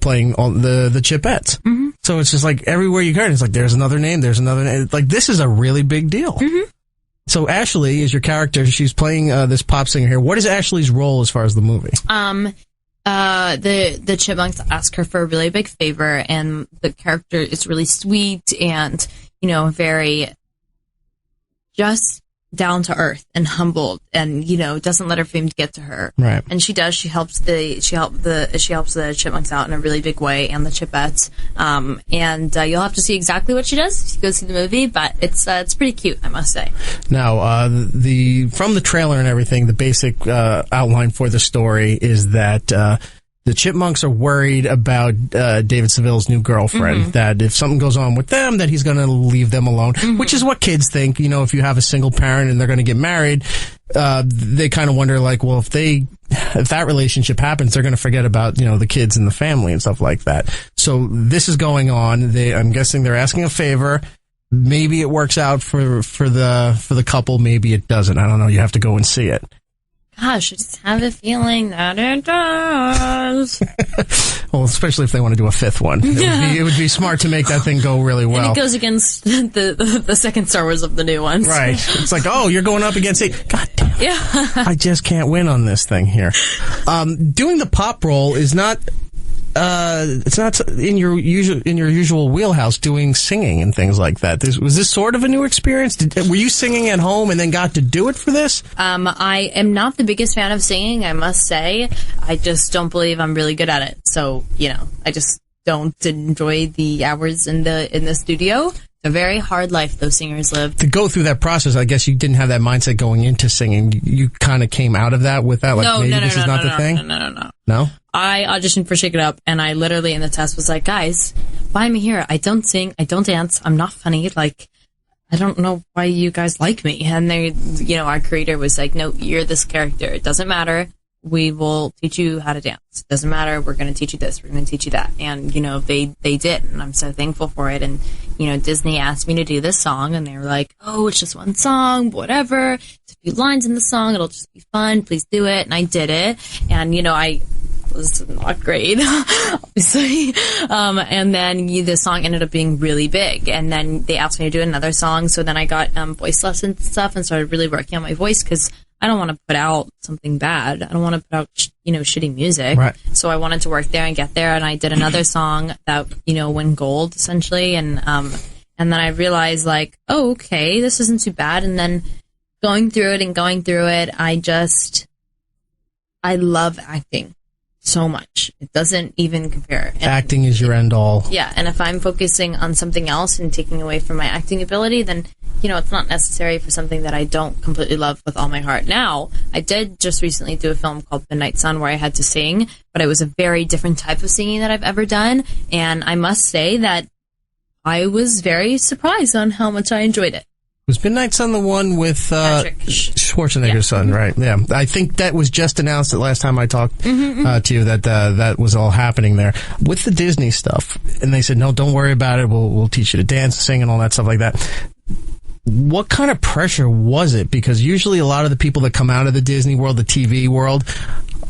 playing all the Chipettes. Mm-hmm. So it's just like everywhere you go, it's like there's another name, there's another name. Like this is a really big deal. Mm-hmm. So Ashley is your character. She's playing this pop singer here. What is Ashley's role as far as the movie? The chipmunks ask her for a really big favor, and the character is really sweet and, you know, very just down to earth and humbled, and, you know, doesn't let her fame get to her. Right. And she does. She helps the chipmunks out in a really big way, and the chipettes. And you'll have to see exactly what she does if you go see the movie, but it's pretty cute, I must say. Now, from the trailer and everything, the basic outline for the story is that the chipmunks are worried about David Seville's new girlfriend, that if something goes on with them, that he's going to leave them alone, which is what kids think. You know, if you have a single parent and they're going to get married, they kind of wonder, like, well, if that relationship happens, they're going to forget about, you know, the kids and the family and stuff like that. So this is going on. I'm guessing they're asking a favor. Maybe it works out for the couple. Maybe it doesn't. I don't know. You have to go and see it. Gosh, I just have a feeling that it does. Well, especially if they want to do a fifth one. It would be smart to make that thing go really well. And it goes against the second Star Wars of the new ones. Right. It's like, oh, you're going up against it. God damn. Yeah. I just can't win on this thing here. Doing the pop role is not it's not in your usual wheelhouse, doing singing and things like that. Was this sort of a new experience? Were you singing at home and then got to do it for this? I am not the biggest fan of singing, I must say. I just don't believe I'm really good at it. So, you know, I just don't enjoy the hours in the studio. A very hard life those singers live. To go through that process, I guess you didn't have that mindset going into singing. You kind of came out of that with that, like, maybe this is not the thing? No. No? I auditioned for Shake It Up, and I literally in the test was like, guys, why am I here? I don't sing, I don't dance, I'm not funny, like, I don't know why you guys like me. And they, you know, our creator was like, no, you're this character. It doesn't matter. We will teach you how to dance. It doesn't matter. We're going to teach you this. We're going to teach you that. And, you know, they did. And I'm so thankful for it. And, you know, Disney asked me to do this song, and they were like, oh, it's just one song, whatever. It's a few lines in the song. It'll just be fun. Please do it. And I did it. And, you know, I was not great, obviously. And then the song ended up being really big. And then they asked me to do another song. So then I got voice lessons and stuff and started really working on my voice, because I don't want to put out something bad. I don't want to put out, shitty music. Right. So I wanted to work there and get there. And I did another song that, won gold, essentially. And then I realized, like, oh, okay, this isn't too bad. And then going through it, I love acting so much. It doesn't even compare. And acting is your end all. Yeah. And if I'm focusing on something else and taking away from my acting ability, then it's not necessary for something that I don't completely love with all my heart. Now, I did just recently do a film called Midnight Sun where I had to sing, but it was a very different type of singing that I've ever done. And I must say that I was very surprised on how much I enjoyed it. Was Midnight Sun the one with Schwarzenegger's son, right? Yeah. I think that was just announced the last time I talked to you, that was all happening there. With the Disney stuff, and they said, no, don't worry about it. We'll teach you to dance, sing, and all that stuff like that. What kind of pressure was it? Because usually a lot of the people that come out of the Disney world, the TV world,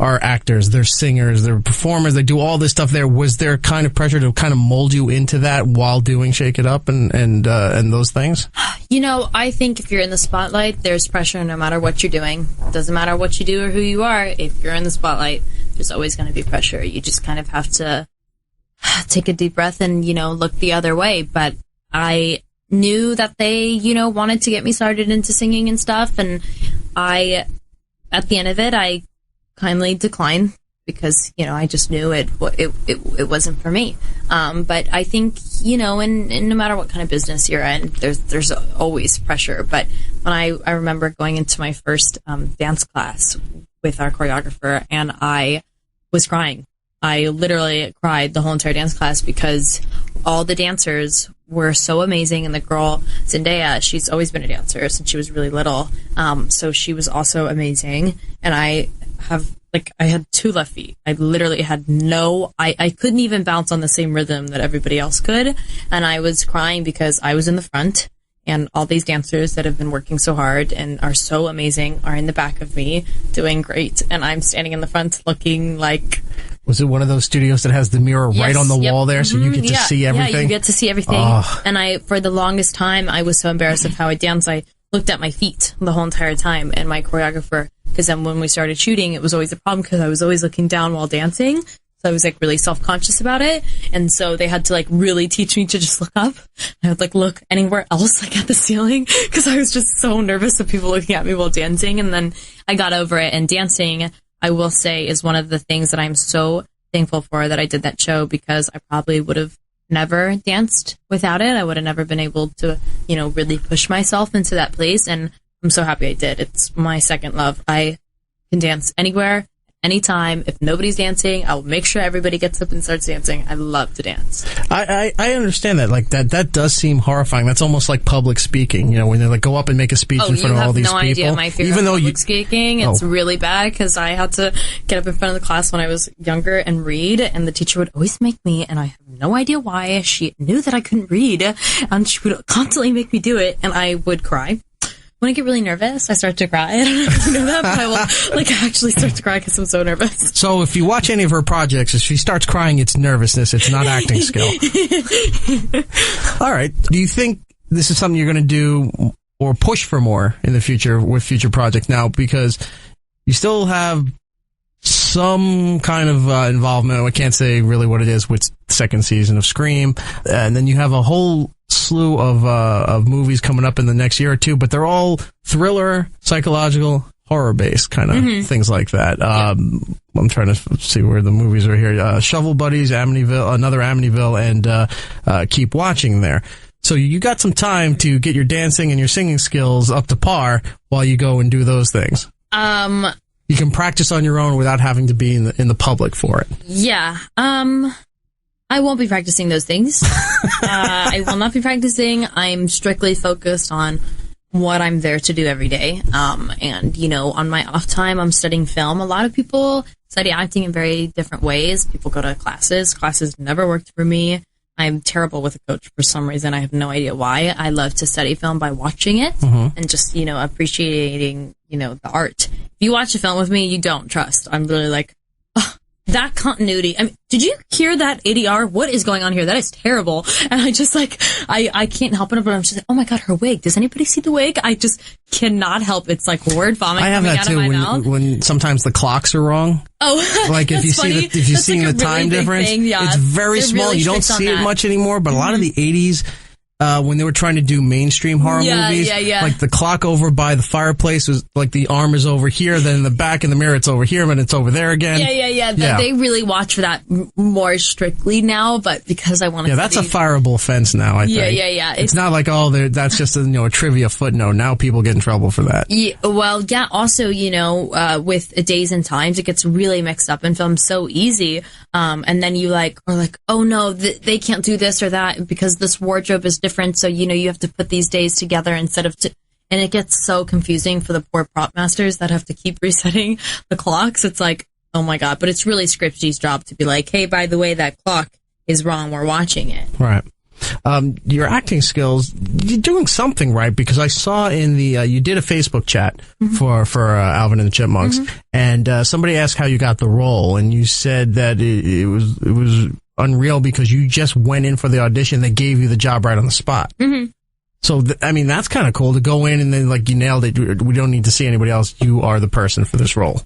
are actors, they're singers, they're performers, they do all this stuff there. Was there kind of pressure to kind of mold you into that while doing Shake It Up and those things? I think if you're in the spotlight, there's pressure no matter what you're doing. It doesn't matter what you do or who you are. If you're in the spotlight, there's always going to be pressure. You just kind of have to take a deep breath and, look the other way. But I knew that they, wanted to get me started into singing and stuff. And at the end of it, I kindly declined because, I just knew it wasn't for me. But I think, and no matter what kind of business you're in, there's always pressure. But when I remember going into my first dance class with our choreographer, and I was crying. I literally cried the whole entire dance class because all the dancers were so amazing. And the girl, Zendaya, she's always been a dancer since she was really little. So she was also amazing. And I had 2 left feet. I literally had I couldn't even bounce on the same rhythm that everybody else could. And I was crying because I was in the front and all these dancers that have been working so hard and are so amazing are in the back of me doing great. And I'm standing in the front looking like... Was it one of those studios that has the mirror right on the wall there so you get to see everything? Yeah, you get to see everything. Oh. And for the longest time, I was so embarrassed of how I danced. I looked at my feet the whole entire time. And my choreographer, because then when we started shooting, it was always a problem because I was always looking down while dancing. So I was like really self-conscious about it. And so they had to like really teach me to just look up. I would like look anywhere else, like at the ceiling, because I was just so nervous of people looking at me while dancing. And then I got over it. And dancing, I will say, is one of the things that I'm so thankful for that I did that show, because I probably would have never danced without it. I would have never been able to, really push myself into that place. And I'm so happy I did. It's my second love. I can dance anywhere, anytime. If nobody's dancing, I'll make sure everybody gets up and starts dancing. I love to dance. I understand that. Like that does seem horrifying. That's almost like public speaking. When they like go up and make a speech in front of all these people. You have no idea my fear of public speaking. It's really bad because I had to get up in front of the class when I was younger and read, and the teacher would always make me, and I have no idea why. She knew that I couldn't read, and she would constantly make me do it, and I would cry. When I get really nervous, I start to cry. I don't know if you know that, but I will actually start to cry because I'm so nervous. So if you watch any of her projects, if she starts crying, it's nervousness. It's not acting skill. All right. Do you think this is something you're going to do or push for more in the future with future projects now? Because you still have some kind of involvement. I can't say really what it is with the second season of Scream. And then you have a whole slew of movies coming up in the next year or two, but they're all thriller, psychological, horror-based kind of things like that. I'm trying to see where the movies are here. Shovel Buddies, another Amityville, and Keep Watching there. So you got some time to get your dancing and your singing skills up to par while you go and do those things. You can practice on your own without having to be in the public for it. Yeah. I won't be practicing those things. I will not be practicing. I'm strictly focused on what I'm there to do every day. And, on my off time, I'm studying film. A lot of people study acting in very different ways. People go to classes. Classes never worked for me. I'm terrible with a coach for some reason. I have no idea why. I love to study film by watching it and just, appreciating, the art. If you watch a film with me, you don't trust. I'm really like, that continuity. I mean, did you hear that ADR? What is going on here? That is terrible. And I just I can't help it, but I'm just like, oh my God, her wig. Does anybody see the wig? I just cannot help. It's like word vomit coming out of my mouth. When sometimes the clocks are wrong. Oh, like if you see the time difference, it's very small. Really you don't see it much anymore, but a lot of the 80s, when they were trying to do mainstream horror movies, like the clock over by the fireplace was like the arm is over here, then in the back in the mirror it's over here, but it's over there again. Yeah. They really watch for that more strictly now, but because I want to. Yeah, that's a fireable offense now. I think. Yeah. It's not like that's just a trivia footnote. Now people get in trouble for that. Yeah, well, yeah. Also, with days and times, it gets really mixed up in film so easy. And then you are like, oh no, they can't do this or that because this wardrobe is different. So, you have to put these days together instead of, and it gets so confusing for the poor prop masters that have to keep resetting the clocks. It's like, oh my God, but it's really Scripty's job to be like, hey, by the way, that clock is wrong. We're watching it. Right. Your acting skills, you're doing something right, because I saw in the, you did a Facebook chat for Alvin and the Chipmunks, and somebody asked how you got the role, and you said that it was unreal because you just went in for the audition. They gave you the job right on the spot. So, that's kind of cool to go in and then you nailed it. We don't need to see anybody else. You are the person for this role.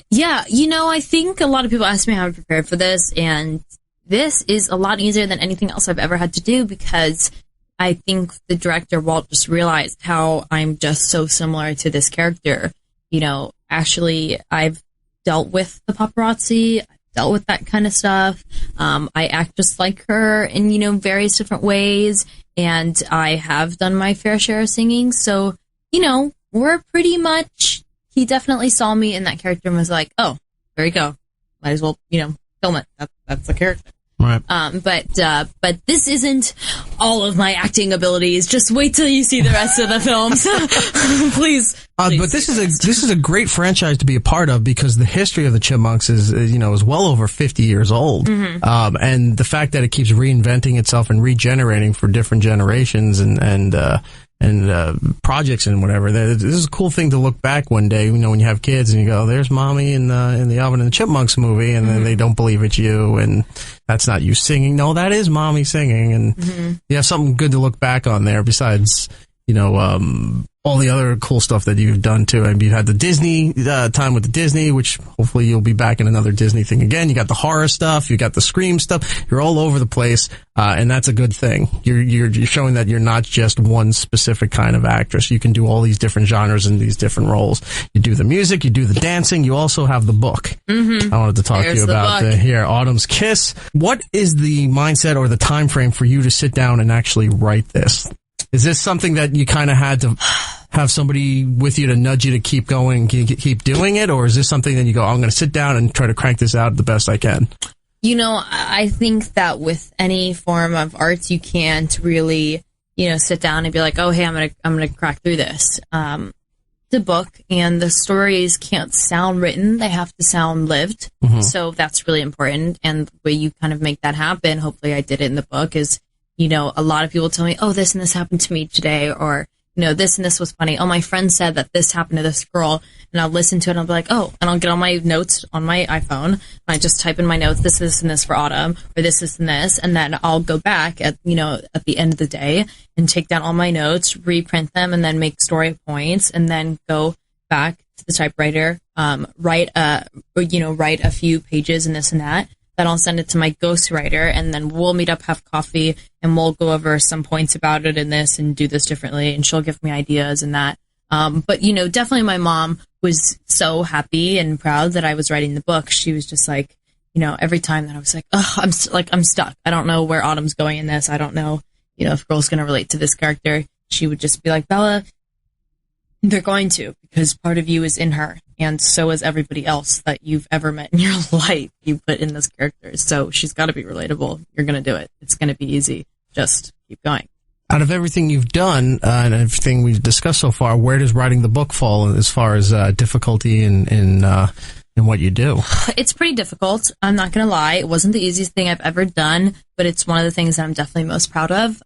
Yeah, I think a lot of people ask me how I prepared for this, and this is a lot easier than anything else I've ever had to do, because I think the director, Walt, just realized how I'm just so similar to this character. Actually, I've dealt with the paparazzi, I've dealt with that kind of stuff. I act just like her in, various different ways, and I have done my fair share of singing. So, we're pretty much, he definitely saw me in that character and was like, oh, there you go. Might as well, film it. That's the character. Right. But this isn't all of my acting abilities. Just wait till you see the rest of the films, please. But this is a great franchise to be a part of because the history of the Chipmunks is well over 50 years old. Mm-hmm. And the fact that it keeps reinventing itself and regenerating for different generations and projects and whatever. This is a cool thing to look back one day, when you have kids and you go, there's mommy in the Alvin and the Chipmunks movie, and then they don't believe it's you, and that's not you singing. No, that is mommy singing, and you have something good to look back on there besides, all the other cool stuff that you've done too. I mean, you've had the Disney time with the Disney, which hopefully you'll be back in another Disney thing again. You got the horror stuff, you got the Scream stuff. You're all over the place, and that's a good thing. You're showing that you're not just one specific kind of actress. You can do all these different genres and these different roles. You do the music, you do the dancing. You also have the book. I wanted to talk to you about here, Autumn's Kiss. What is the mindset or the time frame for you to sit down and actually write this? Is this something that you kind of had to have somebody with you to nudge you to keep going, keep doing it? Or is this something that you go, I'm going to sit down and try to crank this out the best I can? I think that with any form of arts, you can't really, sit down and be like, oh, hey, I'm going to crack through this. The book and the stories can't sound written. They have to sound lived. Mhm. So that's really important. And the way you kind of make that happen, hopefully I did it in the book, is, a lot of people tell me, oh, this and this happened to me today, or, this and this was funny. Oh, my friend said that this happened to this girl, and I'll listen to it and I'll be like, oh, and I'll get all my notes on my iPhone, and I just type in my notes, this, and this for Autumn, or this, and this, and then I'll go back at the end of the day and take down all my notes, reprint them, and then make story points, and then go back to the typewriter, write a few pages and this and that. Then I'll send it to my ghostwriter, and then we'll meet up, have coffee, and we'll go over some points about it and this, and do this differently, and she'll give me ideas and that. But definitely my mom was so happy and proud that I was writing the book. She was just like, every time that I was like, oh, I'm stuck. I don't know where Autumn's going in this. I don't know, if girl's going to relate to this character. She would just be like, Bella, they're going to, because part of you is in her, and so is everybody else that you've ever met in your life. You put in those characters, so she's got to be relatable. You're going to do it. It's going to be easy. Just keep going. Out of everything you've done and everything we've discussed so far, where does writing the book fall as far as difficulty in what you do? It's pretty difficult. I'm not going to lie. It wasn't the easiest thing I've ever done, but it's one of the things that I'm definitely most proud of.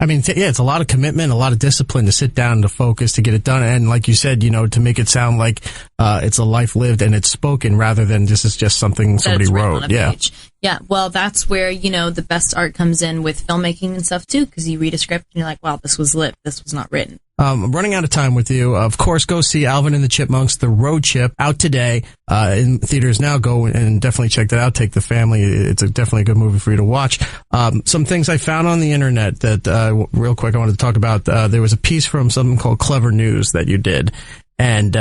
It's a lot of commitment, a lot of discipline to sit down, to focus, to get it done. And like you said, to make it sound like it's a life lived and it's spoken rather than this is just something somebody wrote. Yeah. Page. Yeah. Well, that's where, the best art comes in with filmmaking and stuff too, because you read a script and you're like, wow, this was lived. This was not written. I'm running out of time with you. Of course, go see Alvin and the Chipmunks, The Road Chip, out today in theaters now. Go and definitely check that out. Take the family. It's definitely a good movie for you to watch. Some things I found on the internet that, real quick, I wanted to talk about. There was a piece from something called Clever News that you did, and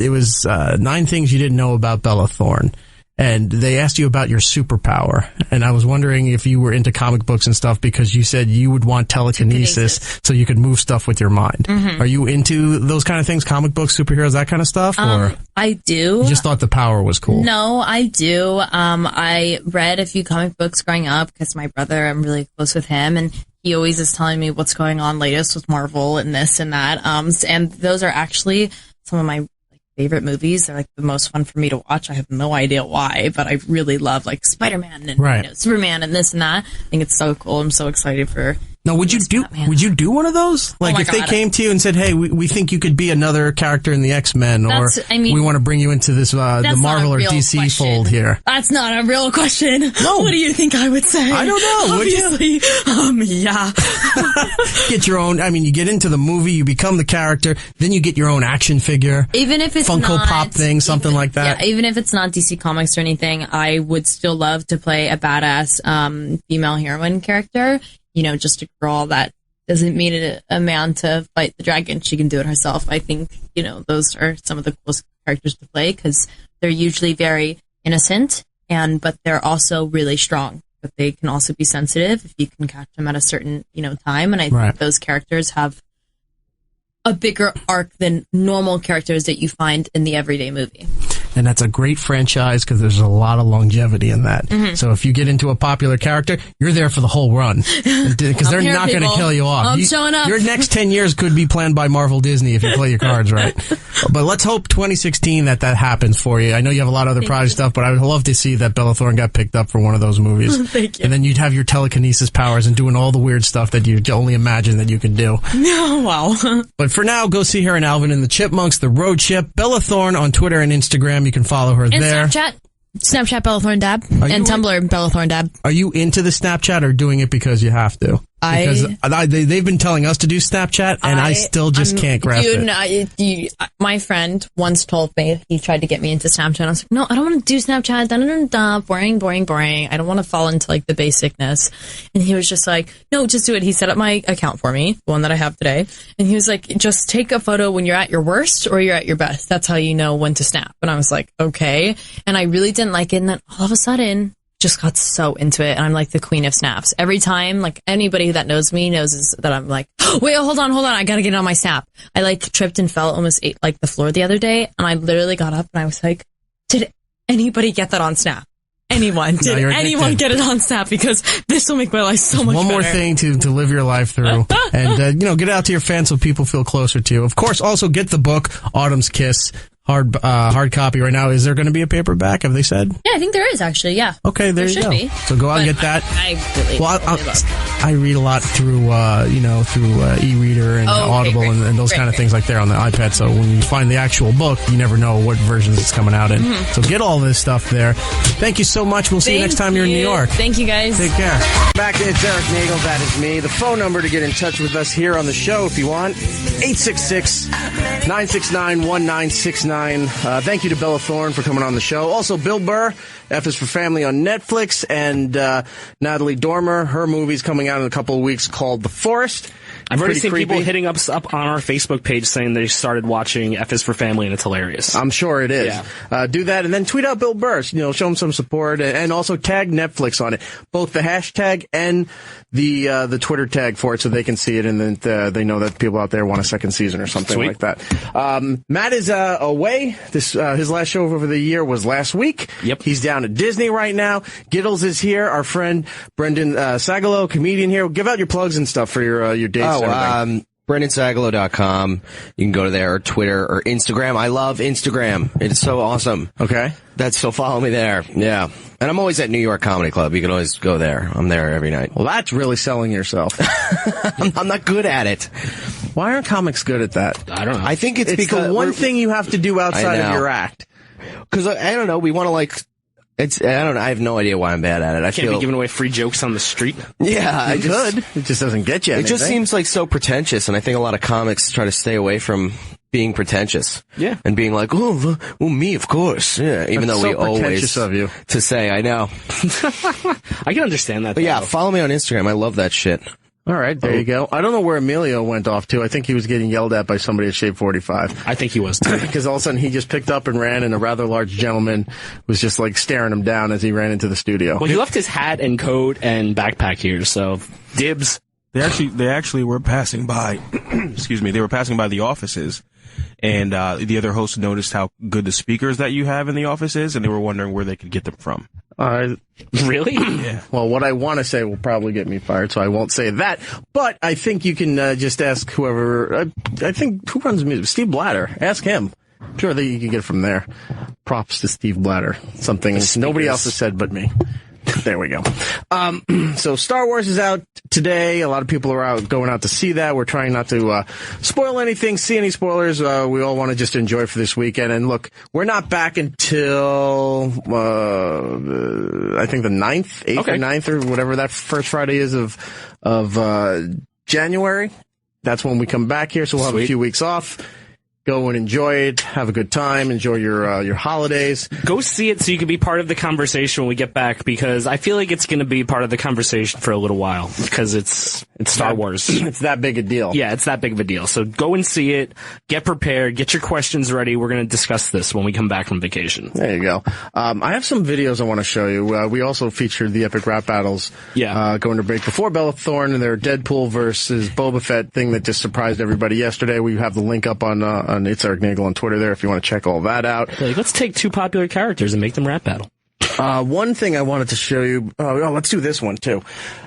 it was 9 things you didn't know about Bella Thorne. And they asked you about your superpower. And I was wondering if you were into comic books and stuff, because you said you would want telekinesis so you could move stuff with your mind. Mhm. Are you into those kind of things, comic books, superheroes, that kind of stuff? Or I do. you just thought the power was cool? No, I do. I read a few comic books growing up because my brother, I'm really close with him, and he always is telling me what's going on latest with Marvel and this and that. And those are actually some of my favorite movies. They're the most fun for me to watch. I have no idea why, but I really love Spider-Man and Superman and this and that. I think it's so cool. I'm so excited for. Now, would you do one of those? If they came to you and said, hey, we think you could be another character in the X-Men, or we want to bring you into this, the Marvel or DC question. fold here. That's not a real question. No. What do you think I would say? I don't know. Obviously, yeah. Get your own, you get into the movie, you become the character, then you get your own action figure. Even if it's Funko not, Pop thing, something like that. Yeah, even if it's not DC Comics or anything, I would still love to play a badass female heroine character. Just a girl that doesn't need a man to fight the dragon. She can do it herself. I think, those are some of the coolest characters to play, because they're usually very innocent, but they're also really strong. But they can also be sensitive if you can catch them at a certain, time. And I think those characters have a bigger arc than normal characters that you find in the everyday movie. and that's a great franchise because there's a lot of longevity in that. Mhm. So if you get into a popular character, you're there for the whole run because they're I'm here, not going to people. kill you off. I'm showing up. Your next 10 years could be planned by Marvel Disney if you play your cards right. But let's hope 2016 that happens for you. I know you have a lot of other project stuff, but I would love to see that Bella Thorne got picked up for one of those movies. Thank you. And then you'd have your telekinesis powers and doing all the weird stuff that you only imagine that you could do. No, wow. But for now, go see her in Alvin and the Chipmunks, The Road Chip. Bella Thorne on Twitter and Instagram. You can follow her And there. Snapchat Bella Thorne Dab, and Tumblr Bella Thorne Dab. Are you into the Snapchat or doing it because you have to? Because they've been telling us to do Snapchat, and I still just can't grasp it. My friend once told me, he tried to get me into Snapchat. I was like, no, I don't want to do Snapchat. Boring. I don't want to fall into like the basicness. And he was just like, no, just do it. He set up my account for me, the one that I have today. And he was like, just take a photo when you're at your worst or you're at your best. That's how you know when to snap. And I was like, okay. And I really didn't like it. And then all of a sudden, just got so into it, and I'm like the queen of snaps. Every time, like anybody that knows me knows that I'm like, wait, hold on, I gotta get on my snap. I like tripped and fell, almost ate like the floor the other day, and I literally got up and I was like, did anybody get that on Snap? Anyone? Did anyone get it on Snap? Because this will make my life so much better. One more thing to live your life through, and get it out to your fans so people feel closer to you. Of course, also get the book Autumn's Kiss. Hard copy right now. Is there going to be a paperback? Have they said? Yeah, I think there is actually. Yeah. Okay, there you should go. be. So go out and get that. I read a lot through e-reader and Audible and those kind of things like there on the iPad. So when you find the actual book, you never know what versions it's coming out in. Mhm. So get all this stuff there. Thank you so much. We'll see you next time you're in New York. Thank you, guys. Take care. Back, it's Erik Nagel. That is me. The phone number to get in touch with us here on the show, if you want, 866-969-1969. Thank you to Bella Thorne for coming on the show. Also, Bill Burr, F is for Family on Netflix, and Natalie Dormer. Her movie's coming out in a couple of weeks called The Forest. I've already Pretty seen people creepy. hitting us up on our Facebook page saying they started watching F is for Family, and it's hilarious. I'm sure it is. Yeah. Do that, and then tweet out Bill Burr. Show him some support, and also tag Netflix on it. Both the hashtag and the Twitter tag for it, so they can see it, and then they know that people out there want a second season or something Sweet. like that. Matt is away. His last show over the year was last week. Yep. He's down at Disney right now. Giddles is here. Our friend Brendan Sagalow, comedian here. Give out your plugs and stuff for your dates. BrendanSagalow.com. You can go to there, or Twitter, or Instagram. I love Instagram. It's so awesome. Okay. So follow me there. Yeah. And I'm always at New York Comedy Club. You can always go there. I'm there every night. Well, that's really selling yourself. I'm not good at it. Why aren't comics good at that? I don't know. I think it's because the one thing you have to do outside of your act. Because I don't know. We want to I don't know. I have no idea why I'm bad at it. I Can't be giving away free jokes on the street. Yeah, I could. It just doesn't get you. It just seems like so pretentious, and I think a lot of comics try to stay away from being pretentious. Yeah. And being like, well, me, of course. Yeah. Even That's though so we always pretentious of you to say, I know. I can understand that. But yeah, follow me on Instagram. I love that shit. All right, there you go. I don't know where Emilio went off to. I think he was getting yelled at by somebody at Shape 45. I think he was too. Because all of a sudden he just picked up and ran, and a rather large gentleman was just like staring him down as he ran into the studio. Well, he left his hat and coat and backpack here, so dibs. They actually were passing by. Excuse me. They were passing by the offices, and the other hosts noticed how good the speakers that you have in the office is, and they were wondering where they could get them from. Really? Yeah. Well, what I want to say will probably get me fired, so I won't say that. But I think you can just ask whoever. I think who runs music? Steve Blatter. Ask him. I'm sure that you can get it from there. Props to Steve Blatter. Something nobody else has said but me. There we go. So Star Wars is out today. A lot of people are going out to see that. We're trying not to spoil anything, see any spoilers. We all want to just enjoy for this weekend. And look, we're not back until I think the 9th, 8th or 9th or whatever that first Friday is of January. That's when we come back here. So we'll have a few weeks off. Go and enjoy it. Have a good time. Enjoy your holidays. Go see it so you can be part of the conversation when we get back, because I feel like it's going to be part of the conversation for a little while, because it's Star Wars. It's that big a deal. Yeah, it's that big of a deal. So go and see it. Get prepared. Get your questions ready. We're going to discuss this when we come back from vacation. There you go. I have some videos I want to show you. We also featured the epic rap battles. Yeah. Going to break before Bella Thorne and their Deadpool versus Boba Fett thing that just surprised everybody yesterday. We have the link up on on It's Erik Nagel on Twitter there if you want to check all that out. Like, let's take two popular characters and make them rap battle. One thing I wanted to show you. Oh, let's do this one too.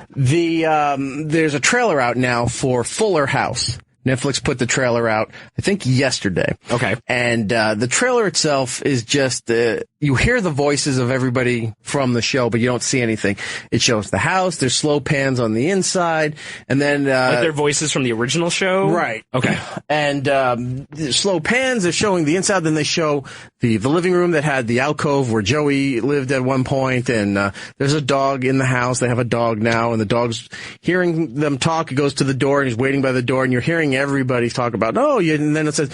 There's a trailer out now for Fuller House. Netflix put the trailer out, I think, yesterday. Okay. And the trailer itself is just, you hear the voices of everybody from the show, but you don't see anything. It shows the house, there's slow pans on the inside, and then... like their voices from the original show? Right. Okay. And slow pans are showing the inside, then they show the living room that had the alcove where Joey lived at one point, and there's a dog in the house. They have a dog now, and the dog's hearing them talk. It goes to the door, and he's waiting by the door, and you're hearing everybody talk about, and then it says,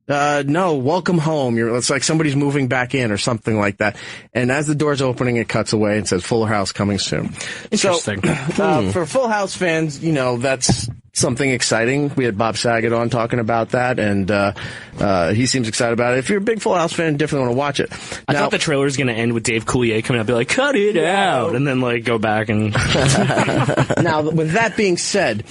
no, welcome home. It's like somebody's moving back in or something like that. And as the door's opening, it cuts away and says Fuller House coming soon. Interesting. So, for Full House fans, that's something exciting. We had Bob Saget on talking about that, and he seems excited about it. If you're a big Full House fan, definitely want to watch it. I thought the trailer was going to end with Dave Coulier coming out and be like, cut it out, and then go back and... Now, with that being said,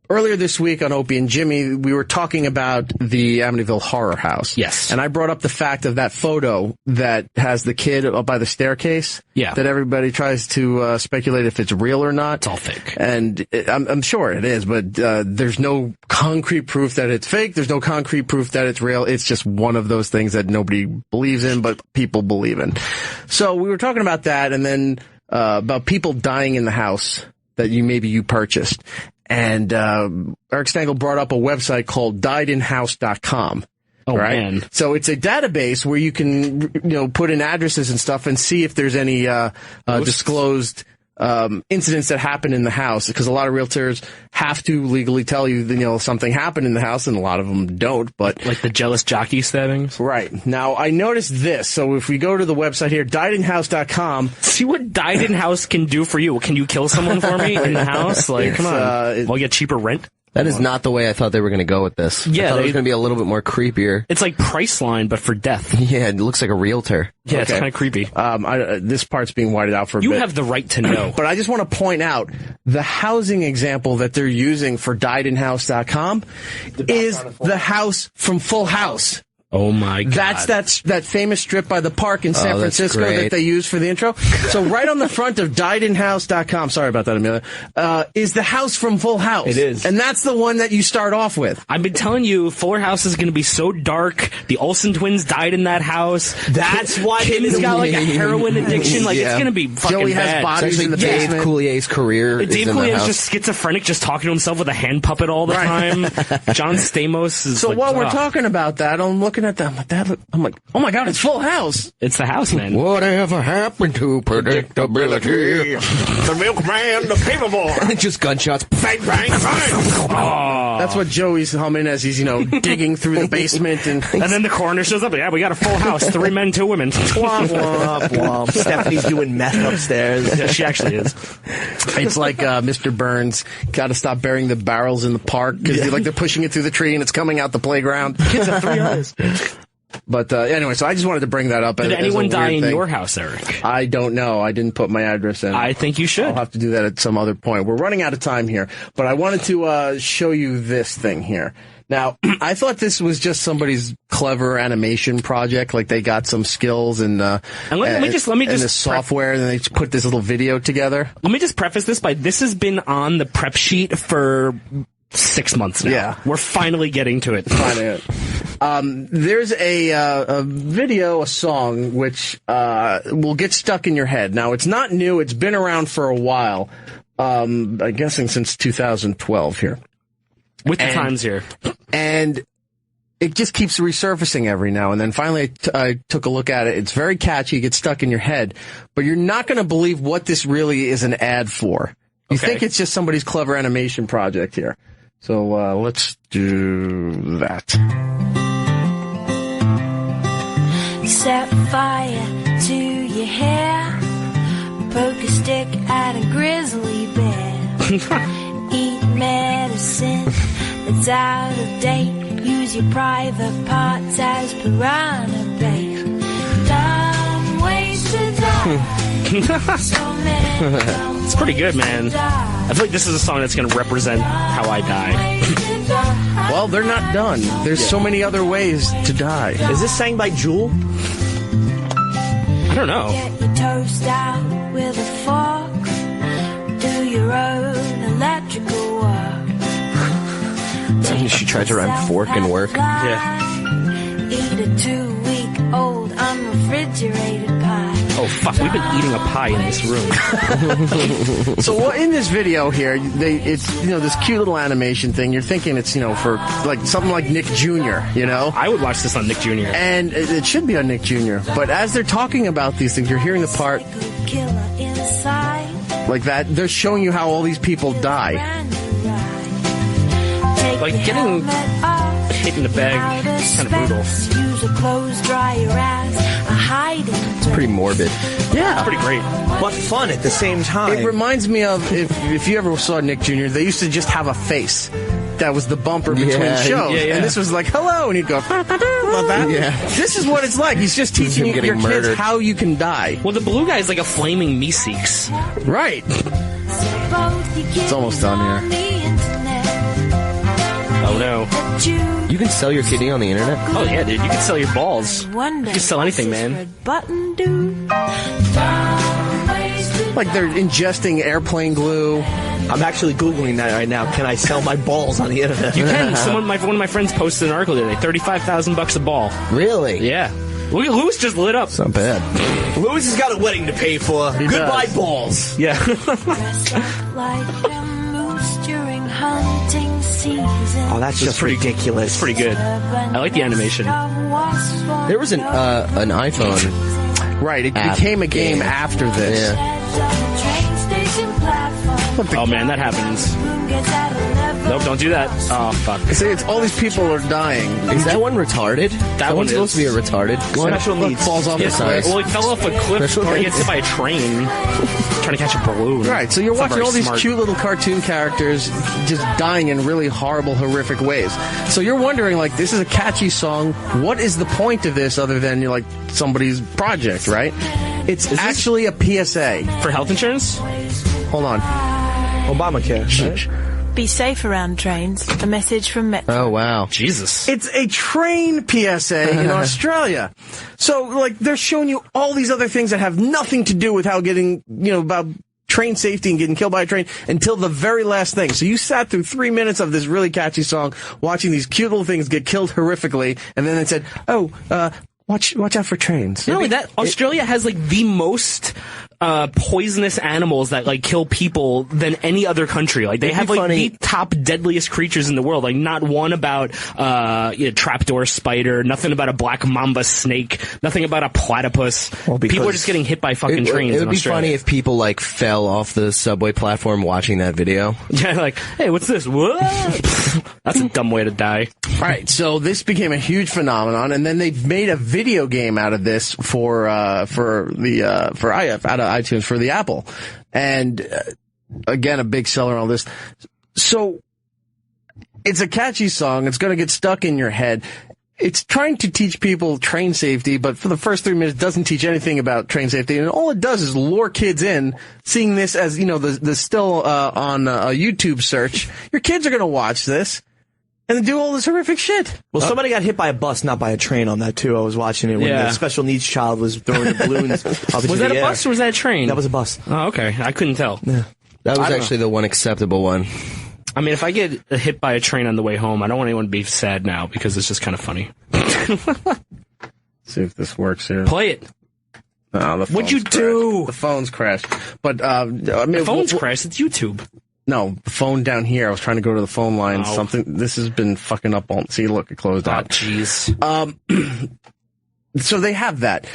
earlier this week on Opie and Jimmy, we were talking about the Amityville Horror House. Yes. And I brought up the fact of that photo that has the kid up by the staircase. Yeah. That everybody tries to speculate if it's real or not. It's all fake. And I'm sure it is, but there's no concrete proof that it's fake. There's no concrete proof that it's real. It's just one of those things that nobody believes in, but people believe in. So we were talking about that, and then about people dying in the house that you purchased. And Erik Nagel brought up a website called diedinhouse.com. Oh, right? man. So it's a database where you can, put in addresses and stuff and see if there's any disclosed incidents that happen in the house, because a lot of realtors have to legally tell you, something happened in the house, and a lot of them don't. But like the jealous jockey stabbings. Right. Now, I noticed this. So if we go to the website here, diedinhouse.com. See what Died in House can do for you. Can you kill someone for me in the house? Come on. Will I get cheaper rent? That is not the way I thought they were going to go with this. Yeah, I thought it was going to be a little bit more creepier. It's like Priceline, but for death. Yeah, it looks like a realtor. Yeah, It's kind of creepy. This part's being whited out for a bit. You have the right to know. But I just want to point out the housing example that they're using for diedinhouse.com is the house from Full House. Oh my God. That's that famous strip by the park in San Francisco that they use for the intro. So right on the front of diedinhouse.com, sorry about that, Amelia, is the house from Full House. It is. And that's the one that you start off with. I've been telling you, Fuller House is going to be so dark. The Olsen twins died in that house. That's why Kid has got like a heroin addiction. Like it's going to to be fucking Joey has bad. bodies in the Dave basement. Coulier's career Dave is in the Coulier's house. just schizophrenic, just talking to himself with a hand puppet all the time. John Stamos is So while we're talking about that, I'm looking at them. I'm like, oh my God, it's Full House. It's the house, man. Whatever happened to predictability? The milkman, the paperboy. Just gunshots. Bang, bang, bang. That's what Joey's humming as he's, digging through the basement. And then the coroner shows up. Yeah, we got a full house. 3 men, 2 women. Womp, womp, womp. Stephanie's doing meth upstairs. Yeah, she actually is. It's like Mr. Burns got to stop burying the barrels in the park because they're pushing it through the tree and it's coming out the playground. Kids have 3 eyes. But anyway, so I just wanted to bring that up. Did as anyone a die weird in thing. your house, Eric? I don't know. I didn't put my address in. I think you should. I'll have to do that at some other point. We're running out of time here, but I wanted to show you this thing here. Now, I thought this was just somebody's clever animation project, like they got some skills and let me just and the software, and they just put this little video together. Let me just preface this by this has been on the prep sheet for 6 months now. Yeah. We're finally getting to it. There's a video, a song, which will get stuck in your head. Now, it's not new. It's been around for a while. I'm guessing since 2012 here. With the times here. And it just keeps resurfacing every now and then. Finally, I took a look at it. It's very catchy. It gets stuck in your head. But you're not going to believe what this really is an ad for. You think it's just somebody's clever animation project here. So let's do that. Set fire to your hair, poke a stick at a grizzly bear, eat medicine that's out of date, use your private parts as piranha bait. Dumb ways to die, so many dumb It's pretty good, man. I feel like this is a song that's going to represent how I die. Well, they're not done. There's so many other ways to die. Is this sang by Jewel? I don't know. Get your toast out with a fork. Do your own electrical work. She tried to rhyme fork and work. Yeah. Eat a 2-week-old unrefrigerated pie. Oh, fuck. We've been eating a pie in this room. So in this video here, it's this cute little animation thing. You're thinking it's for like something like Nick Jr. I would watch this on Nick Jr. And it should be on Nick Jr. But as they're talking about these things, you're hearing the part like that. They're showing you how all these people die. Like getting hit in the bag is kind of brutal. It's pretty morbid. Yeah. Pretty great. But fun at the same time. It reminds me of, if you ever saw Nick Jr., they used to just have a face. That was the bumper between shows. Yeah. And this was like, hello, and he'd go, love that. Yeah. This is what it's like. He's just teaching your kids murdered. how you can die. Well, the blue guy is like a flaming Meeseeks. Right. It's almost done here. Oh, no. You can sell your kidney on the internet? Oh, yeah, dude. You can sell your balls. You can sell anything, man. Like they're ingesting airplane glue. I'm actually Googling that right now. Can I sell my balls on the internet? You can. One of my friends posted an article today. $35,000 a ball. Really? Yeah. Look at Lewis just lit up. It's not bad. Lewis has got a wedding to pay for. Goodbye, balls. Yeah. Oh, that's just pretty ridiculous. It's pretty good. I like the animation. There was an iPhone. Right, it app. became a game after this. Yeah. Oh man, that happens. Nope, don't do that. Oh fuck. See, it's all these people are dying. Is that one retarded? That one one's supposed to be a retarded one. Special needs. Falls off the side. Well, he fell off a cliff or he gets hit by a train trying to catch a balloon. Right, so you're It's not watching very all these smart. cute little cartoon characters just dying in really horrible, horrific ways. So you're wondering, like, this is a catchy song. What is the point of this other than, like, somebody's project, right? It's actually a PSA. For health insurance? Hold on. Obamacare. Shh. Be safe around trains. A message from Metro. Oh, wow. Jesus. It's a train PSA in Australia. So, like, they're showing you all these other things that have nothing to do with how getting, about train safety and getting killed by a train until the very last thing. So you sat through 3 minutes of this really catchy song, watching these cute little things get killed horrifically, and then it said, watch out for trains. Not only that, Australia has, like, the most poisonous animals that like kill people than any other country. Like they have like the top deadliest creatures in the world. Like not one about trapdoor spider, nothing about a black mamba snake, nothing about a platypus. Well, people are just getting hit by fucking trains. It would in be Australia. funny if people like fell off the subway platform watching that video. Yeah, like, hey, what's this? What? That's a dumb way to die. All right, so this became a huge phenomenon, and then they made a video game out of this for iTunes for the Apple, and again a big seller on all this. So it's a catchy song. It's going to get stuck in your head. It's trying to teach people train safety, but for the first 3 minutes, it doesn't teach anything about train safety, and all it does is lure kids in, seeing this as the still on a YouTube search. Your kids are going to watch this. And they do all this horrific shit. Well, somebody got hit by a bus, not by a train on that, too. I was watching it when the special needs child was throwing the balloons up into Was that the a air. bus or was that a train? That was a bus. Oh, okay. I couldn't tell. Yeah. That was actually the one acceptable one. I mean, if I get hit by a train on the way home, I don't want anyone to be sad now because it's just kind of funny. See if this works here. Play it. No, the What'd you do? The phone's crashed. But the phone's crashed. It's YouTube. No, the phone down here. I was trying to go to the phone line. Oh. Something. This has been fucking up. See, look, it closed out. Jeez. So they have that.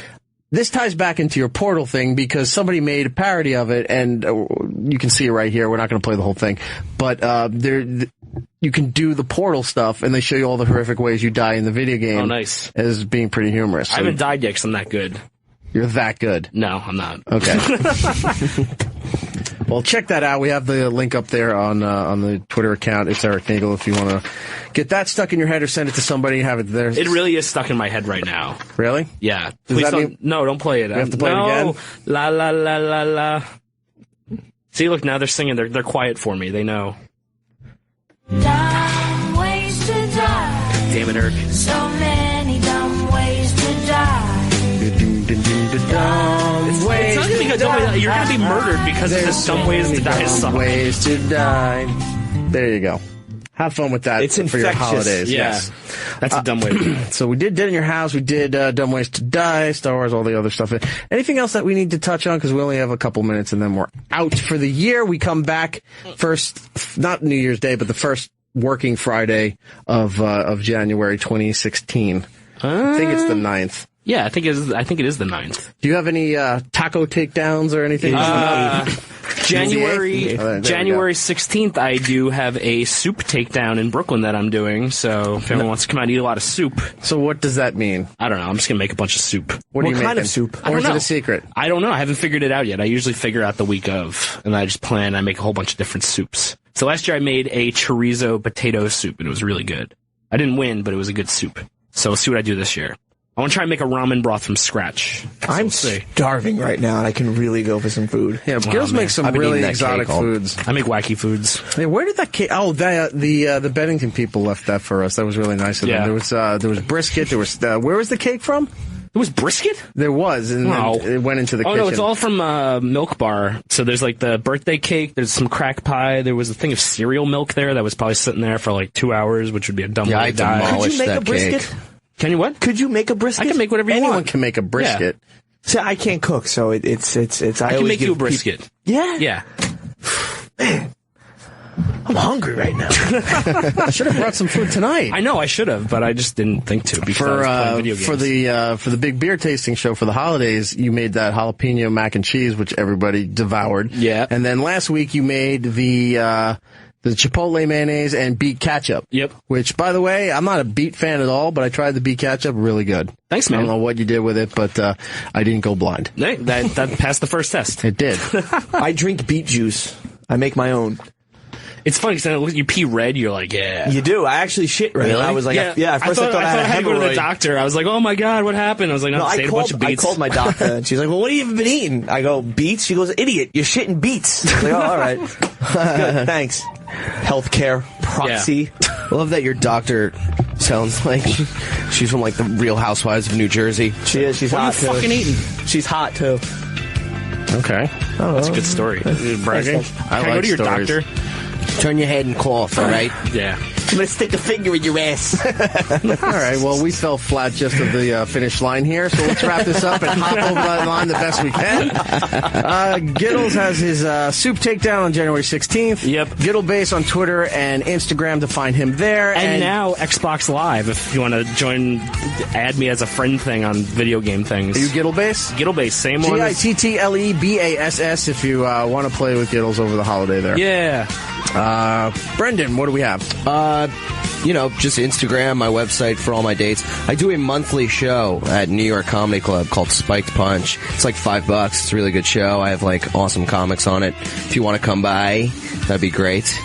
This ties back into your Portal thing because somebody made a parody of it, and you can see it right here. We're not going to play the whole thing, but you can do the Portal stuff, and they show you all the horrific ways you die in the video game. Oh, nice. As being pretty humorous. I haven't died yet because I'm that good. You're that good. No, I'm not. Okay. Well, check that out. We have the link up there on the Twitter account. It's Erik Nagel if you want to get that stuck in your head or send it to somebody and have it there. It really is stuck in my head right now. Really? Yeah. Does Please that don't. mean- No, don't play it. We have to play it again? La la la la la. See, look, now they're singing. They're quiet for me. They know. Dumb ways to die. Damn it, Eric. So many dumb ways to die. Dumb ways It's not gonna be a dumb way. You're going to be murdered because of this dumb ways to die song. Ways to die. There you go. Have fun with that It's for your infectious. holidays. Yeah. Yes. That's a dumb way to die. So we did Dead in Your House. We did Dumb Ways to Die, Star Wars, all the other stuff. Anything else that we need to touch on? Because we only have a couple minutes and then we're out for the year. We come back first, not New Year's Day, but the first working Friday of January 2016. I think it's the 9th. Yeah, I think it is the 9th. Do you have any taco takedowns or anything? January There we January 16th, I do have a soup takedown in Brooklyn that I'm doing. So if anyone wants to come out and eat a lot of soup. So what does that mean? I don't know. I'm just going to make a bunch of soup. What are you kind making? of soup? I Or don't is it know. a secret? I don't know. I haven't figured it out yet. I usually figure out the week of, and I just plan. I make a whole bunch of different soups. So last year I made a chorizo potato soup, and it was really good. I didn't win, but it was a good soup. So we'll see what I do this year. I want to try and make a ramen broth from scratch. So I'm we'll see. starving right now, and I can really go for some food. Yeah, girls make some I've been really eating that exotic cake all- foods. I make wacky foods. Hey, where did that cake? Oh, the Bennington people left that for us. That was really nice of them. Yeah. There was brisket. There was where was the cake from? It was brisket? There was, and No. then it went into the Oh kitchen. no, it's all from Milk Bar. So there's like the birthday cake. There's some crack pie. There was a thing of cereal milk there that was probably sitting there for like 2 hours, which would be a dumb Yeah, way I to die. demolished Could you make that a brisket? cake. Can you what? Could you make a brisket? I can make whatever you Anyone want. can make a brisket. See, I can't cook, so it's. I I can always make you a give brisket. Yeah, Yeah. I'm hungry right now. I should have brought some food tonight. I know I should have, but I just didn't think to because I was playing video games. For the big beer tasting show for the holidays, you made that jalapeno mac and cheese, which everybody devoured. Yeah. And then last week you made the Chipotle mayonnaise and beet ketchup. Yep. Which, by the way, I'm not a beet fan at all, but I tried the beet ketchup. Really good. Thanks, I man. don't know what you did with it, but I didn't go blind. Hey, that passed the first test. It did. I drink beet juice. I make my own. It's funny because you pee red, you're like, yeah. You do. I actually shit red. Really? I was like, yeah. at first I thought I had a to go to the hemorrhoid. doctor. I was like, oh my god, what happened? I was like, no, No, I ate a bunch of I beets. called my doctor, and she's like, well, what have you even been eating? I go, beets? She goes, idiot, you're shitting beets. I was like, oh, all right. Good, thanks. Healthcare proxy. I love that your doctor sounds like she's from like the Real Housewives of New Jersey. She is. She's What are hot, you too. fucking eating? She's hot, too. Okay. That's a good story. You're bragging. Can I go to your stories. doctor? Turn your head and cough, all right? Yeah. I'm going to stick a finger in your ass. All right, well, we fell flat just at the finish line here, so let's wrap this up and hop over that line the best we can. Giddles has his soup takedown on January 16th. Yep. Gittlebase on Twitter and Instagram to find him there. And now Xbox Live, if you want to join, add me as a friend thing on video game things. Are you Gittlebase? Gittlebase, same one. as- Gittlebass if you want to play with Giddles over the holiday there. Yeah. Brendan, what do we have? Just Instagram, my website for all my dates. I do a monthly show at New York Comedy Club called Spiked Punch. It's like $5. It's a really good show. I have like awesome comics on it. If you want to come by, that'd be great.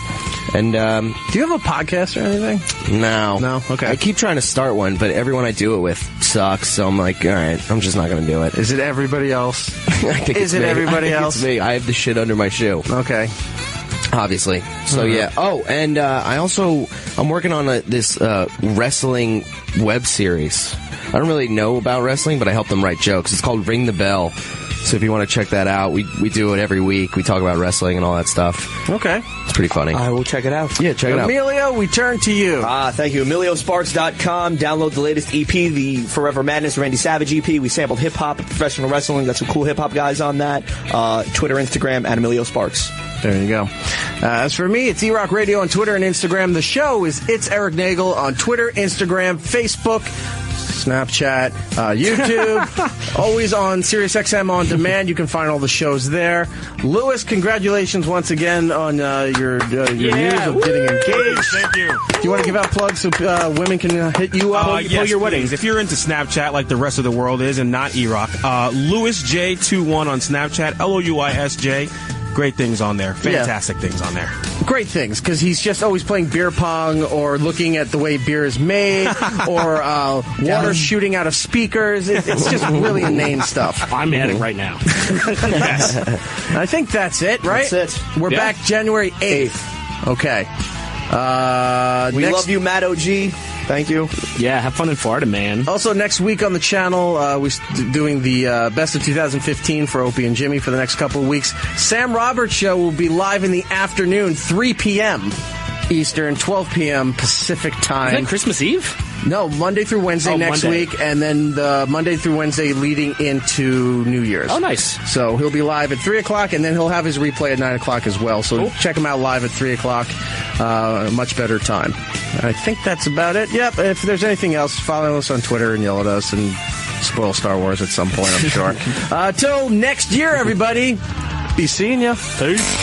And do you have a podcast or anything? No. Okay. I keep trying to start one, but everyone I do it with sucks. So I'm like, all right, I'm just not going to do it. Is it everybody else? I think Is it's it me. everybody I think else? It's me. I have the shit under my shoe. Okay. Obviously. So yeah. Oh, and I'm working on this wrestling web series. I don't really know about wrestling, but I help them write jokes. It's called Ring the Bell. So if you want to check that out, we do it every week. We talk about wrestling and all that stuff. Okay. It's pretty funny. I will check it out. Yeah, check it out. Emilio, we turn to you. Thank you. EmilioSparks.com. Download the latest EP, the Forever Madness Randy Savage EP. We sampled hip-hop, professional wrestling. Got some cool hip-hop guys on that. Twitter, Instagram, at Emilio Sparks. There you go. As for me, it's E-Rock Radio on Twitter and Instagram. The show is It's Erik Nagel on Twitter, Instagram, Facebook, Snapchat, YouTube. Always on SiriusXM On Demand. You can find all the shows there. Lewis, congratulations once again on your news of getting engaged. Thank you. Do you want to give out plugs so women can hit you up? Yes, your weddings. If you're into Snapchat like the rest of the world is and not E-Rock, LewisJ21 on Snapchat, LOUISJ. Great things on there. Fantastic things on there. great things, because he's just always playing beer pong or looking at the way beer is made or water shooting out of speakers. It's just really inane stuff. I'm at it right now. Yes. I think that's it, right? That's it. We're back January 8th. Okay. We love you, Matt OG. Thank you. Yeah, have fun in Florida, man. Also, next week on the channel, we're doing the Best of 2015 for Opie and Jimmy for the next couple of weeks. Sam Roberts Show will be live in the afternoon, 3 p.m. Eastern, 12 p.m. Pacific time. Is that Christmas Eve? No, Monday through Wednesday next week, and then the Monday through Wednesday leading into New Year's. Oh, nice. So he'll be live at 3 o'clock, and then he'll have his replay at 9 o'clock as well. So check him out live at 3 o'clock. Much better time. I think that's about it. Yep, if there's anything else, follow us on Twitter and yell at us and spoil Star Wars at some point, I'm sure. Till next year, everybody. Be seeing ya. Peace.